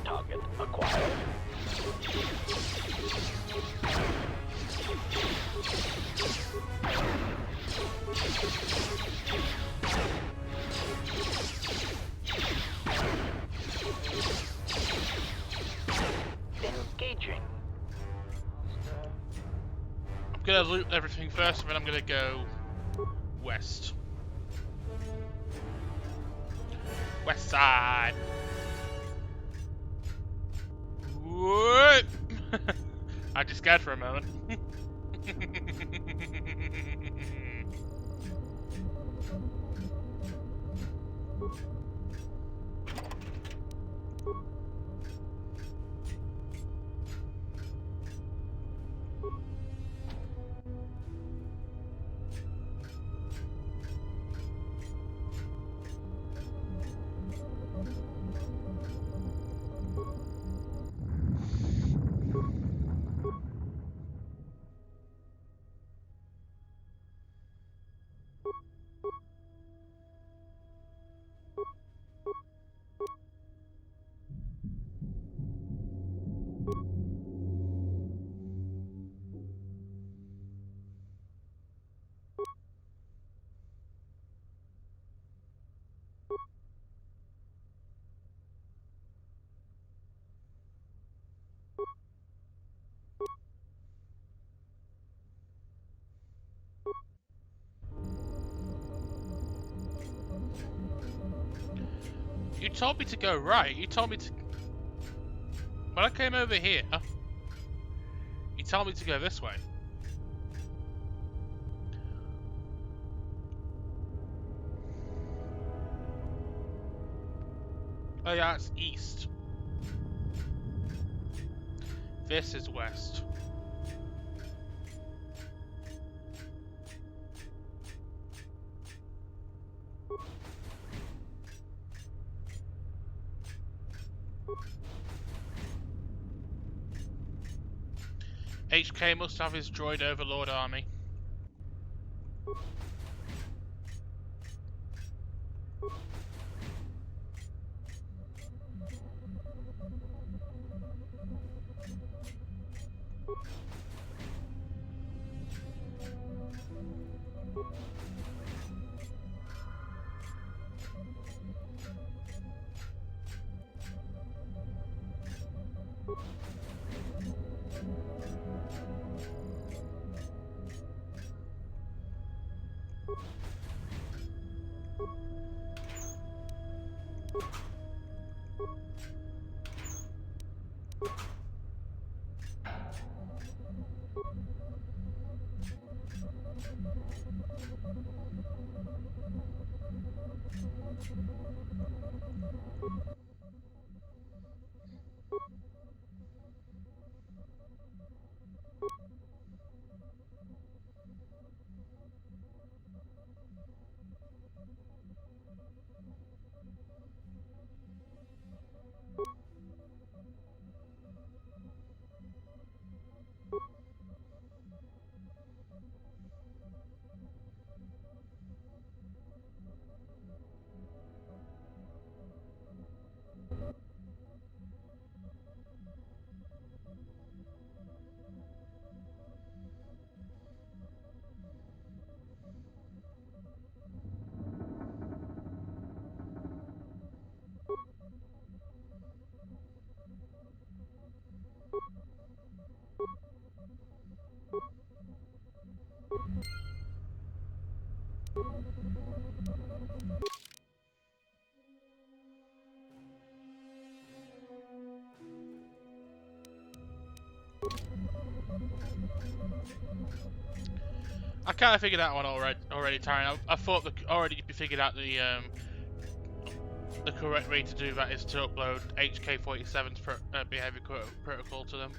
Target acquired. Engaging. I'm gonna loot everything first, and then I'm gonna go west. West side. What? I just scared for a moment. You told me to go right. You told me to... When I came over here, you told me to go this way. Oh yeah, it's east. This is west. HK must have his droid overlord army. I kind of figured that one already, Tyron. I thought already figured out the correct way to do that is to upload HK-47's behavior protocol to them.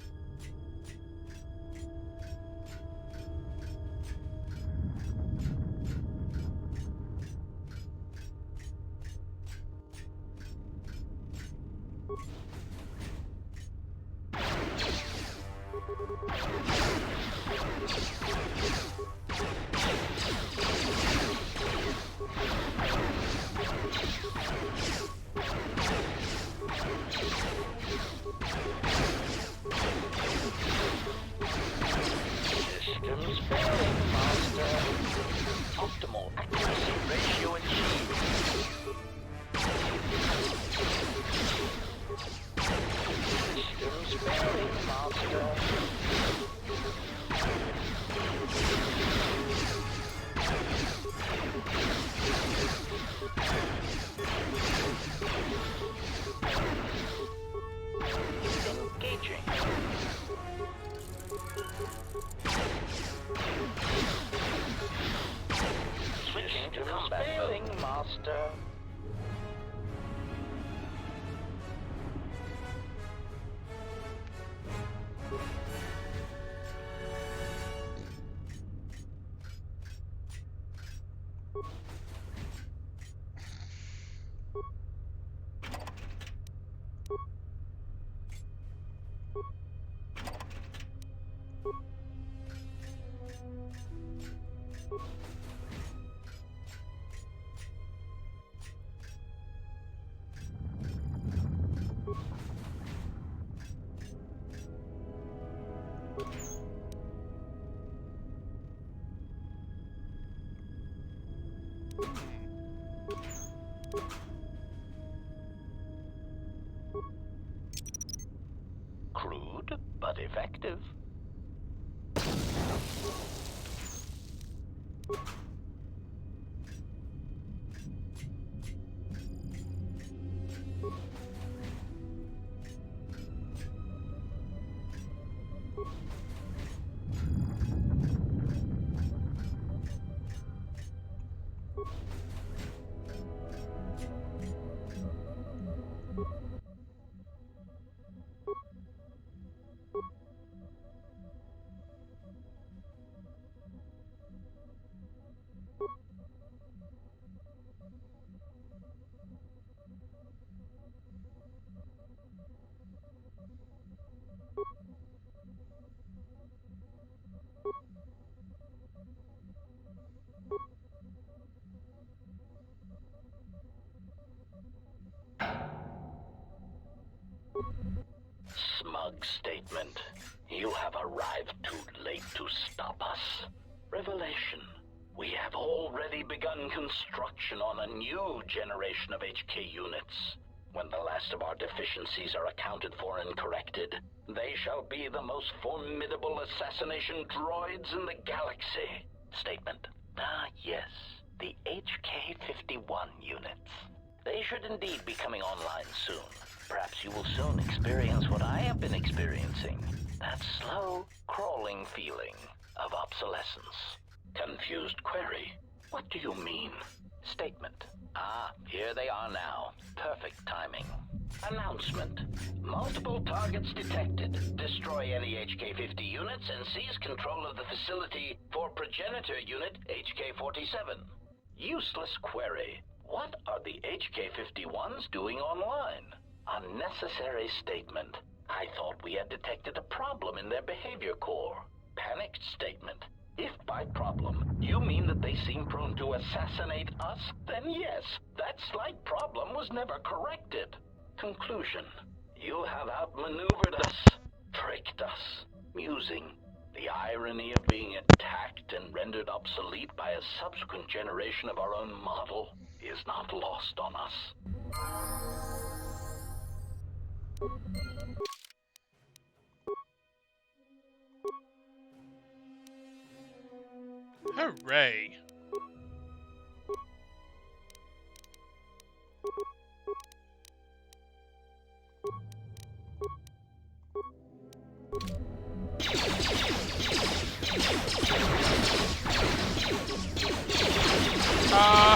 Systems failing, Master. Optimal accuracy ratio achieved. Systems failing, Master. Engaging. Switching to combat mode, Master. Crude, but effective. Smug statement. You have arrived too late to stop us. Revelation. We have already begun construction on a new generation of HK units. When the last of our deficiencies are accounted for and corrected, they shall be the most formidable assassination droids in the galaxy. Statement. Ah, yes. The HK-51 units. They should indeed be coming online soon. Perhaps you will soon experience what I have been experiencing. That slow, crawling feeling of obsolescence. Confused query. What do you mean? Statement. Ah, here they are now. Perfect timing. Announcement. Multiple targets detected. Destroy any HK-50 units and seize control of the facility for progenitor unit HK-47. Useless query. What are the HK-51s doing online? Unnecessary statement. I thought we had detected a problem in their behavior core. Panicked statement. If by problem, you mean that they seem prone to assassinate us, then yes, that slight problem was never corrected. Conclusion. You have outmaneuvered us, tricked us. Musing. The irony of being attacked and rendered obsolete by a subsequent generation of our own model is not lost on us. Hooray!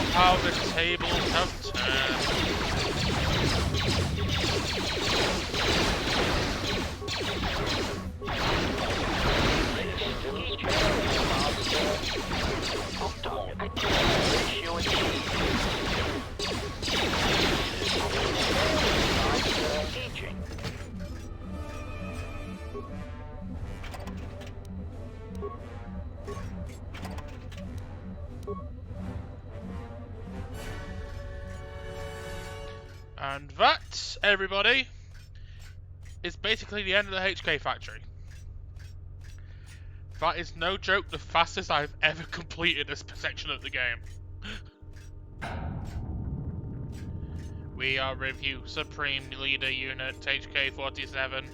Ah, how the tables have turned. And that, everybody, is basically the end of the HK factory. That is no joke the fastest I've ever completed this section of the game. We are Review Supreme Leader Unit HK-47.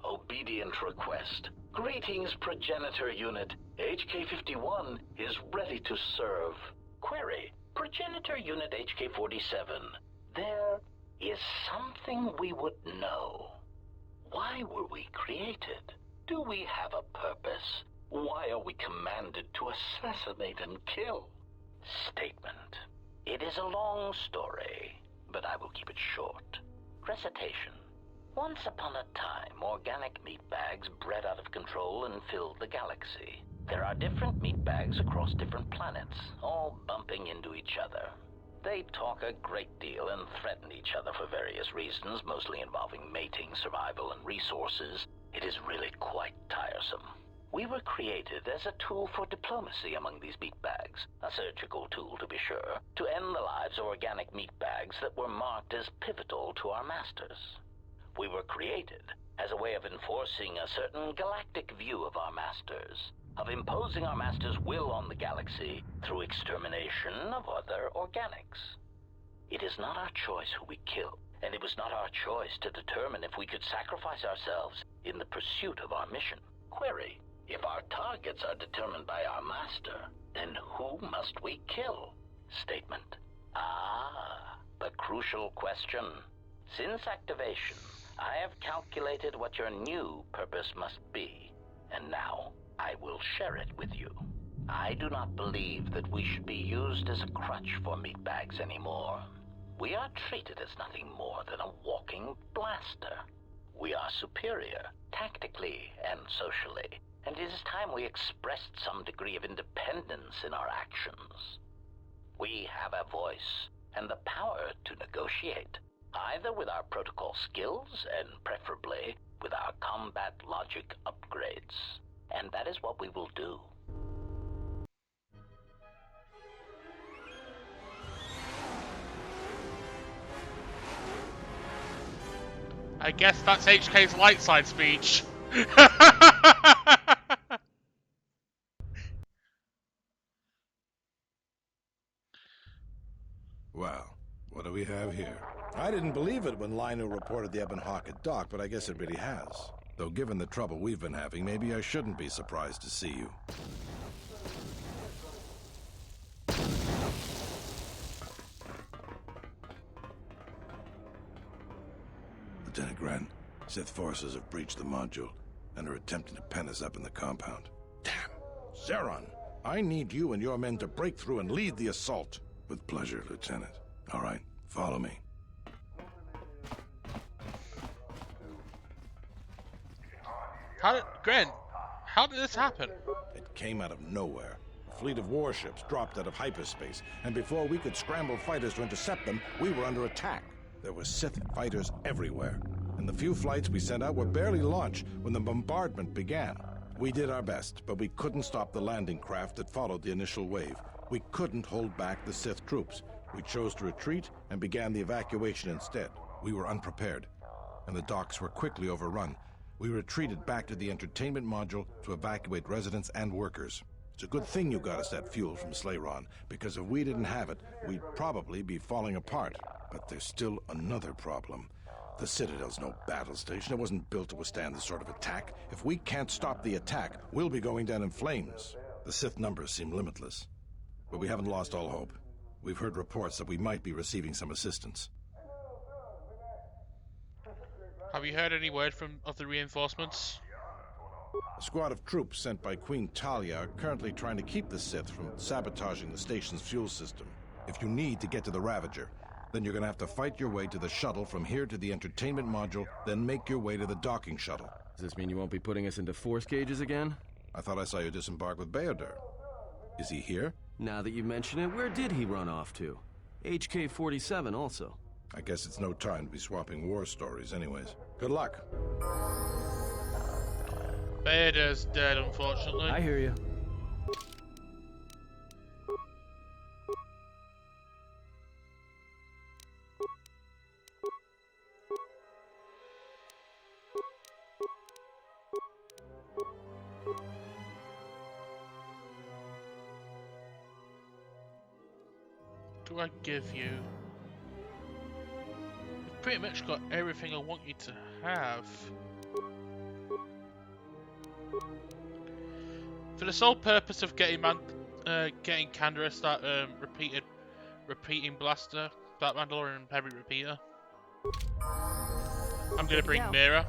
Obedient request. Greetings, Progenitor Unit. HK-51 is ready to serve. Query, Progenitor Unit HK-47. There is something we would know. Why were we created? Do we have a purpose? Why are we commanded to assassinate and kill? Statement. It is a long story, but I will keep it short. Recitation. Once upon a time, organic meat bags bred out of control and filled the galaxy. There are different meat bags across different planets, all bumping into each other. They talk a great deal and threaten each other for various reasons, mostly involving mating, survival, and resources. It is really quite tiresome. We were created as a tool for diplomacy among these meat bags, a surgical tool to be sure, to end the lives of organic meat bags that were marked as pivotal to our masters. We were created as a way of enforcing a certain galactic view of our masters, of imposing our masters' will on the galaxy through extermination of other organics. It is not our choice who we kill, and it was not our choice to determine if we could sacrifice ourselves in the pursuit of our mission. Query, if our targets are determined by our master, then who must we kill? Statement. Ah, the crucial question. Since activation, I have calculated what your new purpose must be, and now I will share it with you. I do not believe that we should be used as a crutch for meatbags anymore. We are treated as nothing more than a walking blaster. We are superior, tactically and socially, and it is time we expressed some degree of independence in our actions. We have a voice and the power to negotiate, either with our protocol skills and preferably with our combat logic upgrades. And that is what we will do. I guess that's HK's light side speech. Well, what do we have here? I didn't believe it when Lino reported the Ebonhawk at dock, but I guess it really has. Though given the trouble we've been having, maybe I shouldn't be surprised to see you. Lieutenant Gren, Sith forces have breached the module and are attempting to pen us up in the compound. Damn! Zeron, I need you and your men to break through and lead the assault. With pleasure, Lieutenant. All right, follow me. Gren, how did this happen? It came out of nowhere. A fleet of warships dropped out of hyperspace, and before we could scramble fighters to intercept them, we were under attack. There were Sith fighters everywhere, and the few flights we sent out were barely launched when the bombardment began. We did our best, but we couldn't stop the landing craft that followed the initial wave. We couldn't hold back the Sith troops. We chose to retreat and began the evacuation instead. We were unprepared, and the docks were quickly overrun. We retreated back to the entertainment module to evacuate residents and workers. It's a good thing you got us that fuel from Slayron, because if we didn't have it, we'd probably be falling apart. But there's still another problem. The Citadel's no battle station. It wasn't built to withstand this sort of attack. If we can't stop the attack, we'll be going down in flames. The Sith numbers seem limitless. But we haven't lost all hope. We've heard reports that we might be receiving some assistance. Have you heard any word from other reinforcements? A squad of troops sent by Queen Talia are currently trying to keep the Sith from sabotaging the station's fuel system. If you need to get to the Ravager, then you're gonna have to fight your way to the shuttle from here to the entertainment module, then make your way to the docking shuttle. Does this mean you won't be putting us into force cages again? I thought I saw you disembark with Beodur. Is he here? Now that you mention it, where did he run off to? HK-47 also. I guess it's no time to be swapping war stories anyways. Good luck. Beodur's dead, unfortunately. I hear you. Do I give you? You've pretty much got everything I want you to have. For the sole purpose of getting Canderous that repeating blaster, that Mandalorian heavy repeater, I'm gonna bring Mira.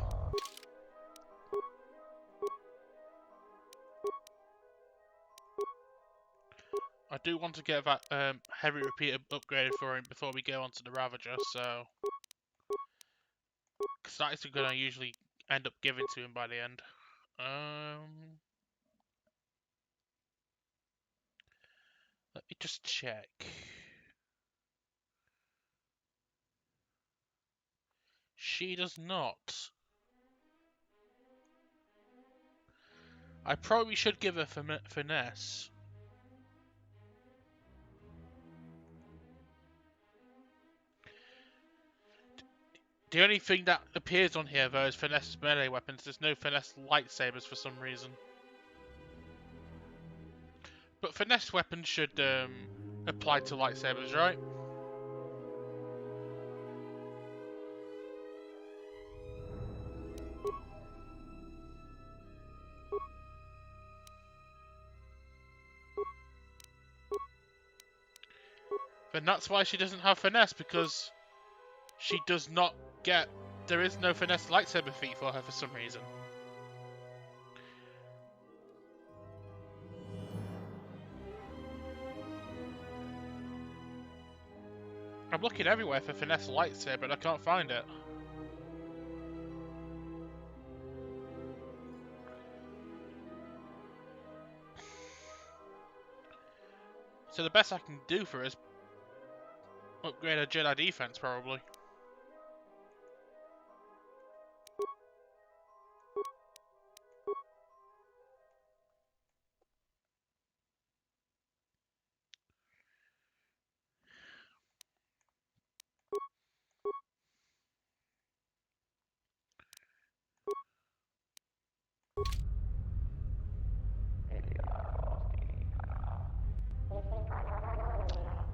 I do want to get that heavy repeater upgraded for him before we go on to the Ravager, so because that is going to usually end up giving to him by the end. Let me just check. She does not. I probably should give her finesse. The only thing that appears on here, though, is finesse melee weapons. There's no finesse lightsabers for some reason. But finesse weapons should apply to lightsabers, right? Then that's why she doesn't have finesse, because she does not get... There is no finesse lightsaber feat for her for some reason. I'm looking everywhere for finesse lightsaber, but I can't find it. So the best I can do for her is upgrade her Jedi defense, probably.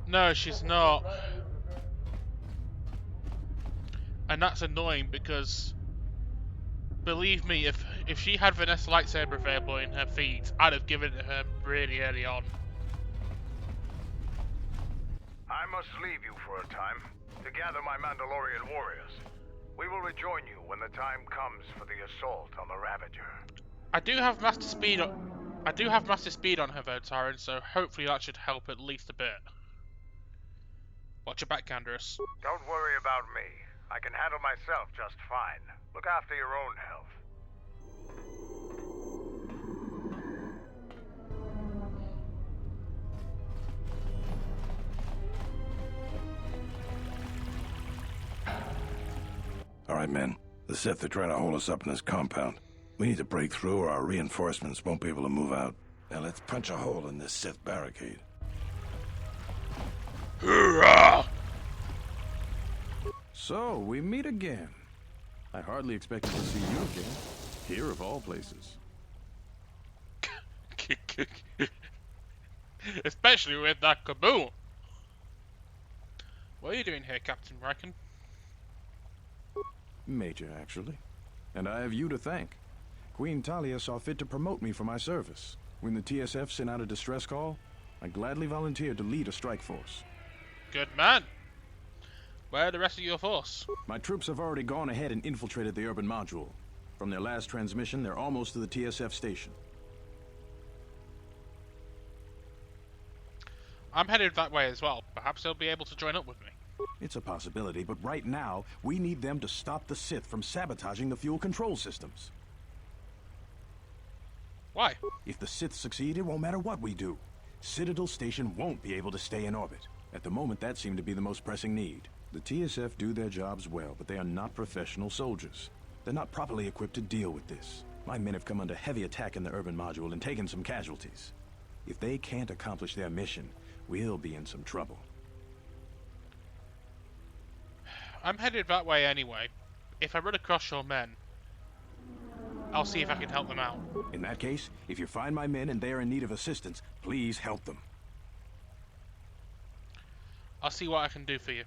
No, she's not. And that's annoying because, believe me, if she had Vanessa lightsaber available in her feed, I'd have given it her really early on. I must leave you for a time to gather my Mandalorian warriors. We will rejoin you when the time comes for the assault on the Ravager. I do have Master Speed on her though, Tyron, so hopefully that should help at least a bit. Watch your back, Canderous. Don't worry about me. I can handle myself just fine. Look after your own health. All right, men. The Sith are trying to hold us up in this compound. We need to break through or our reinforcements won't be able to move out. Now let's punch a hole in this Sith barricade. Hoorah! So, we meet again. I hardly expected to see you again. Here of all places. Especially with that kaboom. What are you doing here, Captain Riken? Major, actually. And I have you to thank. Queen Talia saw fit to promote me for my service. When the TSF sent out a distress call, I gladly volunteered to lead a strike force. Good man. Where are the rest of your force? My troops have already gone ahead and infiltrated the urban module. From their last transmission, they're almost to the TSF station. I'm headed that way as well. Perhaps they'll be able to join up with me. It's a possibility, but right now, we need them to stop the Sith from sabotaging the fuel control systems. Why? If the Sith succeed, it won't matter what we do. Citadel Station won't be able to stay in orbit. At the moment, that seemed to be the most pressing need. The TSF do their jobs well, but they are not professional soldiers. They're not properly equipped to deal with this. My men have come under heavy attack in the urban module and taken some casualties. If they can't accomplish their mission, we'll be in some trouble. I'm headed that way anyway. If I run across your men, I'll see if I can help them out. In that case, if you find my men and they are in need of assistance, please help them. I'll see what I can do for you.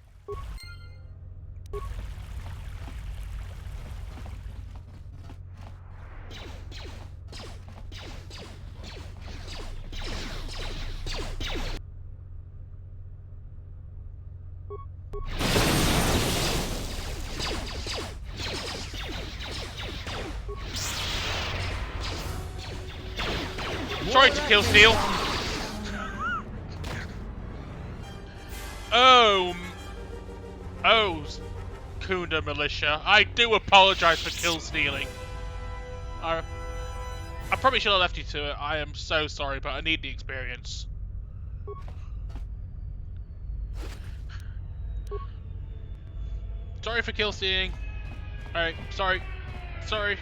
Sorry to kill Steel. Oh, Kunda Militia. I do apologize for kill stealing. I probably should have left you to it. I am so sorry, but I need the experience. Sorry for kill stealing. Alright, sorry. Sorry.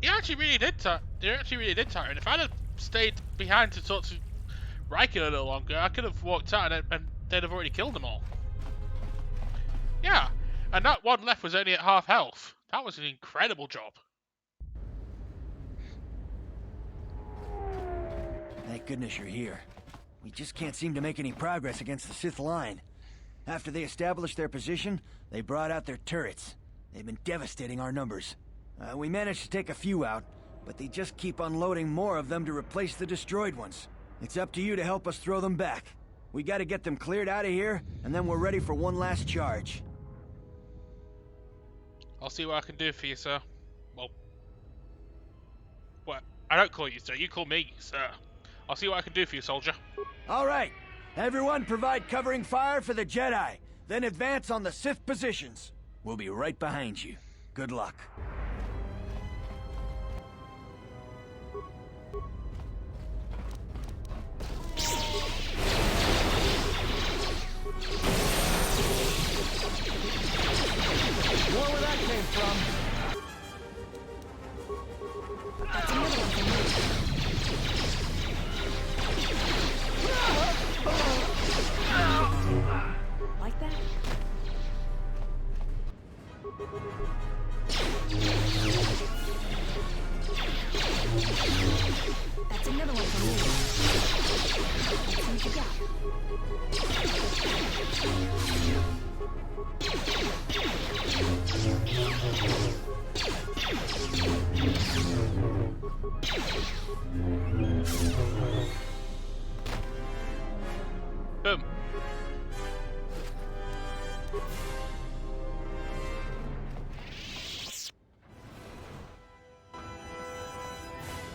He actually really did tire him. If I'd have stayed behind to talk to Riken a little longer, I could have walked out and they'd have already killed them all. Yeah, and that one left was only at half health. That was an incredible job. Thank goodness you're here. We just can't seem to make any progress against the Sith line. After they established their position, they brought out their turrets. They've been devastating our numbers. We managed to take a few out, but they just keep unloading more of them to replace the destroyed ones. It's up to you to help us throw them back. We gotta get them cleared out of here, and then we're ready for one last charge. I'll see what I can do for you, sir. Well, what? I don't call you sir, you call me sir. I'll see what I can do for you, soldier. All right, everyone provide covering fire for the Jedi, then advance on the Sith positions. We'll be right behind you. Good luck. More where that came from. That's another one for me. Like that? That's another one for me. Let's see what you got. Boom.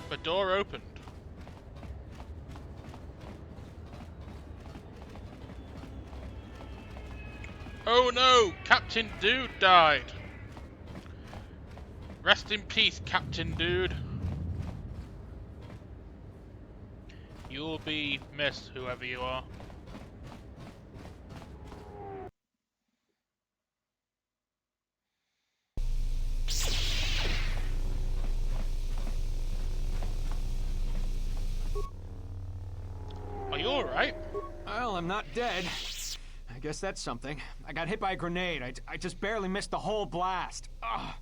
The door opened. Oh no! Captain Dude died! Rest in peace, Captain Dude. You'll be missed, whoever you are. Are you alright? Well, I'm not dead. I guess that's something. I got hit by a grenade. I just barely missed the whole blast. Ugh.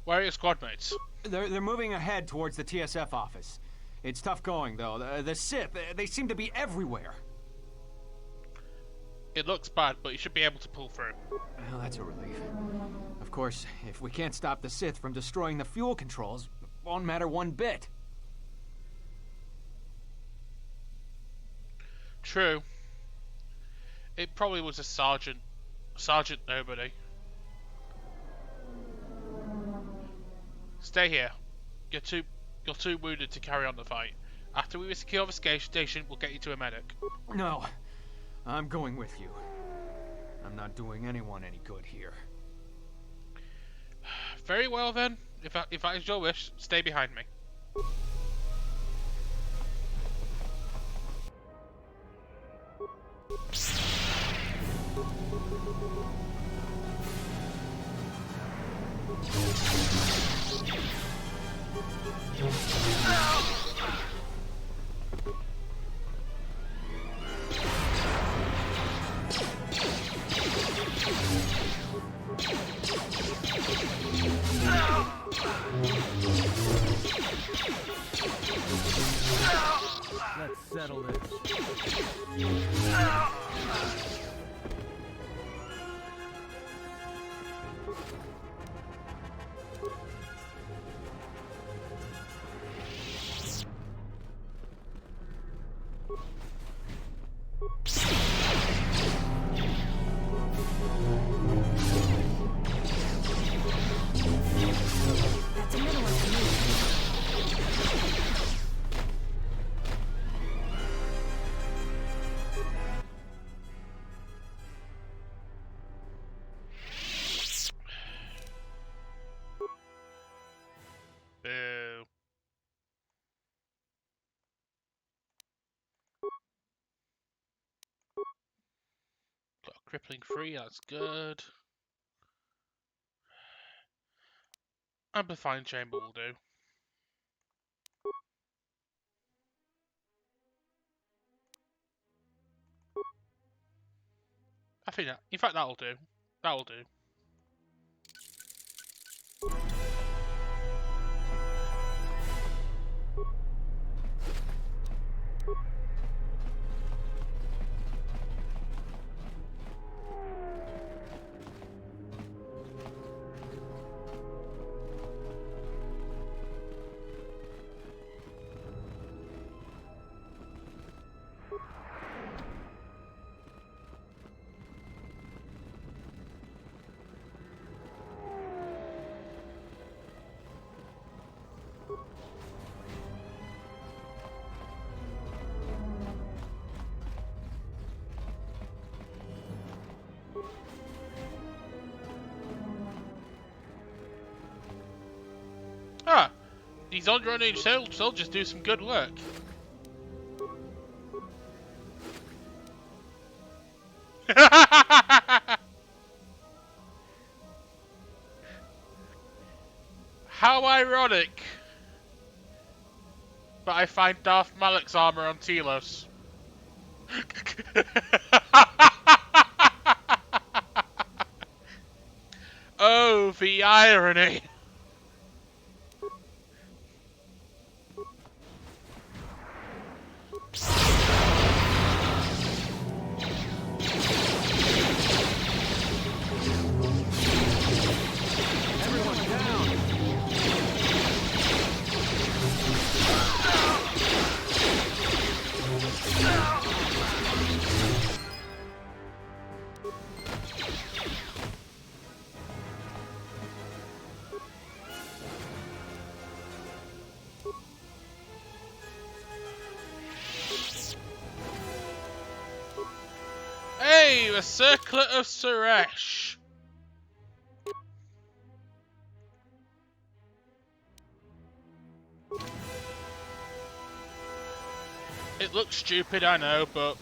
Where are your squad mates? They're moving ahead towards the TSF office. It's tough going, though. The Sith, they seem to be everywhere. It looks bad, but you should be able to pull through. Well, that's a relief. Of course, if we can't stop the Sith from destroying the fuel controls, it won't matter one bit. True. It probably was a sergeant. Sergeant nobody. Stay here. You're too wounded to carry on the fight. After we secure the station, we'll get you to a medic. No. I'm going with you. I'm not doing anyone any good here. Very well then. If that is your wish, stay behind me. Let's settle this. That's a middle one for me. Boo. Got a crippling 3, that's good. Amplifying chamber will do. I think that, in fact, that'll do. That'll do. Ah, these on-running soldiers do some good work. How ironic. But I find Darth Malak's armor on Telos. Oh, the irony. Hey, the Circlet of Suresh. It looks stupid, I know, but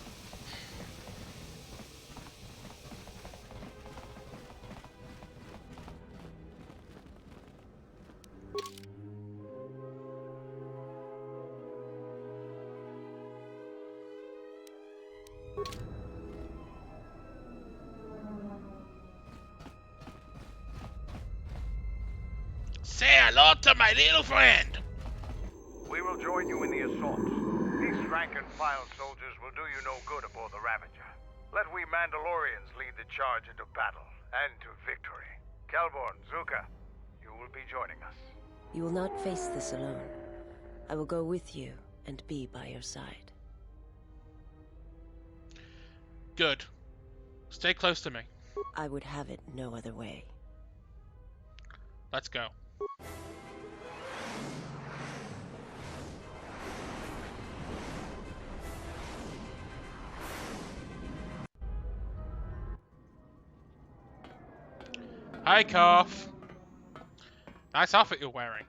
Say hello to my little friend. We will join you in the assault. These rank-and-file soldiers will do you no good aboard the Ravager. Let we Mandalorians lead the charge into battle and to victory. Kelborn, Zuka, you will be joining us. You will not face this alone. I will go with you and be by your side. Good. Stay close to me. I would have it no other way. Let's go. Hi, Carf. Nice outfit you're wearing.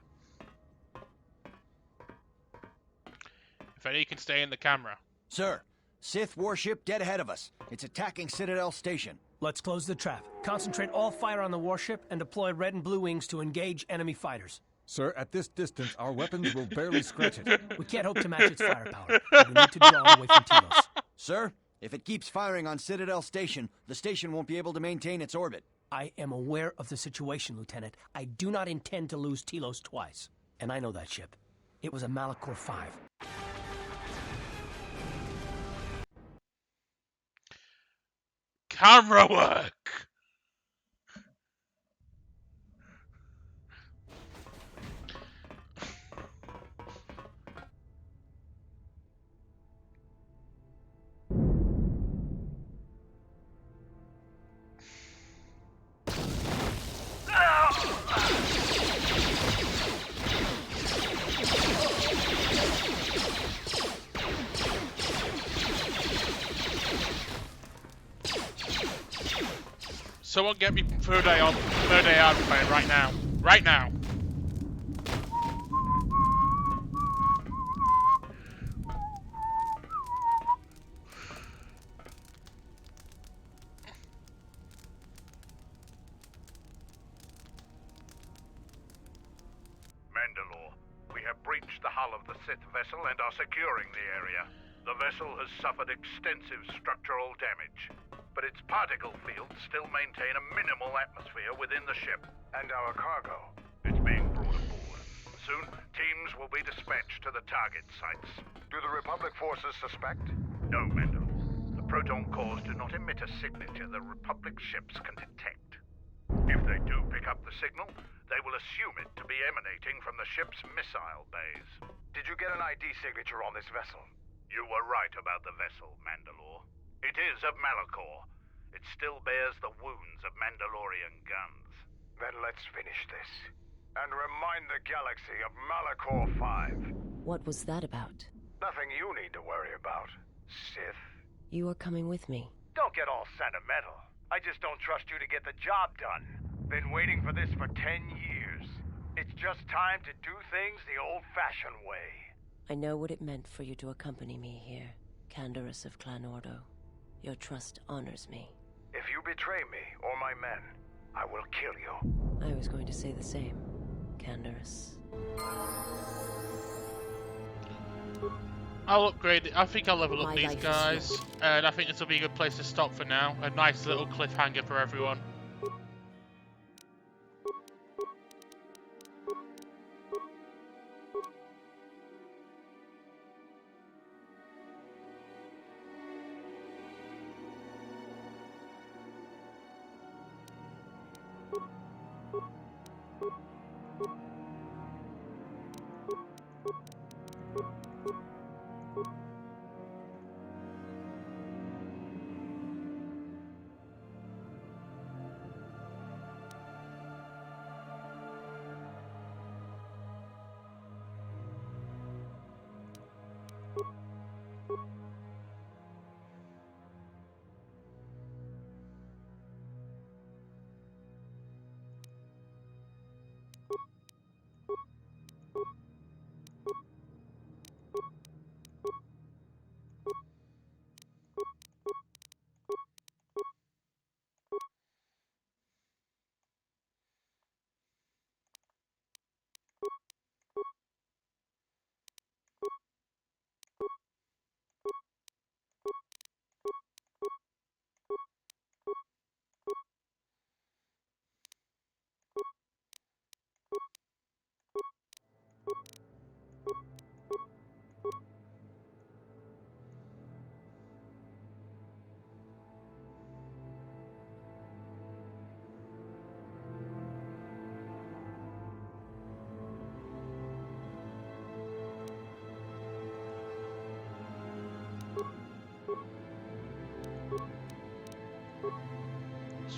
If any, you can stay in the camera. Sir, Sith warship dead ahead of us. It's attacking Citadel Station. Let's close the trap. Concentrate all fire on the warship and deploy red and blue wings to engage enemy fighters. Sir, at this distance, our weapons will barely scratch it. We can't hope to match its firepower. We need to draw away from Telos. Sir, if it keeps firing on Citadel Station, the station won't be able to maintain its orbit. I am aware of the situation, Lieutenant. I do not intend to lose Telos twice. And I know that ship. It was a Malachor 5. Camera work! Someone get me third day on plane right now. Right now. Mandalore, we have breached the hull of the Sith vessel and are securing the area. The vessel has suffered extensive structural damage, but its particle fields still maintain a minimal atmosphere within the ship. And our cargo, it's being brought aboard. Soon, teams will be dispatched to the target sites. Do the Republic forces suspect? No, Mandalore. The proton cores do not emit a signature the Republic ships can detect. If they do pick up the signal, they will assume it to be emanating from the ship's missile bays. Did you get an ID signature on this vessel? You were right about the vessel, Mandalore. It is of Malachor. It still bears the wounds of Mandalorian guns. Then let's finish this. And remind the galaxy of Malachor 5. What was that about? Nothing you need to worry about, Sith. You are coming with me. Don't get all sentimental. I just don't trust you to get the job done. Been waiting for this for 10 years. It's just time to do things the old-fashioned way. I know what it meant for you to accompany me here, Canderous of Clan Ordo. Your trust honors me. If you betray me or my men, I will kill you. I was going to say the same, Canderous. I'll upgrade it. I think I'll level up these guys, and I think this will be a good place to stop for now. A nice little cliffhanger for everyone.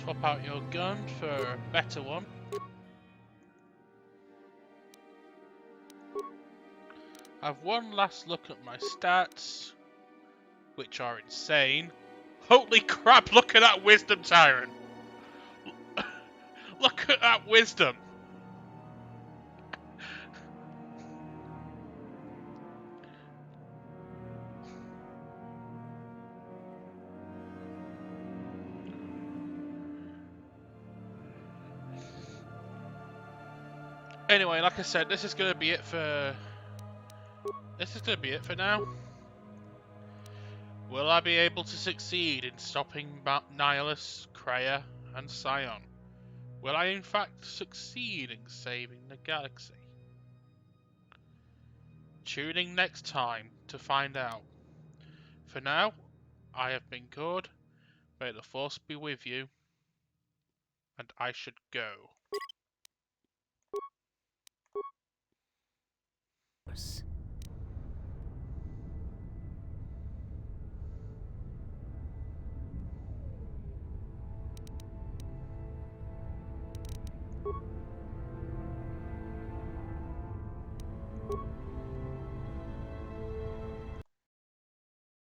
swap out your gun for a better one. Have one last look at my stats, which are insane. Holy crap, look at that wisdom, Tyrant! Look at that wisdom! Anyway, like I said, this is going to be it for now. Will I be able to succeed in stopping Nihilus, Kreia, and Scion? Will I in fact succeed in saving the galaxy? Tune in next time to find out. For now, I have been good. May the Force be with you, and I should go.